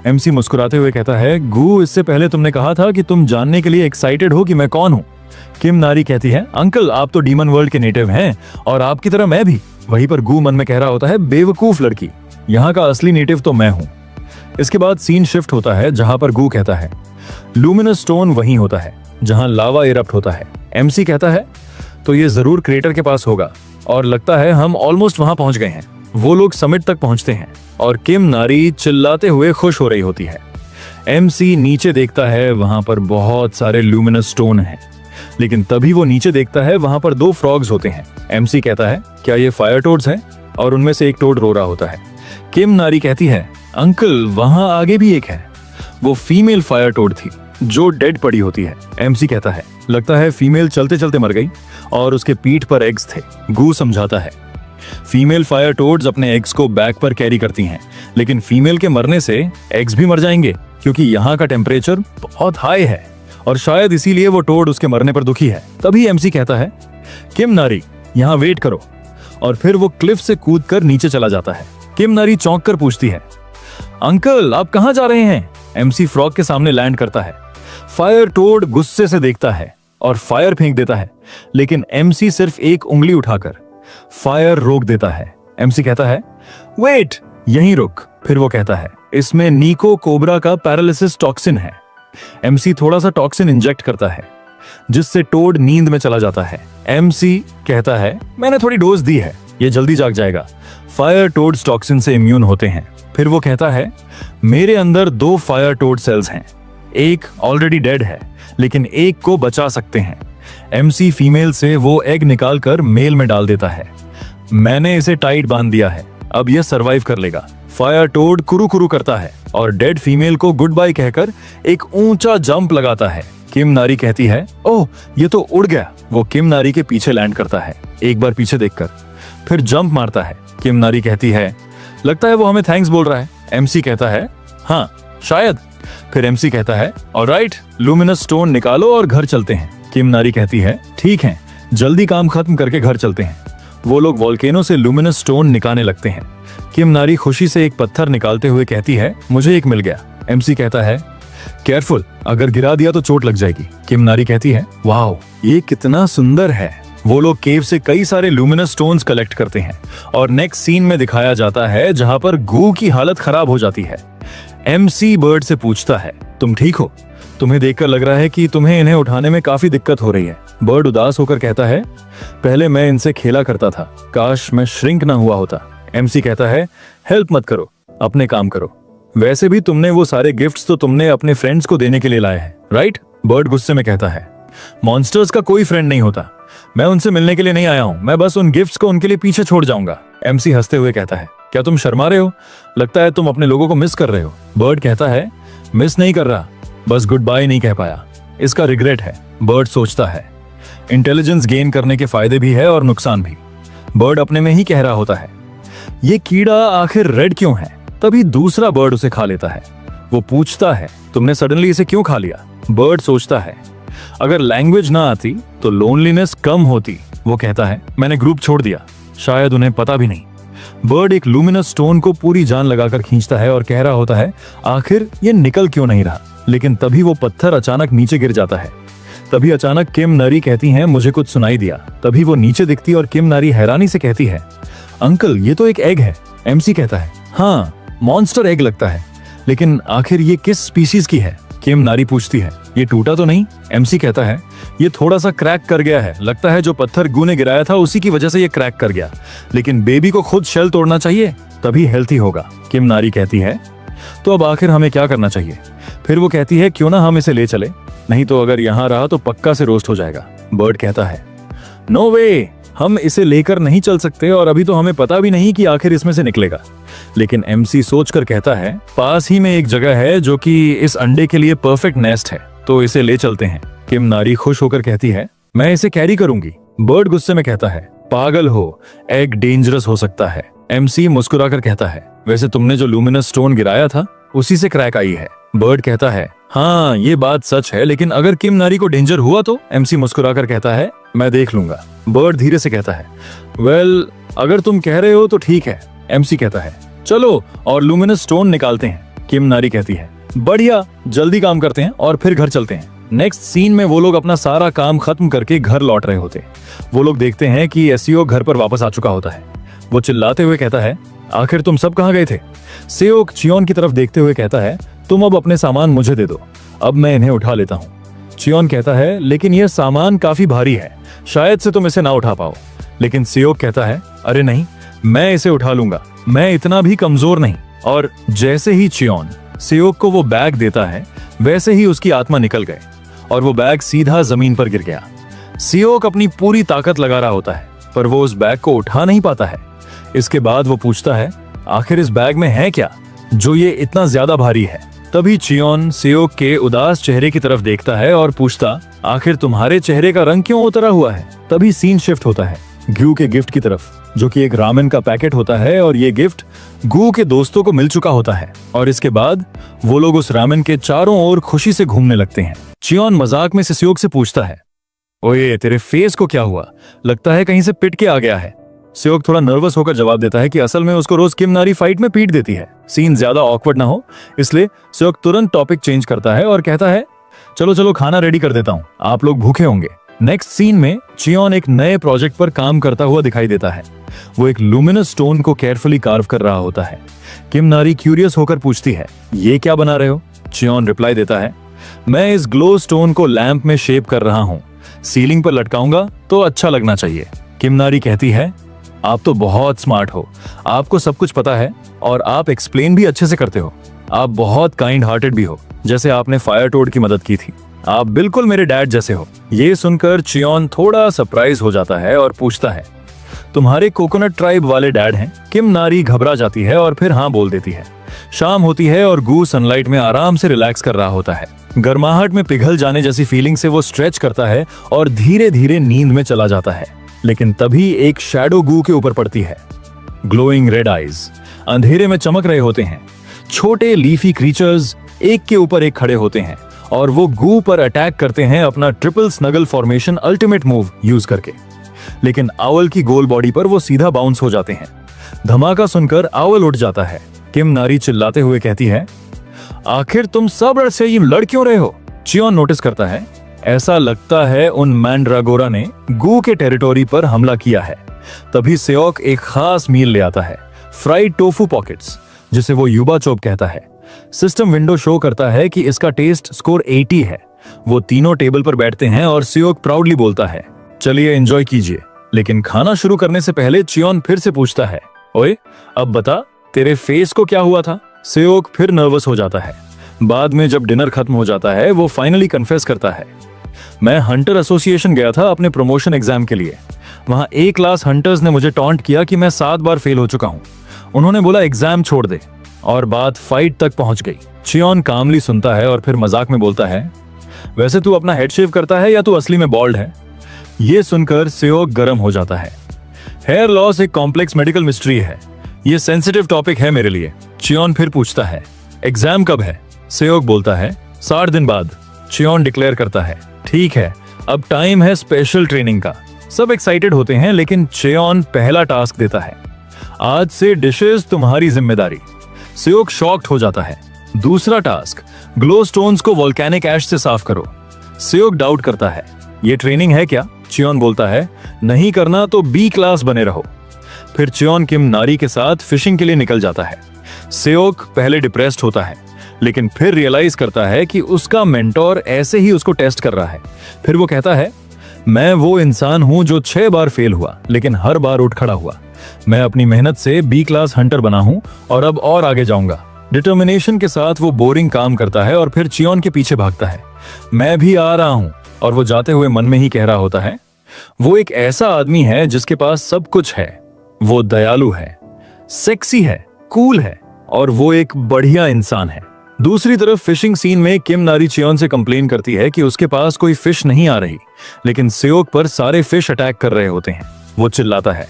एमसी मुस्कुराते हुए कहता है, गू इससे पहले तुमने कहा था कि तुम जानने के लिए एक्साइटेड हो कि मैं कौन हूँ। किम नारी कहती है, अंकल आप तो डीमन वर्ल्ड के नेटिव हैं, और आपकी तरह मैं भी। वहीं पर गू मन में कह रहा होता है, बेवकूफ लड़की, यहाँ का असली नेटिव तो मैं हूँ। इसके बाद सीन शिफ्ट होता है, जहां पर गू कहता है, लूमिनस स्टोन वहीं होता है जहां लावा इरप्ट होता है। एमसी कहता है, तो ये जरूर क्रेटर के पास होगा, और लगता है हम ऑलमोस्ट वहां पहुंच गए हैं। वो लोग समिट तक पहुंचते हैं और किम नारी चिल्लाते हुए खुश हो रही होती है। एमसी नीचे देखता है, वहां पर बहुत सारे लूमिनस स्टोन हैं, लेकिन तभी वो नीचे देखता है, वहां पर 2 फ्रॉग्स होते हैं। एमसी कहता है, क्या ये फायर टोड्स हैं? और उनमें से एक टोड रो रहा होता है। किम नारी कहती है, अंकल वहां आगे भी एक है, वो फीमेल फायर टोड थी। जो डेड पड़ी होती है। एमसी कहता है लगता है फीमेल चलते चलते मर गई और उसके पीठ पर एग्स थे। गू समझाता है फीमेल फायर टोड्स अपने एग्स को बैक पर कैरी करती हैं, लेकिन फीमेल के मरने से एग्स भी मर जाएंगे क्योंकि यहाँ का टेम्परेचर बहुत हाई है और शायद इसीलिए वो टोड उसके मरने पर दुखी है। तभी एमसी कहता है किम नारी यहाँ वेट करो, और फिर वो क्लिफ से कूदकर नीचे चला जाता है। किम नारी चौंक कर पूछती है अंकल आप कहाँ जा रहे हैं? एमसी फ्रॉग के सामने लैंड करता है। फायर टोड गुस्से से देखता है और फायर फेंक देता है, लेकिन एमसी सिर्फ एक उंगली उठाकर फायर रोक देता है। एमसी कहता है वेट यहीं रुक। फिर वो कहता है इसमें नीको कोबरा का पैरालिसिस टॉक्सिन है। एमसी थोड़ा सा टॉक्सिन इंजेक्ट करता है जिससे टोड नींद में चला जाता है। एमसी कहता है मैंने थोड़ी डोज दी है, ये जल्दी जाग जाएगा। फायर टोड्स टॉक्सिन से इम्यून होते हैं। फिर वो कहता है मेरे अंदर 2 फायर टोड सेल्स हैं, एक ऑलरेडी डेड है लेकिन एक को बचा सकते हैं। एमसी फीमेल से वो एग निकालकर मेल में डाल देता है। मैंने इसे टाइट बांध दिया है, अब यह सरवाइव कर लेगा। फायर टोड कुरू कुरू करता है और डेड फीमेल को गुड बाय कहकर एक ऊंचा जंप लगाता है। किम नारी कहती है ओह ये तो उड़ गया। वो किम नारी के पीछे लैंड करता है, एक बार पीछे देखकर, फिर जंप मारता है। किम नारी कहती है लगता है वो हमें थैंक्स बोल रहा है। एमसी कहता है हाँ शायद। फिर एमसी कहता है ऑलराइट लूमिनस स्टोन निकालो और घर चलते हैं। किम नारी कहती है ठीक है जल्दी काम खत्म करके घर चलते हैं। वो लोग वोल्केनो से लूमिनस स्टोन निकालने लगते हैं। किम नारी खुशी से एक पत्थर निकालते हुए कहती है मुझे एक मिल गया। एमसी कहता है केयरफुल अगर गिरा दिया तो चोट लग जाएगी। किम नारी कहती है वाओ ये कितना सुंदर है। वो लोग केव से कई सारे लूमिनस स्टोन्स कलेक्ट करते हैं और नेक्स्ट सीन में दिखाया जाता है जहां पर गू की हालत खराब हो जाती है। एमसी बर्ड से पूछता है तुम ठीक हो? तुम्हें देखकर लग रहा है कि तुम्हें इन्हें उठाने में काफी दिक्कत हो रही है। बर्ड उदास होकर कहता है पहले मैं इनसे खेला करता था, काश मैं श्रिंक ना हुआ होता। एमसी कहता है हेल्प मत करो, अपने काम करो। वैसे भी तुमने वो सारे गिफ्ट्स तो तुमने अपने फ्रेंड्स को देने के लिए लाए हैं, राइट? बर्ड गुस्से में कहता है मॉन्स्टर्स का कोई फ्रेंड नहीं होता, मैं उनसे मिलने के लिए नहीं आया हूं, मैं बस उन गिफ्ट्स को उनके लिए पीछे छोड़ जाऊंगा। एमसी हंसते हुए कहता है क्या तुम शर्मा रहे हो? लगता है तुम अपने लोगों को मिस कर रहे हो। बर्ड कहता है मिस नहीं कर रहा, बस गुड बाय नहीं कह पाया, इसका रिग्रेट है। बर्ड सोचता है इंटेलिजेंस गेन करने के फायदे भी है और नुकसान भी। बर्ड अपने में ही कह रहा होता है ये कीड़ा आखिर रेड क्यों है? तभी दूसरा बर्ड उसे खा लेता है। वो पूछता है तुमने सडनली इसे क्यों खा लिया? बर्ड सोचता है अगर लैंग्वेज ना आती तो लोनलीनेस कम होती। वो कहता है मैंने ग्रुप छोड़ दिया, शायद उन्हें पता भी नहीं। बर्ड एक लूमिनस स्टोन को पूरी जान लगाकर खींचता है और कह रहा होता है आखिर ये निकल क्यों नहीं रहा? लेकिन तभी वो पत्थर अचानक नीचे गिर जाता है। तभी अचानक किम नारी कहती हैं मुझे कुछ सुनाई दिया। तभी वो नीचे दिखती और किम नारी हैरानी से कहती है अंकल ये तो एक एग है। एमसी कहता है हाँ मॉन्स्टर एग लगता है, लेकिन आखिर ये किस स्पीशीज की है? किम नारी पूछती है ये टूटा तो नहीं? एमसी कहता है ये थोड़ा सा क्रैक कर गया है, लगता है जो पत्थर गू ने गिराया था उसी की वजह से ये क्रैक कर गया, लेकिन बेबी को खुद शेल तोड़ना चाहिए तभी हेल्थी होगा। किम नारी कहती है तो अब आखिर हमें क्या करना चाहिए? फिर वो कहती है क्यों ना हम इसे ले चले, नहीं तो अगर यहाँ रहा तो पक्का से रोस्ट हो जाएगा। बर्ड कहता है नो वे, हम इसे लेकर नहीं चल सकते और अभी तो हमें पता भी नहीं कि आखिर इसमें से निकलेगा। लेकिन एमसी सोचकर कहता है पास ही में एक जगह है जो कि इस अंडे के लिए परफेक्ट नेस्ट है, तो इसे ले चलते हैं। किम नारी खुश होकर कहती है मैं इसे कैरी करूंगी। बर्ड गुस्से में कहता है पागल हो, एग डेंजरस हो सकता है। एमसी मुस्कुराकर कहता है वैसे तुमने जो लूमिनस स्टोन गिराया था उसी से क्रैक आई है। बर्ड कहता है हाँ ये बात सच है, लेकिन अगर किम नारी को डेंजर हुआ तो? एमसी मुस्कुराकर कहता है मैं देख लूंगा। बर्ड धीरे से कहता है वेल अगर तुम कह रहे हो तो ठीक है। एमसी कहता है चलो और लूमिनस स्टोन निकालते हैं। किम नारी कहती है बढ़िया, जल्दी काम करते हैं और फिर घर चलते हैं। नेक्स्ट सीन में वो लोग अपना सारा काम खत्म करके घर लौट रहे होते। वो लोग देखते हैं कि एसियो घर पर वापस आ चुका होता है। वो चिल्लाते हुए कहता है आखिर तुम सब कहाँ गए थे? सेओक चियोन की तरफ देखते हुए कहता है तुम अब अपने सामान मुझे दे दो, अब मैं इन्हें उठा लेता हूँ। चियोन कहता है लेकिन यह सामान काफी भारी है, शायद से तुम इसे ना उठा पाओ। लेकिन सेओक कहता है अरे नहीं, मैं इसे उठा लूंगा, मैं इतना भी कमजोर नहीं। और जैसे ही चियोन सेओक को वो बैग देता है वैसे ही उसकी आत्मा निकल गए और वो बैग सीधा जमीन पर गिर गया। सेओक अपनी पूरी ताकत लगा रहा होता है पर वो उस बैग को उठा नहीं पाता है। इसके बाद वो पूछता है आखिर इस बैग में है क्या जो ये इतना ज्यादा भारी है? तभी चियोन सेओक के उदास चेहरे की तरफ देखता है और पूछता, आखिर तुम्हारे चेहरे का रंग क्यों उतरा हुआ है? तभी सीन शिफ्ट होता है गू के गिफ्ट की तरफ, जो कि एक रामेन का पैकेट होता है और ये गिफ्ट गू के दोस्तों को मिल चुका होता है। और इसके बाद वो लोग उस रामेन के चारों ओर खुशी से घूमने लगते हैं। चियोन मजाक में सेओक से पूछता है, ओए तेरे फेस को क्या हुआ? लगता है कहीं से पिट के आ गया है। सेओक थोड़ा नर्वस होकर जवाब देता है कि असल में उसको रोज किम नारी फाइट में पीट देती है। सीन ज्यादा ऑकवर्ड ना हो इसलिए सेओक तुरंत टॉपिक चेंज करता है और कहता है, चलो चलो खाना रेडी कर देता हूँ, आप लोग भूखे होंगे। नेक्स्ट सीन में चियोन एक नए प्रोजेक्ट पर काम करता हुआ दिखाई देता है। वो एक लुमिनस स्टोन को केयरफुली कार्व कर रहा होता है। किम नारी क्यूरियस होकर पूछती है, ये क्या बना रहे हो? चियोन रिप्लाई देता है, मैं इस ग्लो स्टोन को लैंप में शेप कर रहा हूँ, सीलिंग पर लटकाऊंगा तो अच्छा लगना चाहिए। किम नारी कहती है, आप तो बहुत स्मार्ट हो, आपको सब कुछ पता है और आप एक्सप्लेन भी अच्छे से करते हो। आप बहुत काइंड हार्टेड भी हो, जैसे आपने फायर टोड की मदद की थी। आप बिल्कुल मेरे डैड जैसे हो। ये सुनकर चियोन थोड़ा सरप्राइज हो जाता है और पूछता है, तुम्हारे कोकोनट ट्राइब वाले डैड हैं? किम नारी घबरा जाती है और फिर हाँ बोल देती है। शाम होती है और गू सनलाइट में आराम से रिलैक्स कर रहा होता है। गर्माहट में पिघल जाने जैसी फीलिंग से वो स्ट्रेच करता है और धीरे धीरे नींद में चला जाता है। लेकिन तभी एक शैडो गू के ऊपर पड़ती है। ग्लोइंग रेड आईज अंधेरे में चमक रहे होते हैं। छोटे लीफी क्रीचर्स एक के ऊपर एक खड़े होते हैं और वो गू पर अटैक करते हैं अपना triple snuggle formation ultimate move use करके। लेकिन आउल की गोल बॉडी पर वो सीधा बाउंस हो जाते हैं। धमाका सुनकर आउल उठ जाता है। किम नारी चिल्लाते हुए कहती है, आखिर तुम सब से ये लड़ क्यों रहे हो? चियोन नोटिस करता है, ऐसा लगता है उन मैंड्रागोरा ने गू के टेरिटोरी पर हमला किया है। तभी सेओक एक खास मील ले आता है, फ्राइड टोफू पॉकेट्स, जिसे वो युबा चोप कहता है। सिस्टम विंडो शो करता है कि इसका टेस्ट स्कोर 80 है। वो तीनों टेबल पर बैठते हैं और सेओक प्राउडली बोलता है, चलिए एंजॉय कीजिए। लेकिन खाना शुरू करने से पहले चियोन फिर से पूछता है, ओए अब बता तेरे फेस को क्या हुआ था? सेओक फिर नर्वस हो जाता है। बाद में जब डिनर खत्म हो जाता है वो फाइनली कन्फेस करता है, मैं हंटर एसोसिएशन गया था अपने प्रमोशन एग्जाम के लिए। वहां ए क्लास हंटर्स ने मुझे टॉन्ट किया कि मैं 7 बार फेल हो चुका हूं। उन्होंने बोला एग्जाम छोड़ दे और बात फाइट तक पहुंच गई। चियोन कामली सुनता है और फिर मजाक में बोलता है, वैसे तू अपना हेड शेव करता है या तू असली में बॉल्ड है? ये सुनकर सेओक गर्म हो जाता है। हेयर लॉस एक कॉम्प्लेक्स मेडिकल मिस्ट्री है, ये सेंसिटिव टॉपिक है मेरे लिए। चियोन फिर पूछता है, एग्जाम कब है? सेओक बोलता है 60 दिन बाद। चियोन डिक्लेयर करता है, ठीक है अब टाइम है स्पेशल ट्रेनिंग का। सब एक्साइटेड होते हैं लेकिन चियोन पहला टास्क देता है, आज से डिशेस तुम्हारी जिम्मेदारी। सेओक शॉक्ड हो जाता है। दूसरा टास्क, ग्लो स्टोन्स को वोल्केनिक ऐश से साफ करो। सेओक डाउट करता है, ये ट्रेनिंग है क्या? चियोन बोलता है, नहीं करना तो बी क्लास बने रहो। फिर चियोन किम नारी के साथ फिशिंग के लिए निकल जाता है। सेओक पहले डिप्रेस्ड होता है लेकिन फिर रियलाइज करता है कि उसका मेंटोर ऐसे ही उसको टेस्ट कर रहा है। फिर वो कहता है, मैं वो इंसान हूं जो 6 बार फेल हुआ लेकिन हर बार उठ खड़ा हुआ। मैं अपनी मेहनत से बी क्लास हंटर बना हूं और अब और आगे जाऊंगा। डिटर्मिनेशन के साथ वो बोरिंग काम करता है और फिर चियोन के पीछे भागता है, मैं भी आ रहा हूं। और वो जाते हुए मन में ही कह रहा होता है, वो एक ऐसा आदमी है जिसके पास सब कुछ है। वो दयालु है, सेक्सी है, कूल है और वो एक बढ़िया इंसान है। दूसरी तरफ फिशिंग सीन में किम नारी चियोन से कंप्लेन करती है कि उसके पास कोई फिश नहीं आ रही, लेकिन सेओक पर सारे फिश अटैक कर रहे होते हैं। वो चिल्लाता है,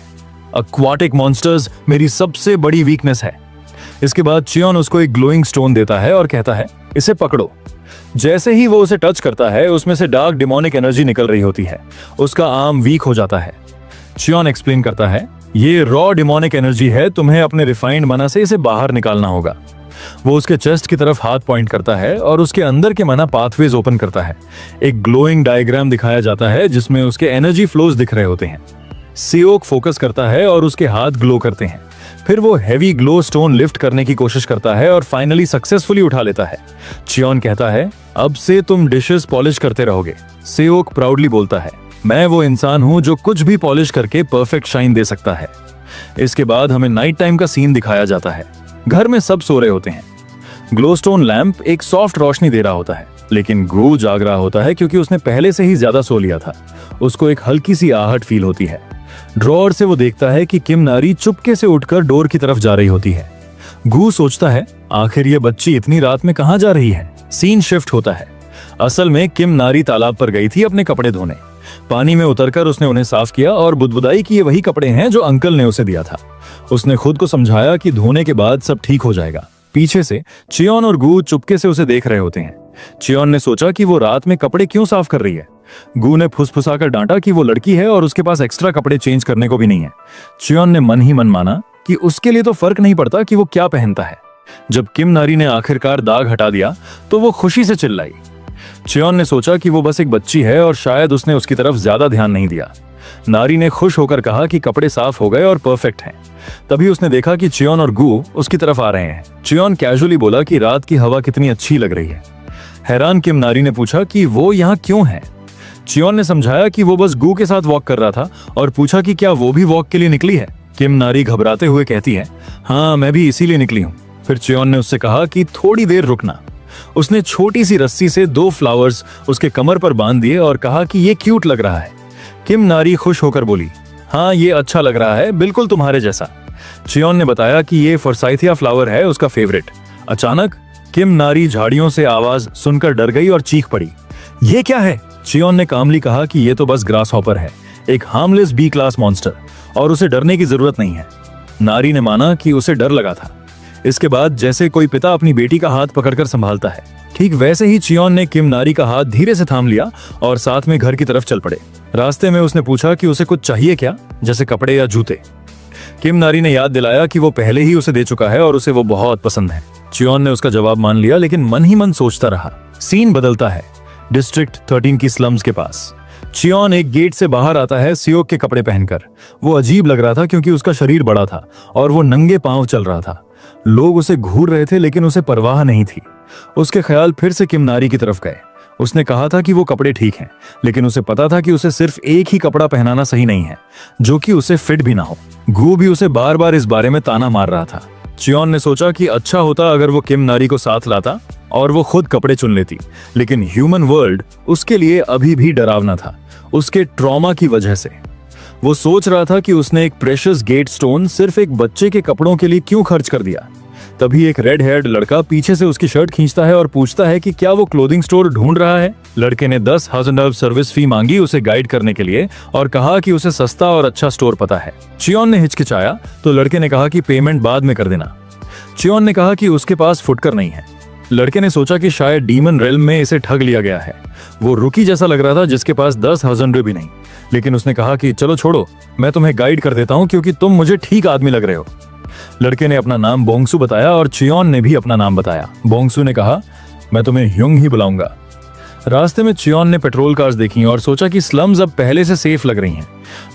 एक्वाटिक मॉन्स्टर्स मेरी सबसे बड़ी वीकनेस है। इसके बाद चियोन उसको एक ग्लोइंग स्टोन देता है और कहता है, इसे पकड़ो। जैसे ही वो उसे टच करता है उसमें से डार्क डिमोनिक एनर्जी निकल रही होती है। उसका आर्म वीक हो जाता है। चियोन एक्सप्लेन करता है, ये रॉ डिमोनिक एनर्जी है, तुम्हें अपने रिफाइंड मना से इसे बाहर निकालना होगा। वो उसके चेस्ट की तरफ हाथ पॉइंट करता है और उसके अंदर के मना पाथवेज ओपन करता है। एक ग्लोइंग डायग्राम दिखाया जाता है जिसमें उसके एनर्जी फ्लोज दिख रहे होते हैं। सेओक फोकस करता है और उसके हाथ ग्लो करते हैं। फिर वो हैवी ग्लो स्टोन लिफ्ट करने की कोशिश करता है और फाइनली सक्सेसफुली उठा लेता है। चियोन कहता है, अब से तुम डिशेस पॉलिश करते रहोगे। सेओक प्राउडली बोलता है, मैं वो इंसान हूं जो कुछ भी पॉलिश करके परफेक्ट शाइन दे सकता है। इसके बाद हमें नाइट टाइम का सीन दिखाया जाता है। घर में सब सो रहे होते हैं। ग्लोस्टोन लैंप एक सॉफ्ट रोशनी दे रहा होता है, लेकिन गू जाग रहा होता है क्योंकि उसने पहले से ही ज्यादा सो लिया था। उसको एक हल्की सी आहट फील होती है। ड्रॉअर से वो देखता है कि किम नारी चुपके से उठकर डोर की तरफ जा रही होती है। गू सोचता है, आखिर ये बच्ची इतनी रात में कहाँ जा रही है? सीन शिफ्ट होता है। असल में किम नारी तालाब पर गई थी अपने कपड़े धोने। पानी में उतरकर उसने उन्हें साफ किया और बुदबुदाई कि ये वही कपड़े हैं जो अंकल ने उसे दिया था। उसने खुद को समझाया कि धोने के बाद सब ठीक हो जाएगा। पीछे से चियोन और गू चुपके से उसे देख रहे होते हैं। चियोन ने सोचा कि वो रात में कपड़े क्यों साफ कर रही है। गू ने फुसफुसाकर डांटा कि वो लड़की है और उसके पास एक्स्ट्रा कपड़े चेंज करने को भी नहीं है। चियोन ने मन ही मन माना कि उसके लिए तो फर्क नहीं पड़ता कि वो क्या पहनता है। जब किम नारी ने आखिरकार दाग हटा दिया तो वो खुशी से चिल्लाई। चियोन ने सोचा कि वो बस एक बच्ची है और शायद उसने उसकी तरफ ज्यादा ध्यान नहीं दिया। नारी ने खुश होकर कहा कि कपड़े साफ हो गए और परफेक्ट हैं। तभी उसने देखा कि चियोन और गू उसकी तरफ आ रहे हैं। चियोन कैजुअली बोला कि रात की हवा कितनी अच्छी लग रही है। हैरान किम नारी ने पूछा कि वो यहाँ क्यों है। चियोन ने समझाया कि वो बस गू के साथ वॉक कर रहा था और पूछा कि क्या वो भी वॉक के लिए निकली है। किम नारी घबराते हुए कहती है, हाँ मैं भी इसीलिए निकली हूँ। फिर चियोन ने उससे कहा कि थोड़ी देर रुकना। उसने छोटी सी रस्सी से 2 फ्लावर्स उसके कमर पर बांध दिए और कहा कि ये क्यूट लग रहा है। किम नारी खुश होकर बोली, हाँ ये अच्छा लग रहा है, बिल्कुल तुम्हारे जैसा। चियोन ने बताया कि ये फोर्साइथिया फ्लावर है, उसका फेवरेट। अचानक किम नारी झाड़ियों से आवाज सुनकर डर गई और चीख पड़ी। ये क्या है? चियोन ने कामली कहा कि ये तो बस ग्रास हॉपर है, एक हार्मलेस बी क्लास मॉन्स्टर, और उसे डरने की जरूरत नहीं है। नारी ने माना कि उसे डर लगा था। इसके बाद जैसे कोई पिता अपनी बेटी का हाथ पकड़कर संभालता है, ठीक वैसे ही चियोन ने किम नारी का हाथ धीरे से थाम लिया और साथ में घर की तरफ चल पड़े। रास्ते में उसने पूछा कि उसे कुछ चाहिए क्या, जैसे कपड़े या जूते। किम नारी ने याद दिलाया कि वो पहले ही उसे दे चुका है और उसे वो बहुत पसंद है। चियोन ने उसका जवाब मान लिया, लेकिन मन ही मन सोचता रहा। सीन बदलता है डिस्ट्रिक्ट 13 की स्लम्स के पास। चियोन एक गेट से बाहर आता है सियोक के कपड़े पहनकर। वो अजीब लग रहा था क्योंकि उसका शरीर बड़ा था और वो नंगे पांव चल रहा था। लोग उसे घूर रहे थे लेकिन उसे परवाह नहीं थी। उसके ख्याल फिर से किम नारी की तरफ गए। उसने कहा था कि वो कपड़े ठीक हैं, लेकिन उसे पता था कि उसे सिर्फ एक ही कपड़ा पहनाना सही नहीं है जो कि उसे फिट भी ना हो। गू भी उसे बार बार इस बारे में ताना मार रहा था। चियोन ने सोचा कि अच्छा होता अगर वो किम नारी को साथ लाता और वो खुद कपड़े चुन लेती, लेकिन ह्यूमन वर्ल्ड उसके लिए अभी भी डरावना था, उसके ट्रॉमा की वजह से। वो सोच रहा था कि उसने एक प्रेशियस गेट स्टोन सिर्फ एक बच्चे के कपड़ों के लिए क्यों खर्च कर दिया। तभी एक रेड हेयर्ड लड़का पीछे से उसकी शर्ट खींचता है और पूछता है कि क्या वो क्लोथिंग स्टोर ढूंढ रहा है। लड़के ने 10,000 सर्विस फी मांगी उसे गाइड करने के लिए और कहा कि उसे सस्ता और अच्छा स्टोर पता है। चियोन ने हिचकिचाया तो लड़के ने कहा कि पेमेंट बाद में कर देना। चियोन ने कहा कि उसके पास फुटकर नहीं है। लड़के ने सोचा कि शायद डीमन रेल्म में इसे ठग लिया गया है। वो रुकी जैसा लग रहा था जिसके पास 10,000 भी नहीं, लेकिन उसने कहा कि चलो छोड़ो, मैं तुम्हें गाइड कर देता हूँ क्योंकि तुम मुझे ठीक आदमी लग रहे हो। लड़के ने अपना नाम बोंगसू बताया और चियोन ने भी अपना नाम बताया। बोंगसू ने कहा, मैं तुम्हें ह्युंग ही बुलाऊंगा। रास्ते में चियोन ने पेट्रोल कार्स देखी और सोचा कि स्लम्स अब पहले से सेफ लग रही हैं।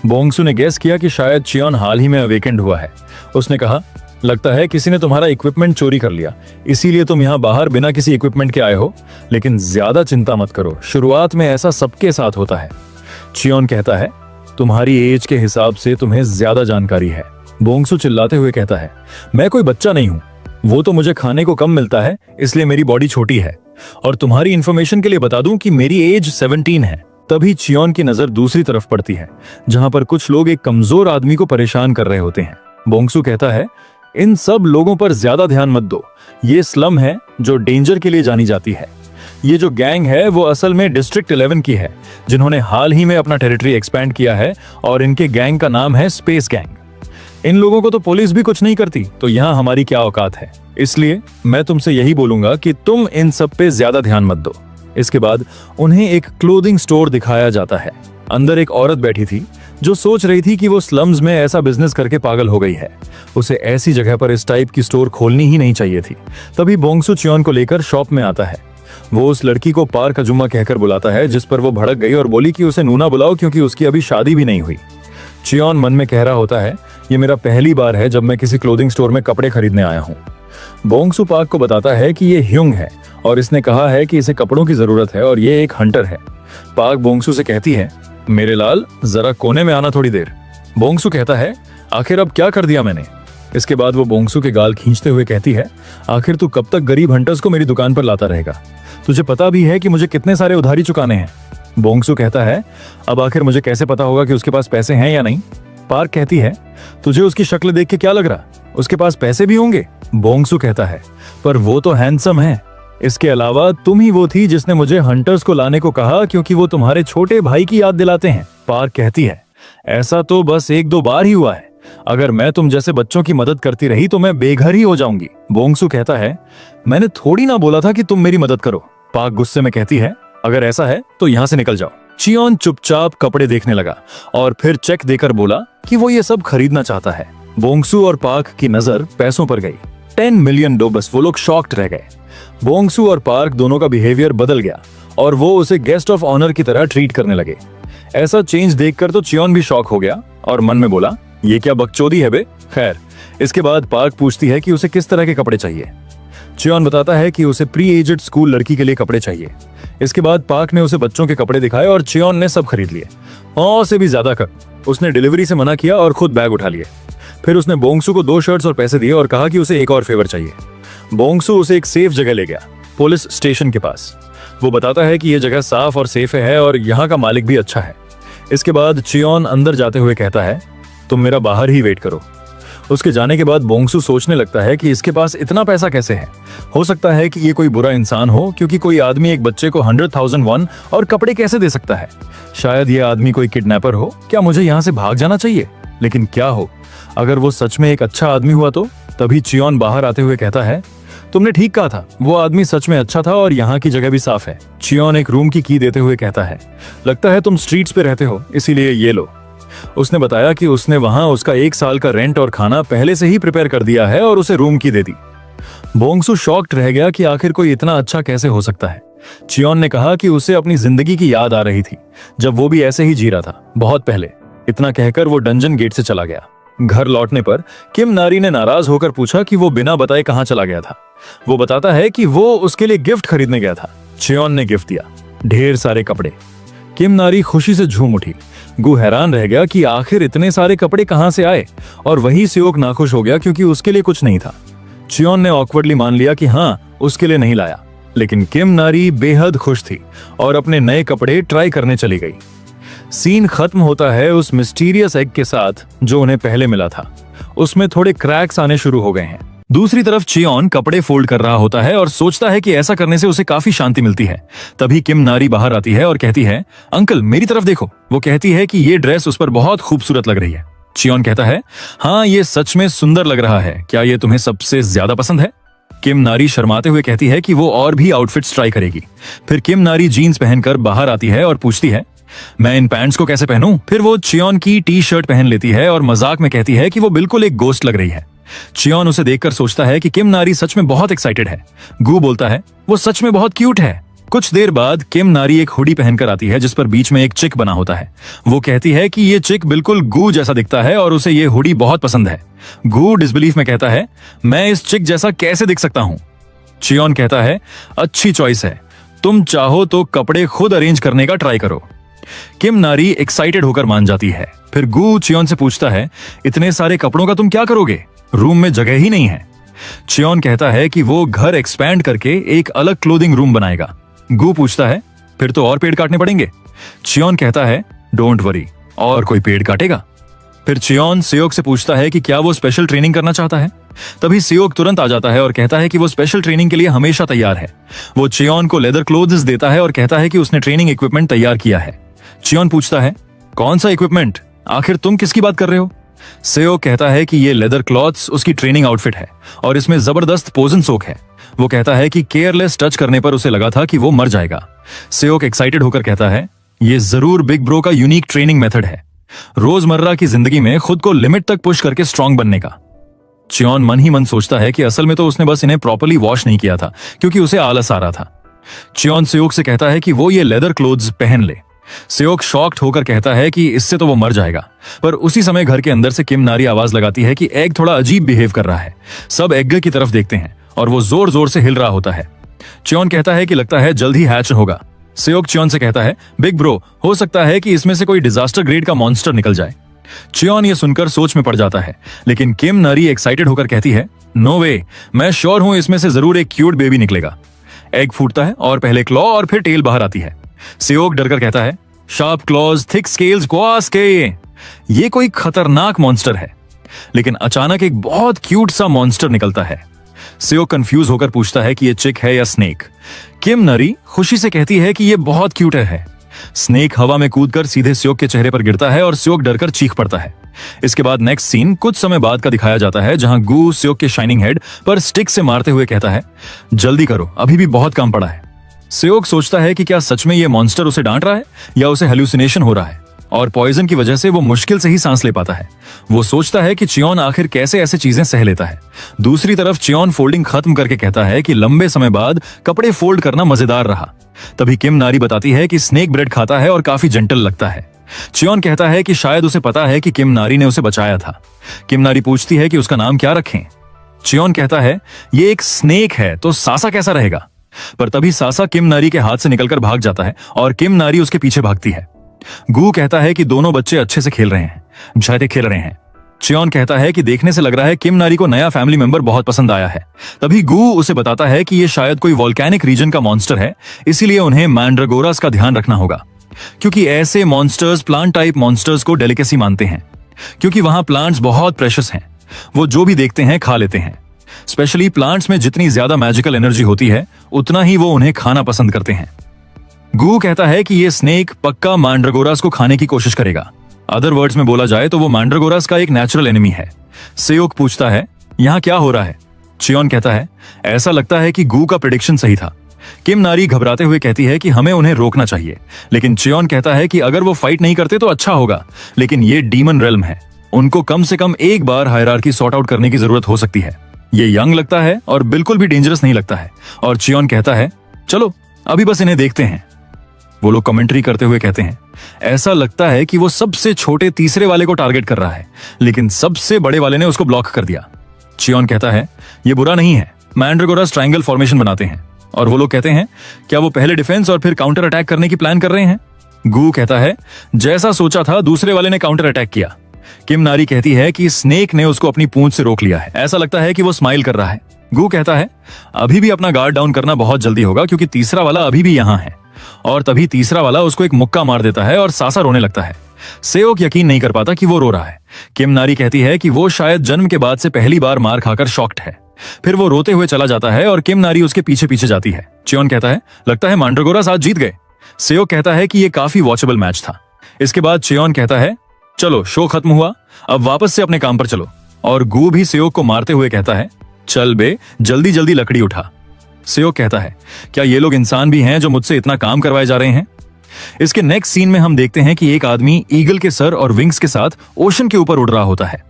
बोंगसू ने गेस किया कि शायद चियोन हाल ही में अवेकेंड हुआ है। उसने कहा, लगता है किसी ने तुम्हारा इक्विपमेंट चोरी कर लिया, इसीलिए तुम यहाँ बाहर बिना किसी इक्विपमेंट के आए हो, लेकिन ज्यादा चिंता मत करो, शुरुआत में ऐसा सबके साथ होता है। चियोन कहता है, तुम्हारी एज के हिसाब से तुम्हें ज्यादा जानकारी है। बोंगसू चिल्लाते हुए कहता है, मैं कोई बच्चा नहीं हूँ, वो तो मुझे खाने को कम मिलता है इसलिए मेरी बॉडी छोटी है, और तुम्हारी इंफॉर्मेशन के लिए बता दूं कि मेरी एज 17 है। तभी चियोन की नजर दूसरी तरफ पड़ती है जहां पर कुछ लोग एक कमजोर आदमी को परेशान कर रहे होते हैं। बोंगसू कहता है, इन सब लोगों पर ज्यादा ध्यान मत दो, ये स्लम है जो डेंजर के लिए जानी जाती है। ये जो गैंग है वो असल में डिस्ट्रिक्ट 11 की है, जिन्होंने हाल ही में अपना टेरिटरी एक्सपैंड किया है और इनके गैंग का नाम है स्पेस गैंग। इन लोगों को तो पुलिस भी कुछ नहीं करती, तो यहाँ हमारी क्या औकात है। इसलिए मैं तुमसे यही बोलूंगा कि तुम इन सब पे ज्यादा ध्यान मत दो। इसके बाद उन्हें एक क्लोथिंग स्टोर दिखाया जाता है। अंदर एक औरत बैठी थी जो सोच रही थी कि वो स्लम्स में ऐसा बिजनेस करके पागल हो गई है, उसे ऐसी जगह पर इस टाइप की स्टोर खोलनी ही नहीं चाहिए थी। तभी बोंगसू चियोन को लेकर शॉप में आता है। वो उस लड़की को पार का जुम्मा कहकर बुलाता है, जिस पर वो भड़क गई और बोली कि उसे नूना बुलाओ क्योंकि उसकी अभी शादी भी नहीं हुई। चियोन मन में कह रहा होता है, ये मेरा पहली बार है जब मैं किसी क्लोथिंग स्टोर में कपड़े खरीदने आया हूँ। बोंगसू पाक को बताता है कि ये ह्युंग है और इसने कहा है कि इसे कपड़ों की जरूरत है और ये एक हंटर है। पाक बोंगसू से कहती है, मेरे लाल जरा कोने में आना थोड़ी देर। बोंगसू कहता है, आखिर अब क्या कर दिया मैंने। इसके बाद वो बोंगसू के गाल खींचते हुए कहती है, आखिर तू कब तक गरीब हंटर्स को मेरी दुकान पर लाता रहेगा, तुझे पता भी है कि मुझे कितने सारे उधारी चुकाने हैं। बोंगसू कहता है, अब आखिर मुझे कैसे पता होगा कि उसके पास पैसे हैं या नहीं। पार्क कहती है, तुझे उसकी शक्ल देख के क्या लग रहा, उसके पास पैसे भी होंगे? बोंगसू कहता है, पर वो तो हैंडसम है। इसके अलावा तुम ही वो थी जिसने मुझे हंटर्स को लाने को कहा क्योंकि वो तुम्हारे छोटे भाई की याद दिलाते हैं। पार्क कहती है, ऐसा तो बस 1-2 बार ही हुआ है। अगर मैं तुम जैसे बच्चों की मदद करती रही तो मैं बेघर ही हो जाऊंगी। बोंगसू कहता है, मैंने थोड़ी ना बोला था कि तुम मेरी मदद करो। पार्क गुस्से में कहती है, अगर ऐसा है तो यहाँ से निकल जाओ। चियोन चुपचाप कपड़े देखने लगा और फिर चेक देकर बोला कि वो ये सब खरीदना चाहता है। बोंगसू और पार्क की नजर पैसों पर गई। 10 मिलियन डोबस। वो लोग शॉक्ड रह गए। बोंगसू और पार्क दोनों का बिहेवियर बदल गया और वो उसे गेस्ट ऑफ ऑनर की तरह ट्रीट करने लगे। ऐसा चेंज देखकर तो चियोन भी शॉक हो गया और मन में बोला, ये क्या बकचोदी है बे। खैर, इसके बाद पार्क पूछती है कि उसे किस तरह के कपड़े चाहिए। चियोन बताता है कि उसे प्री एजेड स्कूल लड़की के लिए कपड़े चाहिए। इसके बाद पार्क ने उसे बच्चों के कपड़े दिखाए और चियोन ने सब खरीद लिए, और से भी ज्यादा कर। उसने डिलीवरी से मना किया और खुद बैग उठा लिए। फिर उसने बोंगसू को 2 शर्ट्स और पैसे दिए और कहा कि उसे एक और फेवर चाहिए। बोंगसू उसे एक सेफ जगह ले गया, पुलिस स्टेशन के पास। वो बताता है कि यह जगह साफ और सेफ है और यहाँ का मालिक भी अच्छा है। इसके बाद चियोन अंदर जाते हुए कहता है, तुम मेरा बाहर ही वेट करो। उसके जाने के बाद बोंगसू सोचने लगता है कि इसके पास इतना पैसा कैसे है। हो सकता है कि ये कोई बुरा इंसान हो, क्योंकि कोई आदमी एक बच्चे को 100,000 वॉन और कपड़े कैसे दे सकता है। शायद ये आदमी कोई किडनैपर हो। क्या मुझे यहाँ से भाग जाना चाहिए? लेकिन क्या हो अगर वो सच में एक अच्छा आदमी हुआ तो? तभी चियोन बाहर आते हुए कहता है, तुमने ठीक कहा था, वो आदमी सच में अच्छा था और यहाँ की जगह भी साफ है। चियोन एक रूम की देते हुए कहता है, लगता है तुम स्ट्रीट्स पे रहते हो, इसीलिए ये लो। उसने बताया कि उसने वहां उसका 1 साल का रेंट और खाना पहले से ही प्रिपेयर कर दिया है और उसे रूम की दे दी। बोंगसू शॉक्ड रह गया कि आखिर कोई इतना अच्छा कैसे हो सकता है। चियोन ने कहा कि उसे अपनी जिंदगी की याद आ रही थी, जब वो भी ऐसे ही जी रहा था, बहुत पहले। इतना कहकर वो डंजन गेट से चला गया। घर लौटने पर किम नारी ने नाराज होकर पूछा कि वो बिना बताए कहां चला गया था। वो बताता है कि वो उसके लिए गिफ्ट खरीदने गया था। चियोन ने गिफ्ट दिया, ढेर सारे कपड़े। किम नारी खुशी से झूम उठी। गु हैरान रह गया कि आखिर इतने सारे कपड़े कहां से आए, और वही सियोक नाखुश हो गया क्योंकि उसके लिए कुछ नहीं था। चियोन ने ऑकवर्डली मान लिया कि हाँ, उसके लिए नहीं लाया, लेकिन किम नारी बेहद खुश थी और अपने नए कपड़े ट्राई करने चली गई। सीन खत्म होता है उस मिस्टीरियस एग के साथ जो उन्हें पहले मिला था। उसमें थोड़े क्रैक्स आने शुरू हो गए हैं। दूसरी तरफ चियोन कपड़े फोल्ड कर रहा होता है और सोचता है कि ऐसा करने से उसे काफी शांति मिलती है। तभी किम नारी बाहर आती है और कहती है, अंकल मेरी तरफ देखो। वो कहती है कि ये ड्रेस उस पर बहुत खूबसूरत लग रही है। चियोन कहता है, हाँ ये सच में सुंदर लग रहा है, क्या ये तुम्हें सबसे ज्यादा पसंद है? किम नारी शर्माते हुए कहती है कि वो और भी आउटफिट्स ट्राई करेगी। फिर किम नारी जीन्स पहनकर बाहर आती है और पूछती है, मैं इन पैंट्स को कैसे पहनूं? फिर वो चियोन की टी शर्ट पहन लेती है और मजाक में कहती है कि वो बिल्कुल एक गोस्ट लग रही है। चियोन उसे देखकर सोचता है कि किम नारी सच में बहुत एक्साइटेड है। गु बोलता है, वो सच में बहुत क्यूट है। कुछ देर बाद किम नारी एक हुडी पहनकर आती है जिस पर बीच में एक चिक बना होता है। वो कहती है कि ये चिक बिल्कुल गु जैसा दिखता है और उसे ये हुडी बहुत पसंद है। गु डिसबिलीफ में कहता है, मैं इस चिक जैसा कैसे दिख सकता हूँ? चियोन कहता है, अच्छी चॉइस है, तुम चाहो तो कपड़े खुद अरेंज करने का ट्राई करो। किम नारी एक्साइटेड होकर मान जाती है। फिर गु चियोन से पूछता है, इतने सारे कपड़ों का तुम क्या करोगे? रूम में जगह ही नहीं है। चियोन कहता है कि वो घर एक्सपैंड करके एक अलग क्लोथिंग रूम बनाएगा। गु पूछता है, फिर तो और पेड़ काटने पड़ेंगे? चियोन कहता है, डोंट वरी, और कोई पेड़ काटेगा? फिर चियोन सियोक से पूछता है कि क्या वो स्पेशल ट्रेनिंग करना चाहता है। तभी सियोक तुरंत आ जाता है और कहता है कि वो स्पेशल ट्रेनिंग के लिए हमेशा तैयार है। वो चियोन को लेदर क्लोथ्स देता है और कहता है कि उसने ट्रेनिंग इक्विपमेंट तैयार किया है। चियोन पूछता है, कौन सा इक्विपमेंट? आखिर तुम किसकी बात कर रहे हो? सियोक कहता है कि ये लेदर क्लॉथ्स उसकी ट्रेनिंग आउटफिट है और इसमें जबरदस्त पोजन सोक है। वो कहता है कि केयरलेस टच करने पर उसे लगा था कि वो मर जाएगा। सियोक एक्साइटेड होकर कहता है, ये जरूर बिग ब्रो का यूनिक ट्रेनिंग मेथड है, रोजमर्रा की जिंदगी में खुद को लिमिट तक पुश करके स्ट्रांग बनने का। चियोन मन ही मन सोचता है कि असल में तो उसने बस इन्हें प्रॉपर्ली वॉश नहीं किया था क्योंकि उसे आलस आ रहा था। चियोन सियोक से कहता है कि वो ये लेदर क्लोथ्स पहन ले। सियोक शॉक्ड होकर कहता है कि इससे तो वो मर जाएगा, पर उसी समय घर के अंदर से किम नारी आवाज लगाती है कि एग थोड़ा अजीब बिहेव कर रहा है। सब एग की तरफ देखते हैं और वो जोर जोर से हिल रहा होता है। चियोन कहता है कि लगता है जल्द ही हैच होगा। सियोक चियोन से कहता है, बिग ब्रो, हो सकता है कि इसमें से कोई डिजास्टर ग्रेड का मॉन्स्टर निकल जाए। चियोन ये सुनकर सोच में पड़ जाता है, लेकिन किम नारी एक्साइटेड होकर कहती है, नो वे, मैं श्योर हूं इसमें से जरूर एक क्यूट बेबी निकलेगा। एग फूटता है और पहले क्लॉ और फिर टेल बाहर आती है। सियोक डरकर कहता है, sharp clause, thick scales, cos के। ये कोई खतरनाक मॉन्स्टर है। लेकिन अचानक एक बहुत क्यूट सा मॉन्स्टर निकलता है। सियोक कंफ्यूज होकर पूछता है कि ये चिक है या स्नेक। किम नरी खुशी से कहती है कि ये बहुत क्यूट है। स्नेक हवा में कूदकर सीधे सियोक के चेहरे पर गिरता है और सियोक डरकर चीख पड़ता है। इसके बाद नेक्स्ट सीन कुछ समय बाद का दिखाया जाता है, जहां गू सियोक के शाइनिंग हेड पर स्टिक से मारते हुए कहता है, जल्दी करो, अभी भी बहुत काम पड़ा है। सियोक सोचता है कि क्या सच में ये मॉन्स्टर उसे डांट रहा है या उसे हेलुसिनेशन हो रहा है, और पॉइजन की वजह से वो मुश्किल से ही सांस ले पाता है। वो सोचता है कि चियोन आखिर कैसे ऐसे चीजें सह लेता है। दूसरी तरफ चियोन फोल्डिंग खत्म करके कहता है कि लंबे समय बाद कपड़े फोल्ड करना मजेदार रहा। तभी किम नारी बताती है कि स्नेक ब्रेड खाता है और काफी जेंटल लगता है। चियोन कहता है कि शायद उसे पता है कि किम नारी ने उसे बचाया था। किम नारी पूछती है कि उसका नाम क्या रखें। चियोन कहता है ये एक स्नेक है तो सासा कैसा रहेगा। पर तभी सासा किम नारी के हाथ से निकलकर भाग जाता है और किम नारी उसके पीछे भागती है। गू कहता है कि दोनों बच्चे अच्छे से खेल रहे हैं, शायद खेल रहे हैं। चियोन कहता है कि देखने से लग रहा है किम नारी को नया फैमिली मेंबर बहुत पसंद आया है। तभी गू उसे बताता है कि ये शायद कोई वोल्केनिक रीजन का मॉन्स्टर है, इसीलिए उन्हें मैंड्रागोरास का ध्यान रखना होगा, क्योंकि ऐसे मॉन्स्टर्स प्लांट टाइप मॉन्स्टर्स को डेलिकेसी मानते हैं, क्योंकि वहां प्लांट्स बहुत प्रेशियस हैं। वो जो भी देखते हैं खा लेते हैं। स्पेशली प्लांट्स में जितनी ज्यादा मैजिकल एनर्जी होती है उतना ही वो उन्हें खाना पसंद करते हैं। गू कहता है कि ये स्नेक पक्का मैंड्रागोरास को खाने की कोशिश करेगा। अदर वर्ड्स में बोला जाए तो वो मैंड्रागोरास का एक नेचुरल एनिमी है। सियोक पूछता है यहाँ क्या हो रहा है। चियोन कहता है ऐसा लगता है कि गू का प्रेडिक्शन सही था। किम नारी घबराते हुए कहती है कि हमें उन्हें रोकना चाहिए, लेकिन चियोन कहता है कि अगर वो फाइट नहीं करते तो अच्छा होगा, लेकिन ये डीमन रेल्म है, उनको कम से कम एक बार हायरार्की सॉर्ट आउट करने की जरूरत हो सकती है। ये यंग लगता है और बिल्कुल भी डेंजरस नहीं लगता है। और चियोन कहता है चलो अभी बस इन्हें देखते हैं। वो लोग कमेंट्री करते हुए कहते हैं ऐसा लगता है कि वो सबसे छोटे तीसरे वाले को टारगेट कर रहा है, लेकिन सबसे बड़े वाले ने उसको ब्लॉक कर दिया। चियोन कहता है ये बुरा नहीं है, मैंड्रागोरास ट्रायंगल फॉर्मेशन बनाते हैं। और वो लोग कहते हैं क्या वो पहले डिफेंस और फिर काउंटर अटैक करने की प्लान कर रहे हैं। गू कहता है जैसा सोचा था दूसरे वाले ने काउंटर अटैक किया। किम नारी कहती है कि स्नेक ने उसको अपनी पूंछ से रोक लिया है, ऐसा लगता है कि वो स्माइल कर रहा है। गू कहता है अभी भी अपना गार्ड डाउन करना बहुत जल्दी होगा, क्योंकि तीसरा वाला अभी भी यहाँ है। और तभी तीसरा वाला उसको एक मुक्का मार देता है और सासा रोने लगता है। सियोक यकीन नहीं कर पाता कि वो रो रहा है। किम नारी कहती है कि वो शायद जन्म के बाद से पहली बार मार खाकर शॉक्ड है। फिर वो रोते हुए चला जाता है और किम नारी उसके पीछे पीछे जाती है। चियोन कहता है लगता है मैंड्रागोरास आज जीत गए। सियोक कहता है कि ये काफी वॉचेबल मैच था। इसके बाद चियोन कहता है चलो शो खत्म हुआ, अब वापस से अपने काम पर चलो। और गू भी सियोक को मारते हुए कहता है चल बे जल्दी जल्दी लकड़ी उठा। सियोक कहता है क्या ये लोग इंसान भी हैं जो मुझसे इतना काम करवाए जा रहे हैं। इसके नेक्स्ट सीन में हम देखते हैं कि एक आदमी ईगल के सर और विंग्स के साथ ओशन के ऊपर उड़ रहा होता है।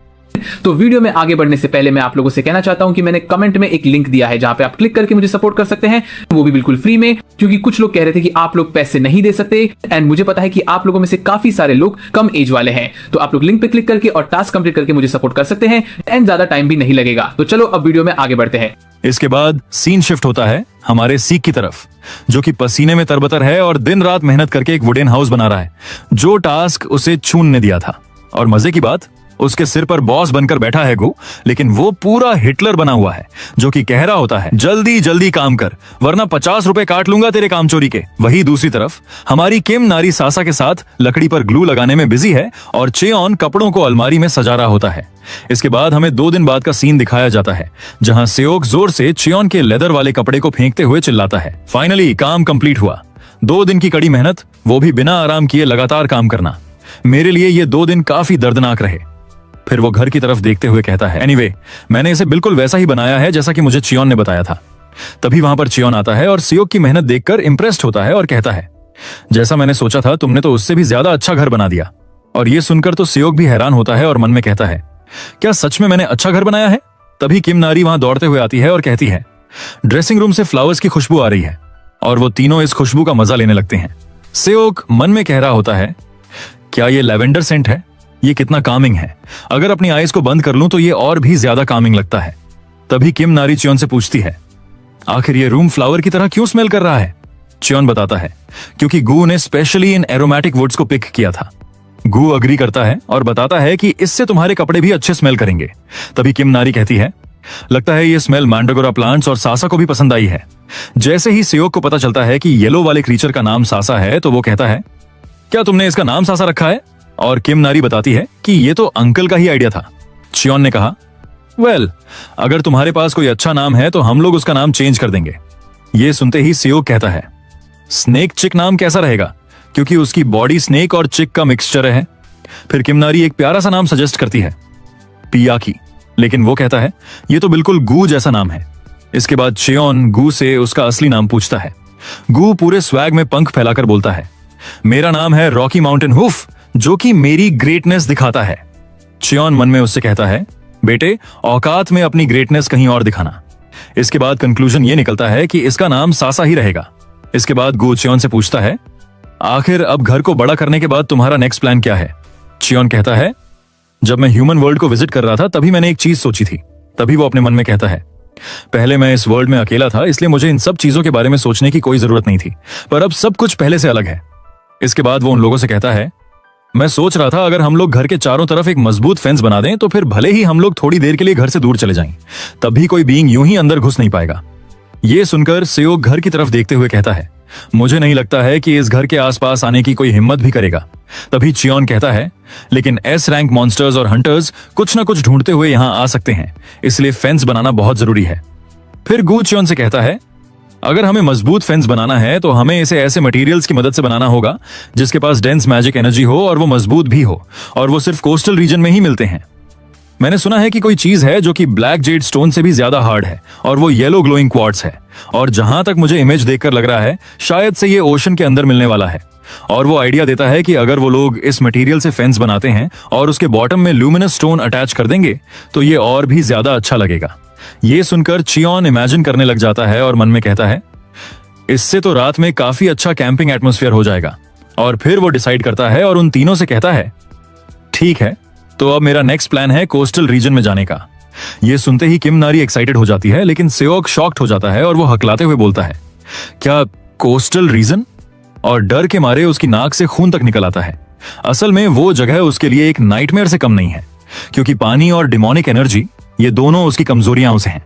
तो वीडियो में आगे बढ़ने से पहले मैं आप लोगों से कहना चाहता हूं कि मैंने कमेंट में एक लिंक दिया है जहां पे आप क्लिक करके मुझे सपोर्ट कर सकते हैं, वो भी बिल्कुल फ्री में, क्योंकि कुछ लोग कह रहे थे कि आप लोग पैसे नहीं दे सकते, एंड मुझे पता है कि आप लोगों में से काफी सारे लोग कम एज वाले हैं। तो आप लोग लिंक पे क्लिक करके और टास्क कंप्लीट करके मुझे सपोर्ट कर सकते हैं, एंड ज्यादा टाइम भी नहीं लगेगा। तो चलो अब वीडियो में आगे बढ़ते हैं। इसके बाद सीन शिफ्ट होता है हमारे सीक की तरफ, जो कि पसीने में तरबतर है और दिन रात मेहनत करके एक वुडन हाउस बना रहा है, जो टास्क उसे चून ने दिया था। और मजे की बात उसके सिर पर बॉस बनकर बैठा है गो, लेकिन वो पूरा हिटलर बना हुआ है, जो कि कह रहा होता है जल्दी जल्दी काम कर वरना 50 रुपए काट लूंगा तेरे काम चोरी के। वही दूसरी तरफ हमारी किम नारी सासा के साथ लकड़ी पर ग्लू लगाने में बिजी है और चियोन कपड़ों को अलमारी में सजा रहा होता है। इसके बाद हमें 2 दिन बाद का सीन दिखाया जाता है, जहां सियोक जोर से चियोन के लेदर वाले कपड़े को फेंकते हुए चिल्लाता है। फाइनली काम कंप्लीट हुआ। 2 दिन की कड़ी मेहनत, वो भी बिना आराम किए लगातार काम करना। मेरे लिए ये 2 दिन काफी दर्दनाक रहे। फिर वो घर की तरफ देखते हुए कहता है एनीवे, मैंने इसे बिल्कुल वैसा ही बनाया है जैसा कि मुझे चियोन ने बताया था। तभी वहां पर चियोन आता है और सियोक की मेहनत देखकर इंप्रेस्ड होता है और कहता है जैसा मैंने सोचा था तुमने तो उससे भी ज्यादा अच्छा घर बना दिया। और ये सुनकर तो सियोक भी हैरान होता है और मन में कहता है क्या सच में मैंने अच्छा घर बनाया है। तभी किम नारी वहां दौड़ते हुए आती है और कहती है ड्रेसिंग रूम से फ्लावर्स की खुशबू आ रही है, और वो तीनों इस खुशबू का मजा लेने लगते हैं। सियोक मन में कह रहा होता है क्या ये लैवेंडर सेंट है, ये कितना कामिंग है, अगर अपनी आईज को बंद कर लूं तो ये और भी ज्यादा कामिंग लगता है। तभी किम नारी चियोन से पूछती है आखिर ये रूम फ्लावर की तरह क्यों स्मेल कर रहा है। चियोन बताता है क्योंकि गू ने स्पेशली इन एरोमेटिक वुड्स को पिक किया था। गू अग्री करता है और बताता है कि इससे तुम्हारे कपड़े भी अच्छे स्मेल करेंगे। तभी किम नारी कहती है लगता है ये स्मेल मैंड्रागोरा प्लांट्स और सासा को भी पसंद आई है। जैसे ही सियोक को पता चलता है कि येलो वाले क्रीचर का नाम सासा है तो वो कहता है क्या तुमने इसका नाम सासा रखा है। और किम नारी बताती है कि ये तो अंकल का ही आइडिया था। चियोन ने कहा, वेल, अगर तुम्हारे पास कोई अच्छा नाम है तो हम लोग उसका नाम चेंज कर देंगे। ये सुनते ही सेओक कहता है, स्नेक चिक नाम कैसा रहेगा, क्योंकि उसकी बॉडी स्नेक और चिक का मिक्सचर है। फिर किम नारी एक प्यारा सा नाम सजेस्ट करती है, पियाकी, लेकिन वो कहता है ये तो बिल्कुल गू जैसा नाम है। इसके बाद चियोन गू से उसका असली नाम पूछता है। गू पूरे स्वैग में पंख फैलाकर बोलता है, मेरा नाम है रॉकी माउंटेन हुफ, जो कि मेरी ग्रेटनेस दिखाता है। चियोन मन में उससे कहता है, बेटे, औकात में अपनी ग्रेटनेस कहीं और दिखाना। इसके बाद कंक्लूजन ये निकलता है कि इसका नाम सासा ही रहेगा। इसके बाद गू चियोन से पूछता है, आखिर अब घर को बड़ा करने के बाद तुम्हारा नेक्स्ट प्लान क्या है? चियोन कहता है, जब मैं ह्यूमन वर्ल्ड को विजिट कर रहा था तभी मैंने एक चीज सोची थी। तभी वो अपने मन में कहता है, पहले मैं इस वर्ल्ड में अकेला था, इसलिए मुझे इन सब चीजों के बारे में सोचने की कोई जरूरत नहीं थी, पर अब सब कुछ पहले से अलग है। इसके बाद वो उन लोगों से कहता है, मैं सोच रहा था अगर हम लोग घर के चारों तरफ एक मजबूत फेंस बना दें तो फिर भले ही हम लोग थोड़ी देर के लिए घर से दूर चले जाएं, तब भी कोई बीइंग यूं ही अंदर घुस नहीं पाएगा। ये सुनकर सेओक घर की तरफ देखते हुए कहता है, मुझे नहीं लगता है कि इस घर के आसपास आने की कोई हिम्मत भी करेगा। तभी चियोन कहता है, लेकिन एस रैंक मॉन्स्टर्स और हंटर्स कुछ ना कुछ ढूंढते हुए यहां आ सकते हैं, इसलिए फेंस बनाना बहुत जरूरी है। फिर गू चियोन से कहता है, अगर हमें मजबूत फेंस बनाना है तो हमें इसे ऐसे मटेरियल्स की मदद से बनाना होगा जिसके पास डेंस मैजिक एनर्जी हो और वो मजबूत भी हो, और वो सिर्फ कोस्टल रीजन में ही मिलते हैं। मैंने सुना है कि कोई चीज है जो कि ब्लैक जेड स्टोन से भी ज्यादा हार्ड है, और वो येलो ग्लोइंग क्वार्ट्ज है, और जहां तक मुझे इमेज देखकर लग रहा है शायद से ये ओशन के अंदर मिलने वाला है। और वो आइडिया देता है कि अगर वो लोग इस मटेरियल से फेंस बनाते हैं और उसके बॉटम में ल्यूमिनस स्टोन अटैच कर देंगे तो ये और भी ज्यादा अच्छा लगेगा। ये सुनकर चियोन इमेजिन करने लग जाता है और मन में कहता है, इससे तो रात में काफी अच्छा कैंपिंग एटमॉस्फेयर हो जाएगा। और फिर वो डिसाइड करता है और उन तीनों से कहता है, ठीक है, तो अब मेरा नेक्स्ट प्लान है कोस्टल रीजन में जाने का। ये सुनते ही किम नारी एक्साइटेड हो जाती है, लेकिन सेओक शॉक्ड हो जाता है और वो हकलाते हुए बोलता है, क्या कोस्टल रीजन? और डर के मारे उसकी नाक से खून तक निकल आता है। असल में वो जगह उसके लिए एक नाइटमेयर से कम नहीं है, क्योंकि पानी और डिमोनिक एनर्जी ये दोनों उसकी कमजोरियां उसे हैं।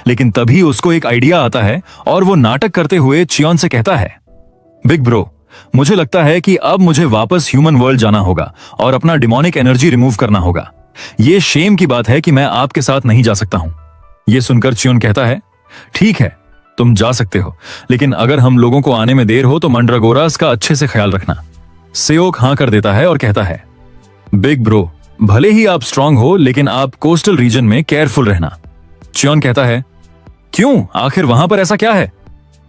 लेकिन तभी उसको एक आइडिया आता है और वो नाटक करते हुए चियोन से कहता है, बिग ब्रो, मुझे लगता है कि अब मुझे वापस ह्यूमन वर्ल्ड जाना होगा और अपना डिमोनिक एनर्जी रिमूव करना होगा। ये शेम की बात है कि मैं आपके साथ नहीं जा सकता हूं। ये सुनकर चियोन कहता है, ठीक है, तुम जा सकते हो, लेकिन अगर हम लोगों को आने में देर हो तो मंड्रागोरास का अच्छे से ख्याल रखना। सेओक हां कर देता है और कहता है, बिग ब्रो, भले ही आप स्ट्रांग हो लेकिन आप कोस्टल रीजन में केयरफुल रहना। चियोन कहता है, क्यों, आखिर वहां पर ऐसा क्या है?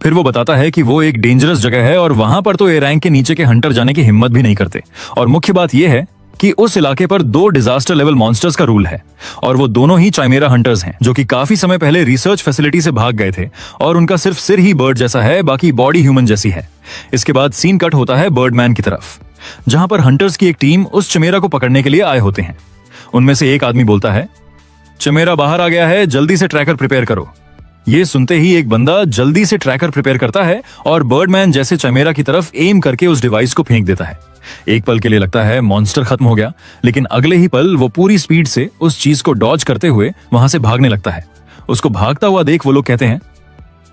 फिर वो बताता है कि वो एक डेंजरस जगह है और वहां पर तो ए रैंक के नीचे के हंटर जाने की हिम्मत भी नहीं करते, और मुख्य बात यह है कि उस इलाके पर 2 डिजास्टर लेवल मॉन्स्टर्स का रूल है, और वो दोनों ही चाइमेरा हंटर्स हैं जो कि काफी समय पहले रिसर्च फैसिलिटी से भाग गए थे, और उनका सिर्फ सिर ही बर्ड जैसा है, बाकी बॉडी ह्यूमन जैसी है। इसके बाद सीन कट होता है बर्डमैन की तरफ, जहां पर हंटर्स की एक टीम उस चमेरा को पकड़ने के लिए आए होते हैं। उनमें से एक आदमी बोलता है, चमेरा बाहर आ गया है, जल्दी से ट्रैकर प्रिपेयर करो। ये सुनते ही एक बंदा जल्दी से ट्रैकर प्रिपेयर करता है और बर्डमैन जैसे चमेरा की तरफ एम करके उस डिवाइस को फेंक देता है। एक पल के लिए लगता है मॉन्स्टर खत्म हो गया, लेकिन अगले ही पल वो पूरी स्पीड से उस चीज को डॉज करते हुए वहां से भागने लगता है। उसको भागता हुआ देख वो लोग कहते हैं,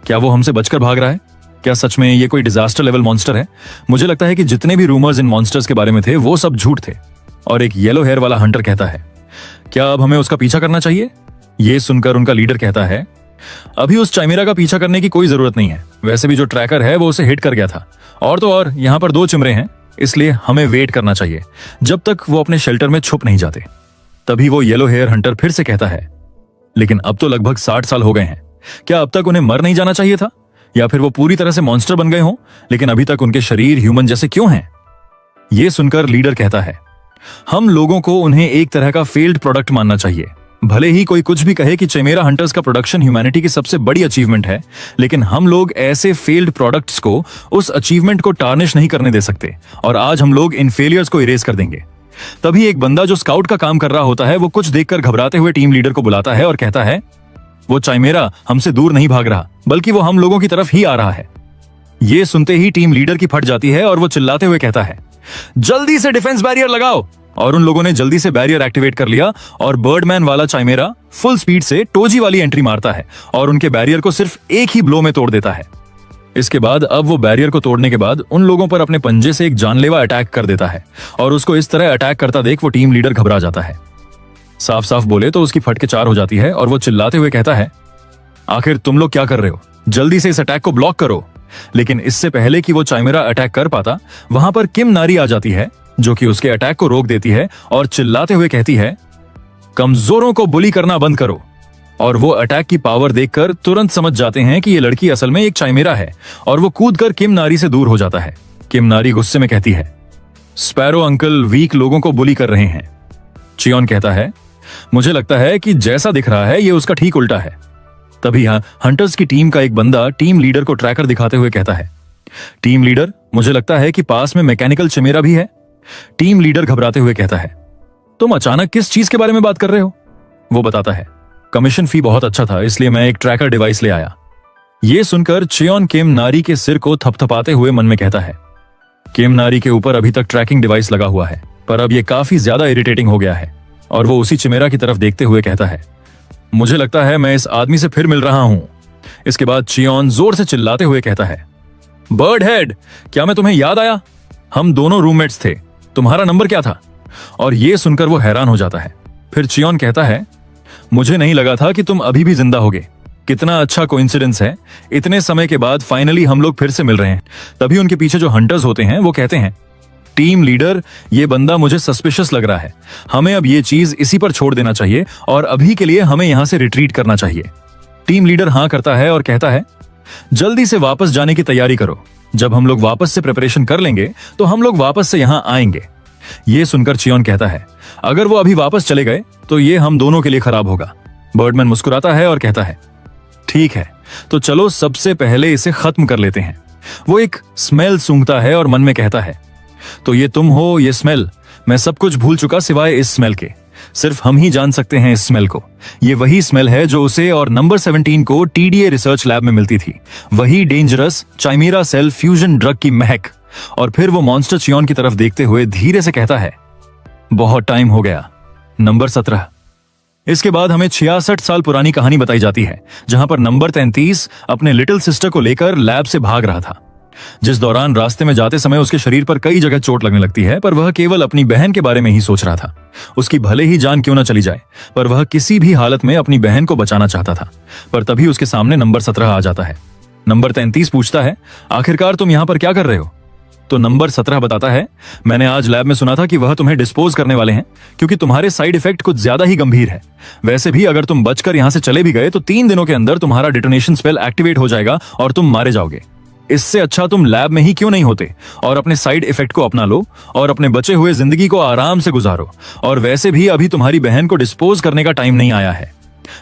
क्या वो हमसे बचकर भाग रहा है? क्या सच में ये कोई डिजास्टर लेवल मॉन्स्टर है? मुझे लगता है कि जितने भी रूमर्स इन मॉन्स्टर्स के बारे में थे वो सब झूठ थे। और एक येलो हेयर वाला हंटर कहता है, क्या अब हमें उसका पीछा करना चाहिए? ये सुनकर उनका लीडर कहता है, अभी उस चाइमेरा का पीछा करने की कोई जरूरत नहीं है, वैसे भी जो ट्रैकर है वो उसे हिट कर गया था, और तो और यहाँ पर 2 चिमरे हैं, इसलिए हमें वेट करना चाहिए जब तक वो अपने शेल्टर में छुप नहीं जाते। तभी वो येलो हेयर हंटर फिर से कहता है, लेकिन अब तो लगभग 60 साल हो गए हैं, क्या अब तक उन्हें मर नहीं जाना चाहिए था? या फिर वो पूरी तरह से मॉन्स्टर बन गए हों, लेकिन अभी तक उनके शरीर ह्यूमन जैसे क्यों हैं? ये सुनकर लीडर कहता है, हम लोगों को उन्हें एक तरह का फेल्ड प्रोडक्ट मानना चाहिए। भले ही कोई कुछ भी कहे कि चमेरा हंटर्स का प्रोडक्शन ह्यूमैनिटी की सबसे बड़ी अचीवमेंट है, लेकिन हम लोग ऐसे फेल्ड प्रोडक्ट्स को उस अचीवमेंट को टार्निश नहीं करने दे सकते, और आज हम लोग इन फेलियर्स को इरेज कर देंगे। तभी एक बंदा जो स्काउट का काम कर रहा होता है वो कुछ देखकर घबराते हुए टीम लीडर को बुलाता है और कहता है, वो चाइमेरा हमसे दूर नहीं भाग रहा, बल्कि वो हम लोगों की तरफ ही आ रहा है। ये सुनते ही टीम लीडर की फट जाती है और वो चिल्लाते हुए कहता है, जल्दी से डिफेंस बैरियर लगाओ। और उन लोगों ने जल्दी से बैरियर एक्टिवेट कर लिया और बर्डमैन वाला चाइमेरा फुल स्पीड से टोजी वाली एंट्री मारता है और उनके बैरियर को सिर्फ एक ही ब्लो में तोड़ देता है। इसके बाद अब वो बैरियर को तोड़ने के बाद उन लोगों पर अपने पंजे से एक जानलेवा अटैक कर देता है और उसको इस तरह अटैक करता देख वो टीम लीडर घबरा जाता है। साफ साफ बोले तो उसकी फटके 4 हो जाती है और वो चिल्लाते हुए कहता है, आखिर तुम लोग क्या कर रहे हो, जल्दी से इस अटैक को ब्लॉक करो। लेकिन इससे पहले कि वो चाइमेरा अटैक कर पाता, वहां पर किम नारी आ जाती है जो कि उसके अटैक को रोक देती है और चिल्लाते हुए कहती है, कमजोरों को बुली करना बंद करो। और वो अटैक की पावर देखकर तुरंत समझ जाते हैं कि ये लड़की असल में एक चाइमेरा है और वो कूदकर किम नारी से दूर हो जाता है। किम नारी गुस्से में कहती है, स्पैरो अंकल वीक लोगों को बुली कर रहे हैं। चियोन कहता है, मुझे लगता है कि जैसा दिख रहा है ये उसका ठीक उल्टा है। तभी हंटर्स की टीम का एक बंदा टीम लीडर को ट्रैकर दिखाते हुए कहता है, टीम लीडर, मुझे लगता है कि पास में मैकेनिकल चिमेरा भी है। टीम लीडर घबराते हुए कहता है, तुम अचानक किस चीज के बारे में बात कर रहे हो? वो बताता है, कमीशन फी बहुत अच्छा था इसलिए मैं एक ट्रैकर डिवाइस ले आया। ये सुनकर चियोन किम नारी के सिर को थपथपाते हुए मन में कहता है, किम नारी के ऊपर अभी तक ट्रैकिंग डिवाइस लगा हुआ है पर अब ये काफी ज्यादा इरिटेटिंग हो गया है। और वो उसी चिमेरा की तरफ देखते हुए कहता है, मुझे लगता है मैं इस आदमी से फिर मिल रहा हूं। इसके बाद चियोन जोर से चिल्लाते हुए कहता है, बर्ड हेड, क्या मैं तुम्हें याद आया? हम दोनों रूममेट्स थे, तुम्हारा नंबर क्या था? और ये सुनकर वो हैरान हो जाता है। फिर चियोन कहता है, मुझे नहीं लगा था कि तुम अभी भी जिंदा होगे। कितना अच्छा कोइंसिडेंस है, इतने समय के बाद फाइनली हम लोग फिर से मिल रहे हैं। तभी उनके पीछे जो हंटर्स होते हैं वो कहते हैं, टीम लीडर, ये बंदा मुझे सस्पिशियस लग रहा है। हमें अब ये चीज इसी पर छोड़ देना चाहिए और अभी के लिए हमें यहां से रिट्रीट करना चाहिए। टीम लीडर हां करता है और कहता है, जल्दी से वापस जाने की तैयारी करो। जब हम लोग वापस से प्रिपरेशन कर लेंगे तो हम लोग वापस से यहां आएंगे। ये सुनकर चियोन कहता है, अगर वो अभी वापस चले गए तो ये हम दोनों के लिए खराब होगा। बर्डमैन मुस्कुराता है और कहता है, ठीक है, तो चलो सबसे पहले इसे खत्म कर लेते हैं। वो एक स्मेल सूंघता है और मन में कहता है, तो ये तुम हो, ये स्मेल। मैं सब कुछ भूल चुका सिवाय इस स्मेल के। सिर्फ हम ही जान सकते हैं इस स्मेल को। ये वही स्मेल है जो उसे और नंबर 17 को टीडीए रिसर्च लैब में मिलती थी। वही डेंजरस चाइमेरा सेल फ्यूजन ड्रग की महक। और फिर वो मॉन्स्टर चियोन की तरफ देखते हुए धीरे से कहता है, बहुत टाइम हो गया। नंबर 17। इसके बाद हमें 66 साल पुरानी कहानी बताई जाती है जहां पर नंबर 33 अपने लिटिल सिस्टर को लेकर लैब से भाग रहा था। जिस दौरान रास्ते में जाते समय उसके शरीर पर कई जगह चोट लगने लगती है, पर वह केवल अपनी बहन के बारे में ही सोच रहा था। उसकी भले ही जान क्यों न चली जाए, पर वह किसी भी हालत में अपनी बहन को बचाना चाहता था। पर तभी उसके सामने नंबर 17 आ जाता है। नंबर 33 पूछता है, आखिरकार तुम यहां पर क्या कर रहे हो? तो नंबर 17 बताता है, मैंने आज लैब में सुना था कि वह तुम्हें डिस्पोज करने वाले हैं क्योंकि तुम्हारे साइड इफेक्ट कुछ ज्यादा ही गंभीर है। वैसे भी अगर तुम बचकर यहां से चले भी गए तो 3 दिनों के अंदर तुम्हारा डिटोनेशन स्पेल एक्टिवेट हो जाएगा और तुम मारे जाओगे। इससे अच्छा तुम लैब में ही क्यों नहीं होते और अपने साइड इफेक्ट को अपना लो और अपने बचे हुए जिंदगी को आराम से गुजारो। और वैसे भी अभी तुम्हारी बहन को डिस्पोज करने का टाइम नहीं आया है।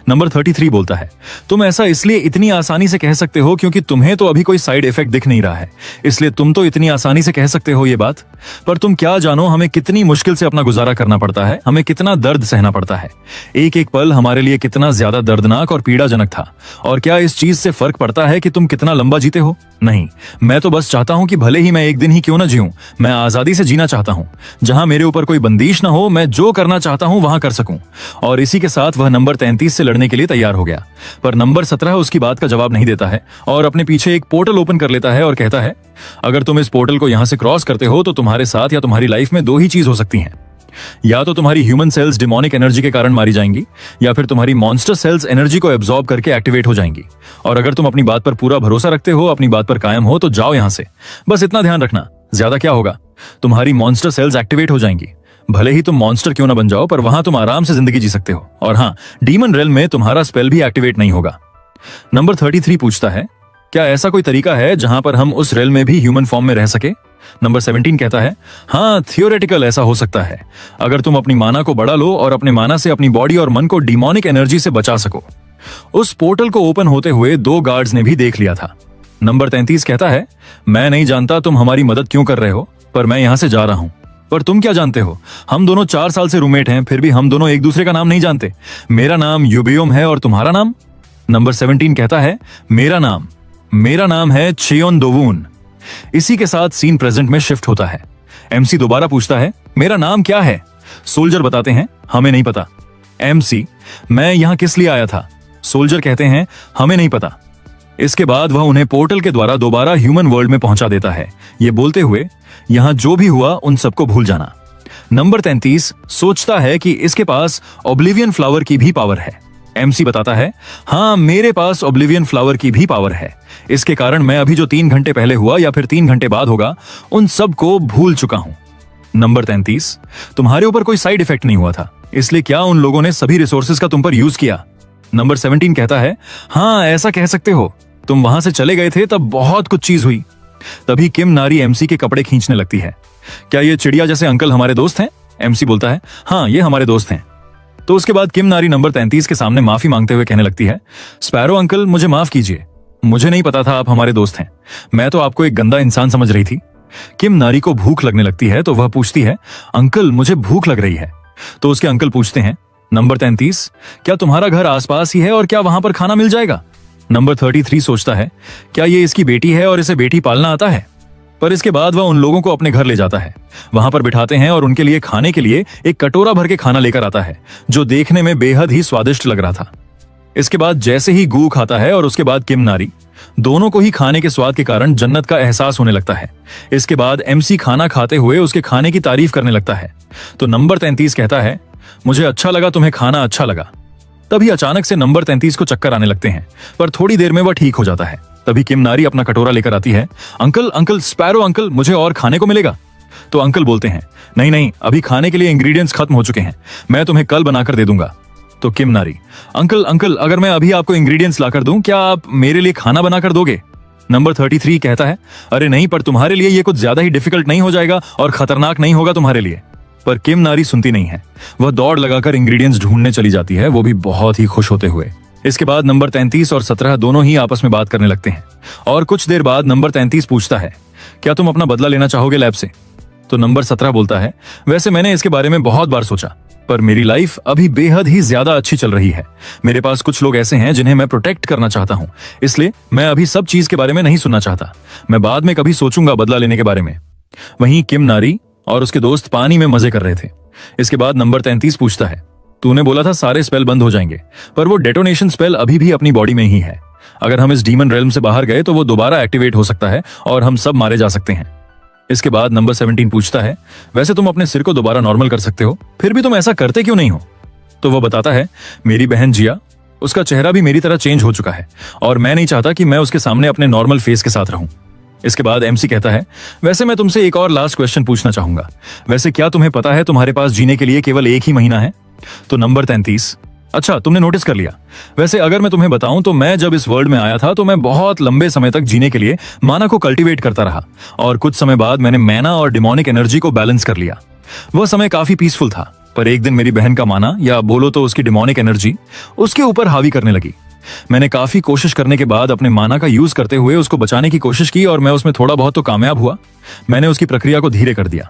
नंबर 33 बोलता है, तुम ऐसा इसलिए इतनी आसानी से कह सकते हो क्योंकि तुम्हें तो अभी कोई साइड इफेक्ट दिख नहीं रहा है, इसलिए तुम तो इतनी आसानी से कह सकते हो ये बात। पर तुम क्या जानो हमें कितनी मुश्किल से अपना गुजारा करना पड़ता है, हमें कितना दर्द सहना पड़ता है। एक एक पल हमारे लिए कितना ज्यादा दर्दनाक और पीड़ाजनक था। और क्या इस चीज से फर्क पड़ता है कि तुम कितना लंबा जीते हो? नहीं, मैं तो बस चाहता हूं कि भले ही मैं एक दिन ही क्यों ना जीऊं, मैं आजादी से जीना चाहता हूं, जहां मेरे ऊपर कोई बंदिश ना हो, मैं जो करना चाहता हूं वहां कर सकूं। और इसी के साथ वह नंबर 33 से लड़ने के लिए तैयार हो गया। पर नंबर 17 उसकी बात का जवाब नहीं देता है और अपने पीछे एक पोर्टल ओपन कर लेता है और कहता है, अगर तुम इस पोर्टल को यहां से क्रॉस करते हो तो तुम्हारे साथ या तुम्हारी लाइफ में 2 ही चीज हो सकती हैं। या तो तुम्हारी ह्यूमन सेल्स डिमोनिक एनर्जी के कारण मारी जाएंगी या फिर तुम्हारी मॉन्स्टर सेल्स एनर्जी को एब्जॉर्ब करके एक्टिवेट हो जाएंगी। और अगर तुम अपनी बात पर पूरा भरोसा रखते हो, अपनी बात पर कायम हो, तो जाओ यहां से। बस इतना ध्यान रखना, ज्यादा क्या होगा, तुम्हारी मॉन्स्टर सेल्स एक्टिवेट हो जाएंगी। भले ही तुम मॉन्स्टर क्यों ना बन जाओ, पर वहां तुम आराम से जिंदगी जी सकते हो। और हाँ, डीमन रेल्म में तुम्हारा स्पेल भी एक्टिवेट नहीं होगा। नंबर 33 पूछता है, क्या ऐसा कोई तरीका है जहां पर हम उस रेल में भी ह्यूमन फॉर्म में रह सके? नंबर 17 कहता है, हाँ, थियोरेटिकल ऐसा हो सकता है, अगर तुम अपनी माना को बढ़ा लो और अपने माना से अपनी बॉडी और मन को डिमोनिक एनर्जी से बचा सको। उस पोर्टल को ओपन होते हुए 2 गार्ड्स ने भी देख लिया था। नंबर 33 कहता है, मैं नहीं जानता तुम हमारी मदद क्यों कर रहे हो, पर मैं यहां से जा रहा हूं। पर तुम क्या जानते हो, हम दोनों 4 साल से रूममेट हैं, फिर भी हम दोनों एक दूसरे का नाम नहीं जानते। मेरा नाम यूबियोम है और तुम्हारा नाम? नंबर 17 कहता है, मेरा नाम है चियोन दोवून। इसी के साथ सीन प्रेजेंट में शिफ्ट होता है। एमसी दोबारा पूछता है, मेरा नाम क्या है? सोल्जर बताते हैं, हमें नहीं पता। एमसी, मैं यहां किस लिए आया था? सोल्जर कहते हैं, हमें नहीं पता। इसके बाद वह उन्हें पोर्टल के द्वारा दोबारा ह्यूमन वर्ल्ड में पहुंचा देता है, ये बोलते हुए यहां जो भी हुआ उन सबको भूल जाना। नंबर 33 सोचता है कि इसके पास ओब्लिवियन फ्लावर की भी पावर है। एमसी बताता है, हाँ मेरे पास ओब्लिवियन फ्लावर की भी पावर है, इसके कारण मैं अभी जो 3 घंटे पहले हुआ या फिर 3 घंटे बाद होगा उन सबको भूल चुका हूं। नंबर 33 तुम्हारे ऊपर कोई साइड इफेक्ट नहीं हुआ था, इसलिए क्या उन लोगों ने सभी रिसोर्सेज का तुम पर यूज किया? नंबर 17 कहता है, हाँ ऐसा कह सकते हो, तुम वहां से चले गए थे तब बहुत कुछ चीज हुई। तभी किम नारी एमसी के कपड़े खींचने लगती है। क्या ये चिड़िया जैसे अंकल हमारे दोस्त हैं? एमसी बोलता है, हाँ ये हमारे दोस्त हैं। तो उसके बाद किम नारी नंबर 33 के सामने माफी मांगते हुए कहने लगती है, स्पैरो अंकल मुझे माफ कीजिए, मुझे नहीं पता था आप हमारे दोस्त हैं, मैं तो आपको एक गंदा इंसान समझ रही थी। किम नारी को भूख लगने लगती है तो वह पूछती है, अंकल मुझे भूख लग रही है। तो उसके अंकल पूछते हैं, नंबर 33 क्या तुम्हारा घर आसपास ही है और क्या वहां पर खाना मिल जाएगा? नंबर 33 सोचता है, क्या ये इसकी बेटी है और इसे बेटी पालना आता है? पर इसके बाद वह उन लोगों को अपने घर ले जाता है, वहां पर बिठाते हैं और उनके लिए खाने के लिए एक कटोरा भर के खाना लेकर आता है, जो देखने में बेहद ही स्वादिष्ट लग रहा था। इसके बाद जैसे ही गू खाता है और उसके बाद किम नारी, दोनों को ही खाने के स्वाद के कारण जन्नत का एहसास होने लगता है। इसके बाद एमसी खाना खाते हुए उसके खाने की तारीफ करने लगता है। तो नंबर 33 कहता है, मुझे अच्छा लगा, तुम्हें खाना अच्छा लगा। तभी अचानक से नंबर 33 को चक्कर आने लगते हैं, पर थोड़ी देर में वह ठीक हो जाता है। तभी किम नारी अपना कटोरा लेकर आती है, अंकल अंकल स्पैरो अंकल मुझे और खाने को मिलेगा? तो अंकल बोलते हैं, नहीं नहीं अभी खाने के लिए इंग्रेडिएंट्स खत्म हो चुके हैं, मैं तुम्हें कल बनाकर दे दूंगा। तो किम नारी, अंकल अंकल अगर मैं अभी आपको इंग्रेडिएंट्स लाकर दूं, क्या आप मेरे लिए खाना बनाकर दोगे? नंबर 33 कहता है, अरे नहीं, पर तुम्हारे लिए ये कुछ ज्यादा ही डिफिकल्ट नहीं हो जाएगा और खतरनाक नहीं होगा तुम्हारे लिए? पर किम नारी सुनती नहीं है, वह दौड़ लगाकर इंग्रेडिएंट्स ढूंढने चली जाती है, वो भी बहुत ही खुश होते हुए। इसके बाद नंबर 33 और 17 दोनों ही आपस में बात करने लगते हैं और कुछ देर बाद नंबर 33 पूछता है, क्या तुम अपना बदला लेना चाहोगे लैब से? तो नंबर 17 बोलता है, वैसे मैंने इसके बारे में बहुत बार सोचा, पर मेरी लाइफ अभी बेहद ही ज्यादा अच्छी चल रही है। मेरे पास कुछ लोग ऐसे हैं जिन्हें मैं प्रोटेक्ट करना चाहता हूं, इसलिए मैं अभी सब चीज के बारे में नहीं सुनना चाहता। मैं बाद में कभी सोचूंगा बदला लेने के बारे में। वहीं किम नारी और उसके दोस्त पानी में मजे कर रहे थे। इसके बाद नंबर 33 पूछता है, तूने बोला था सारे स्पेल बंद हो जाएंगे, पर वो डेटोनेशन स्पेल अभी भी अपनी बॉडी में ही है। अगर हम इस डीमन रेल्म से बाहर गए तो वो दोबारा एक्टिवेट हो सकता है और हम सब मारे जा सकते हैं। इसके बाद नंबर 17 पूछता है, वैसे तुम अपने सिर को दोबारा नॉर्मल कर सकते हो, फिर भी तुम ऐसा करते क्यों नहीं हो? तो वह बताता है, मेरी बहन जिया, उसका चेहरा भी मेरी तरह चेंज हो चुका है और मैं नहीं चाहता कि मैं उसके सामने अपने नॉर्मल फेस के साथ रहूं। इसके बाद एमसी कहता है, वैसे मैं तुमसे एक और लास्ट क्वेश्चन पूछना चाहूंगा, वैसे क्या तुम्हें पता है तुम्हारे पास जीने के लिए केवल 1 ही महीना है? तो नंबर 33, अच्छा तुमने नोटिस कर लिया। वैसे अगर मैं तुम्हें बताऊं तो मैं जब इस वर्ल्ड में आया था तो मैं बहुत लंबे समय तक जीने के लिए माना को कल्टीवेट करता रहा और कुछ समय बाद मैंने मैना और डिमोनिक एनर्जी को बैलेंस कर लिया। वह समय काफी पीसफुल था, पर एक दिन मेरी बहन का माना, या बोलो तो उसकी डिमोनिक एनर्जी, उसके ऊपर हावी करने लगी। मैंने काफी कोशिश करने के बाद अपने माना का यूज करते हुए उसको बचाने की कोशिश की और मैं उसमें थोड़ा बहुत तो कामयाब हुआ। मैंने उसकी प्रक्रिया को धीरे कर दिया।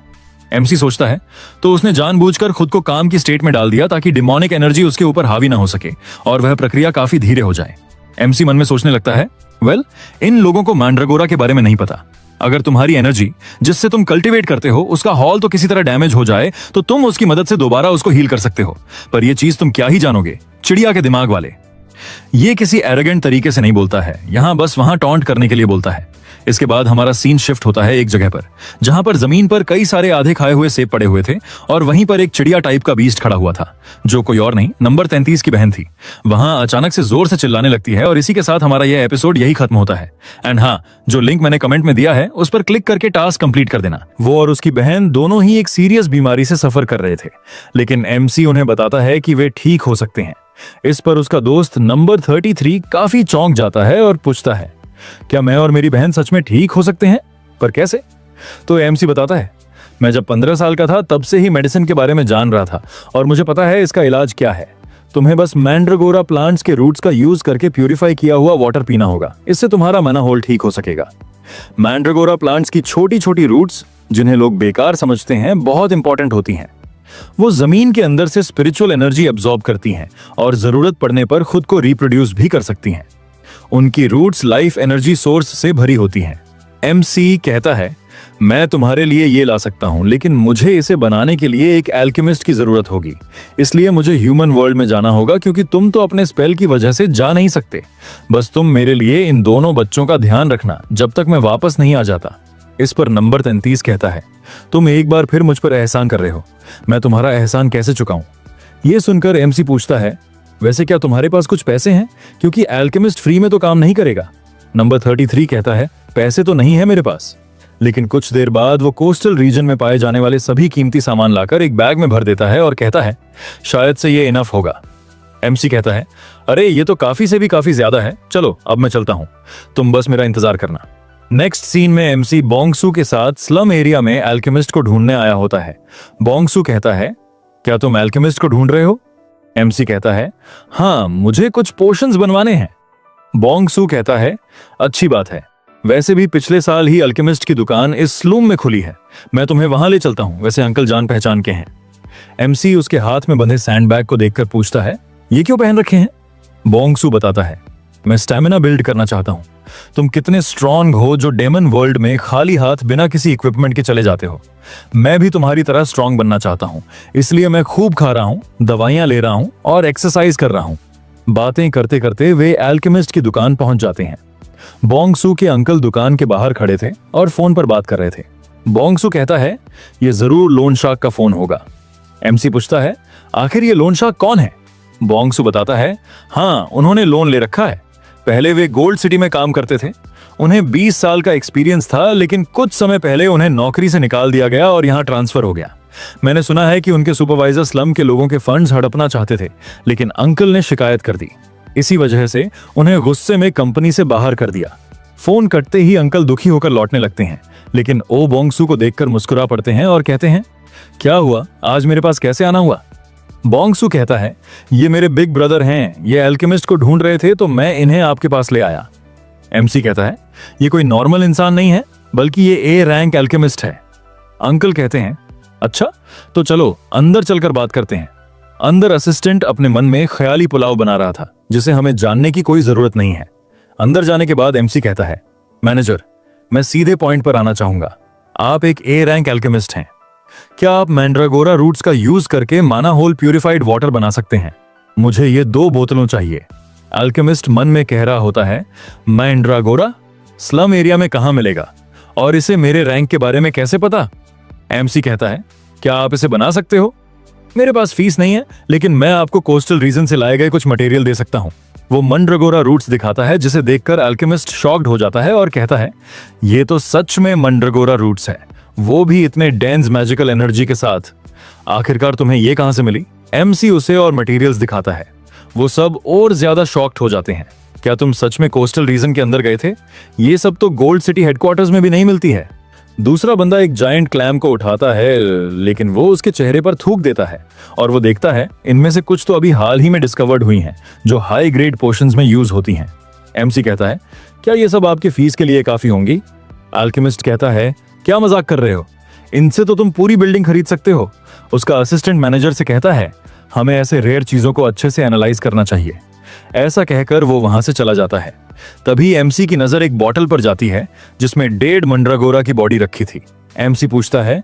एमसी सोचता है, तो उसने जानबूझकर खुद को काम की स्टेट में डाल दिया ताकि डिमोनिक एनर्जी उसके ऊपर हावी ना हो सके और वह प्रक्रिया काफी धीरे हो जाए। एमसी मन में सोचने लगता है, वेल इन लोगों को मैंड्रागोरा के बारे में नहीं पता। अगर तुम्हारी एनर्जी जिससे तुम कल्टीवेट करते हो उसका हॉल तो किसी तरह डैमेज हो जाए तो तुम उसकी मदद से दोबारा उसको हील कर सकते हो, पर यह चीज तुम क्या ही जानोगे, चिड़िया के दिमाग वाले। ये किसी एरोगेंट तरीके से नहीं बोलता है, यहां बस वहां टॉन्ट करने के लिए बोलता है। इसके बाद हमारा सीन शिफ्ट होता है एक जगह पर जहां पर जमीन पर कई सारे आधे खाए हुए सेब पड़े हुए थे और वहीं पर एक चिड़िया टाइप का बीस्ट खड़ा हुआ था जो कोई और नहीं नंबर 33 की बहन थी। वहां अचानक से जोर से चिल्लाने लगती है और इसी के साथ हमारा यह एपिसोड यही खत्म होता है। एंड हाँ, जो लिंक मैंने कमेंट में दिया है उस पर क्लिक करके टास्क कंप्लीट कर देना। वो और उसकी बहन दोनों ही एक सीरियस बीमारी से सफर कर रहे थे, लेकिन एमसी उन्हें बताता है कि वे ठीक हो सकते हैं। इस पर उसका दोस्त नंबर 33 काफी चौंक जाता है और पूछता है, क्या मैं और मेरी बहन सच में ठीक हो सकते हैं, पर कैसे? तो एमसी बताता है, मैं जब 15 साल का था तब से ही मेडिसिन के बारे में जान रहा था और मुझे पता है इसका इलाज क्या है। तुम्हें बस मैंड्रागोरा प्लांट्स के रूट्स का यूज करके प्यूरिफाई किया हुआ वाटर पीना होगा, इससे तुम्हारा मना होल ठीक हो सकेगा। मैंड्रागोरा प्लांट्स की छोटी छोटी रूट्स, जिन्हें लोग बेकार समझते हैं, बहुत इंपॉर्टेंट होती हैं। वो जमीन के अंदर से स्पिरिचुअल एनर्जी एब्जॉर्ब करती हैं और जरूरत पड़ने पर खुद को रिप्रोड्यूस भी कर सकती हैं। उनकी रूट्स लाइफ एनर्जी सोर्स से भरी होती हैं। एमसी कहता है, मैं तुम्हारे लिए ये ला सकता हूँ, लेकिन मुझे इसे बनाने के लिए एक एल्केमिस्ट की जरूरत होगी। इसलिए मुझे ह्यूमन वर्ल्ड में जाना होगा, क्योंकि तुम तो अपने स्पेल की वजह से जा नहीं सकते। बस तुम मेरे लिए इन दोनों बच्चों का ध्यान रखना जब तक मैं वापस नहीं आ जाता। इस पर नंबर 33 कहता है, तुम एक बार फिर मुझ पर एहसान कर रहे हो, मैं तुम्हारा एहसान कैसे चुकाऊं? ये सुनकर एमसी पूछता है, वैसे क्या तुम्हारे पास कुछ पैसे हैं, क्योंकि एल्केमिस्ट फ्री में तो काम नहीं करेगा। नंबर 33 कहता है, पैसे तो नहीं है मेरे पास। लेकिन कुछ देर बाद वो कोस्टल रीजन में पाए जाने वाले सभी कीमती सामान लाकर एक बैग में भर देता है और कहता है, शायद से ये इनफ होगा। एमसी कहता है, अरे ये तो काफी से भी काफी ज्यादा है, चलो अब मैं चलता हूं, तुम बस मेरा इंतजार करना। नेक्स्ट सीन में एमसी बोंगसू के साथ स्लम एरिया में एल्केमिस्ट को ढूंढने आया होता है। बोंगसू कहता है, क्या तुम एल्केमिस्ट को ढूंढ रहे हो? एमसी कहता है, हाँ, मुझे कुछ पोशंस बनवाने हैं। बोंगसू कहता है, अच्छी बात है, वैसे भी पिछले साल ही अल्केमिस्ट की दुकान इस स्लूम में खुली है, मैं तुम्हें वहां ले चलता हूं, वैसे अंकल जान पहचान के हैं। एमसी उसके हाथ में बंधे सैंडबैग को देखकर पूछता है, ये क्यों पहन रखे हैं? बोंगसू बताता है, मैं स्टैमिना बिल्ड करना चाहता हूं। तुम कितने स्ट्रांग हो जो डेमन वर्ल्ड में खाली हाथ बिना किसी इक्विपमेंट के चले जाते हो। मैं भी तुम्हारी तरह स्ट्रांग बनना चाहता हूं, इसलिए मैं खूब खा रहा हूं, दवाइयां ले रहा हूं और एक्सरसाइज कर रहा हूं। बातें करते करते वे एल्केमिस्ट की दुकान पहुंच जाते हैं। बोंगसू के अंकल दुकान के बाहर खड़े थे और फोन पर बात कर रहे थे। बोंगसू कहता है, ये जरूर लोन शार्क का फोन होगा। एमसी पूछता है, आखिर ये लोन शार्क कौन है? बोंगसू बताता है, हाँ, उन्होंने लोन ले रखा है। पहले वे गोल्ड सिटी में काम करते थे, उन्हें 20 साल का एक्सपीरियंस था, लेकिन कुछ समय पहले उन्हें नौकरी से निकाल दिया गया और यहाँ ट्रांसफर हो गया। मैंने सुना है कि उनके सुपरवाइजर स्लम के लोगों के फंड्स हड़पना चाहते थे, लेकिन अंकल ने शिकायत कर दी। इसी वजह से उन्हें गुस्से में कंपनी से बाहर कर दिया। फोन कटते ही अंकल दुखी होकर लौटने लगते हैं, लेकिन ओ बोंगसू को देखकर मुस्कुरा पड़ते हैं और कहते हैं, क्या हुआ, आज मेरे पास कैसे आना हुआ? बोंगसू कहता है, ये मेरे बिग ब्रदर हैं, ये एल्केमिस्ट को ढूंढ रहे थे तो मैं इन्हें आपके पास ले आया। एमसी कहता है, ये कोई नॉर्मल इंसान नहीं है, बल्कि ये ए रैंक एल्केमिस्ट है। अंकल कहते हैं, अच्छा, तो चलो अंदर चलकर बात करते हैं। अंदर असिस्टेंट अपने मन में ख्याली पुलाव बना रहा था, जिसे हमें जानने की कोई जरूरत नहीं है। अंदर जाने के बाद एमसी कहता है, मैनेजर, मैं सीधे पॉइंट पर आना चाहूंगा। आप एक ए रैंक एल्केमिस्ट हैं, क्या आप मैंड्रागोरा रूट्स का यूज करके माना होल प्यूरिफाइड वाटर बना सकते हैं? मुझे ये 2 बोतलों चाहिए। एल्केमिस्ट मन में कह रहा होता है, मैंड्रागोरा स्लम एरिया में कहां मिलेगा, और इसे मेरे रैंक के बारे में कैसे पता? एमसी कहता है, क्या आप इसे बना सकते हो? मेरे पास फीस नहीं है, लेकिन मैं आपको कोस्टल रीजन से लाए गए कुछ मटेरियल दे सकता हूं। वो मंड्रागोरा रूट्स दिखाता है, जिसे देखकर एल्केमिस्ट शॉक्ड हो जाता है और कहता है, ये तो सच में मंड्रागोरा रूट्स है, वो भी इतने डेंस मैजिकल एनर्जी के साथ। आखिरकार तुम्हें ये कहां से मिली? एमसी उसे और मटेरियल्स दिखाता है। वो सब और ज्यादा शॉक्ड हो जाते हैं। क्या तुम सच में कोस्टल रीजन के अंदर गए थे? ये सब तो गोल्ड सिटी हेडक्वार्टर्स में भी नहीं मिलती है। दूसरा बंदा एक जायंट क्लैम को उठाता है, लेकिन वो उसके चेहरे पर थूक देता है और वो देखता है इनमें से कुछ तो अभी हाल ही में डिस्कवर्ड हुई हैं, जो हाई ग्रेड पोर्शंस में यूज होती हैं। एमसी कहता है, क्या ये सब आपकी फीस के लिए काफी होंगी? अल्केमिस्ट कहता है, क्या मजाक कर रहे हो, इनसे तो तुम पूरी बिल्डिंग खरीद सकते हो। उसका असिस्टेंट मैनेजर से कहता है, हमें ऐसे रेयर चीजों को अच्छे से एनालाइज करना चाहिए। ऐसा कहकर वो वहां से चला जाता है। तभी एमसी की नजर एक बोतल पर जाती है, जिसमें 1.5 मंड्रागोरा की बॉडी रखी थी। एमसी पूछता है,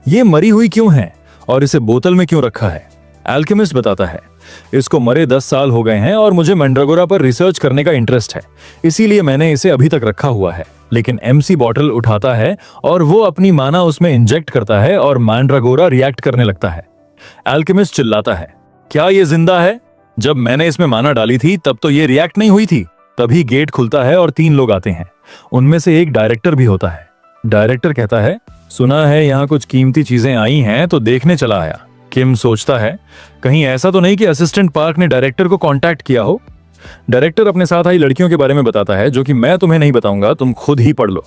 ये मरी हुई क्यों है और इसे बोतल में क्यों रखा है? अल्केमिस्ट बताता है, इसको मरे 10 साल हो गए हैं और मुझे मंड्रागोरा पर रिसर्च करने का इंटरेस्ट है, इसीलिए मैंने इसे अभी तक रखा हुआ है। लेकिन एमसी बॉटल उठाता है और वो अपनी माना उसमें इंजेक्ट करता है और मंड्रागोरा रिएक्ट करने लगता है। अल्केमिस्ट चिल्लाता है, क्या ये जिंदा है? जब मैंने इसमें माना डाली थी तब तो ये रिएक्ट नहीं हुई थी। तभी गेट खुलता है और 3 लोग आते हैं। उनमें से एक डायरेक्टर भी होता है। डायरेक्टर कहता है, सुना है यहाँ कुछ कीमती चीजें आई हैं तो देखने चला आया। किम सोचता है, कहीं ऐसा तो नहीं कि असिस्टेंट पार्क ने डायरेक्टर को कांटेक्ट किया हो। डायरेक्टर अपने साथ आई लड़कियों के बारे में बताता है, जो कि मैं तुम्हें नहीं बताऊंगा, तुम खुद ही पढ़ लो।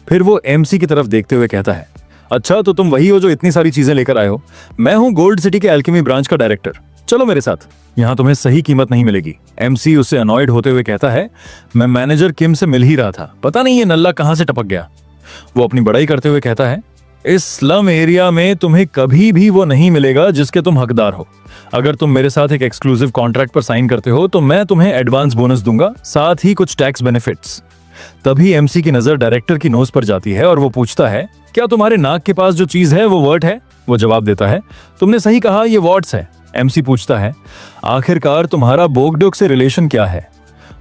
फिर वो एमसी की तरफ देखते हुए कहता है, अच्छा, तो तुम वही हो जो इतनी सारी चीजें लेकर आए हो? मैं हूं गोल्ड सिटी के एल्केमी ब्रांच का डायरेक्टर, चलो मेरे साथ, यहाँ तुम्हें सही कीमत नहीं मिलेगी। एमसी उससे अनॉयड होते हुए कहता है, मैं मैनेजर किम से मिल ही रहा था, पता नहीं ये नल्ला कहां से टपक गया। वो अपनी बड़ाई करते हुए कहता है, इस स्लम एरिया में तुम्हें कभी भी वो नहीं मिलेगा जिसके तुम हकदार हो। अगर तुम मेरे साथ एक एक्सक्लूसिव कॉन्ट्रैक्ट पर साइन करते हो तो मैं तुम्हें एडवांस बोनस दूंगा, साथ ही कुछ टैक्स बेनिफिट्स। तभी एमसी की नजर डायरेक्टर की नोज पर जाती है और वो पूछता है, क्या तुम्हारे नाक के पास जो चीज है वो वर्ट है? वो जवाब देता है, तुमने सही कहा, ये वॉट्स है। एमसी पूछता है, आखिरकार तुम्हारा बोगडोक से रिलेशन क्या है?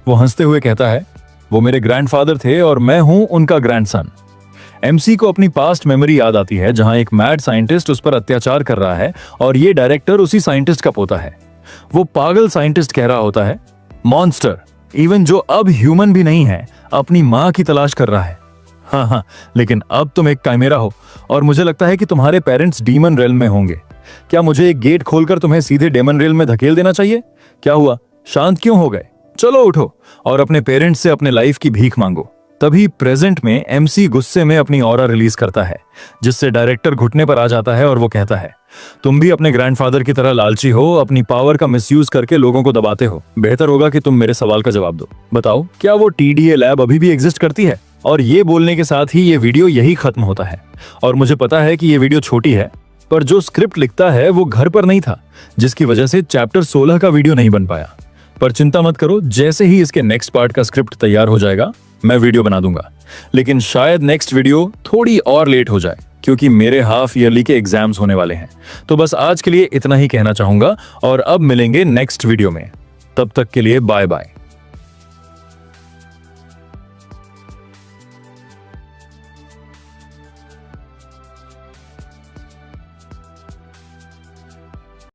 वो हंसते हुए कहता है, वो मेरे ग्रैंडफादर थे और मैं हूं उनका ग्रैंडसन। एमसी को अपनी पास्ट मेमोरी याद आती है जहां एक मैड साइंटिस्ट उस पर अत्याचार कर रहा है और ये डायरेक्टर उसी साइंटिस्ट का पोता है। वो पागल साइंटिस्ट कह रहा होता है, मॉन्स्टर, इवन जो अब ह्यूमन भी नहीं है, अपनी माँ की तलाश कर रहा है। हाँ, लेकिन अब तुम एक काइमेरा हो और मुझे लगता है कि तुम्हारे पेरेंट्स डीमन रेल में होंगे। क्या मुझे एक गेट खोलकर तुम्हें सीधे डेमन रेल में धकेल देना चाहिए? क्या हुआ, शांत क्यों हो गए? चलो उठो और अपने पेरेंट्स से अपने लाइफ की भीख मांगो। तभी प्रेजेंट में एमसी गुस्से में अपनी ऑरा रिलीज करता है, जिससे डायरेक्टर घुटने पर आ जाता है और वो कहता है, तुम भी अपने ग्रैंडफादर की तरह लालची हो, अपनी पावर का मिसयूज करके लोगों को दबाते हो। बेहतर होगा कि तुम मेरे सवाल का जवाब दो। बताओ, क्या वो टीडीए लैब अभी भी एग्जिस्ट करती है? और ये बोलने के साथ ही ये वीडियो यही खत्म होता है। और मुझे पता है कि ये वीडियो छोटी है, पर जो स्क्रिप्ट लिखता है वो घर पर नहीं था, जिसकी वजह से चैप्टर 16 का वीडियो नहीं बन पाया। पर चिंता मत करो, जैसे ही इसके नेक्स्ट पार्ट का स्क्रिप्ट तैयार हो जाएगा मैं वीडियो बना दूंगा। लेकिन शायद नेक्स्ट वीडियो थोड़ी और लेट हो जाए, क्योंकि मेरे हाफ ईयरली के एग्जाम्स होने वाले हैं। तो बस आज के लिए इतना ही कहना चाहूंगा और अब मिलेंगे नेक्स्ट वीडियो में। तब तक के लिए बाय बाय।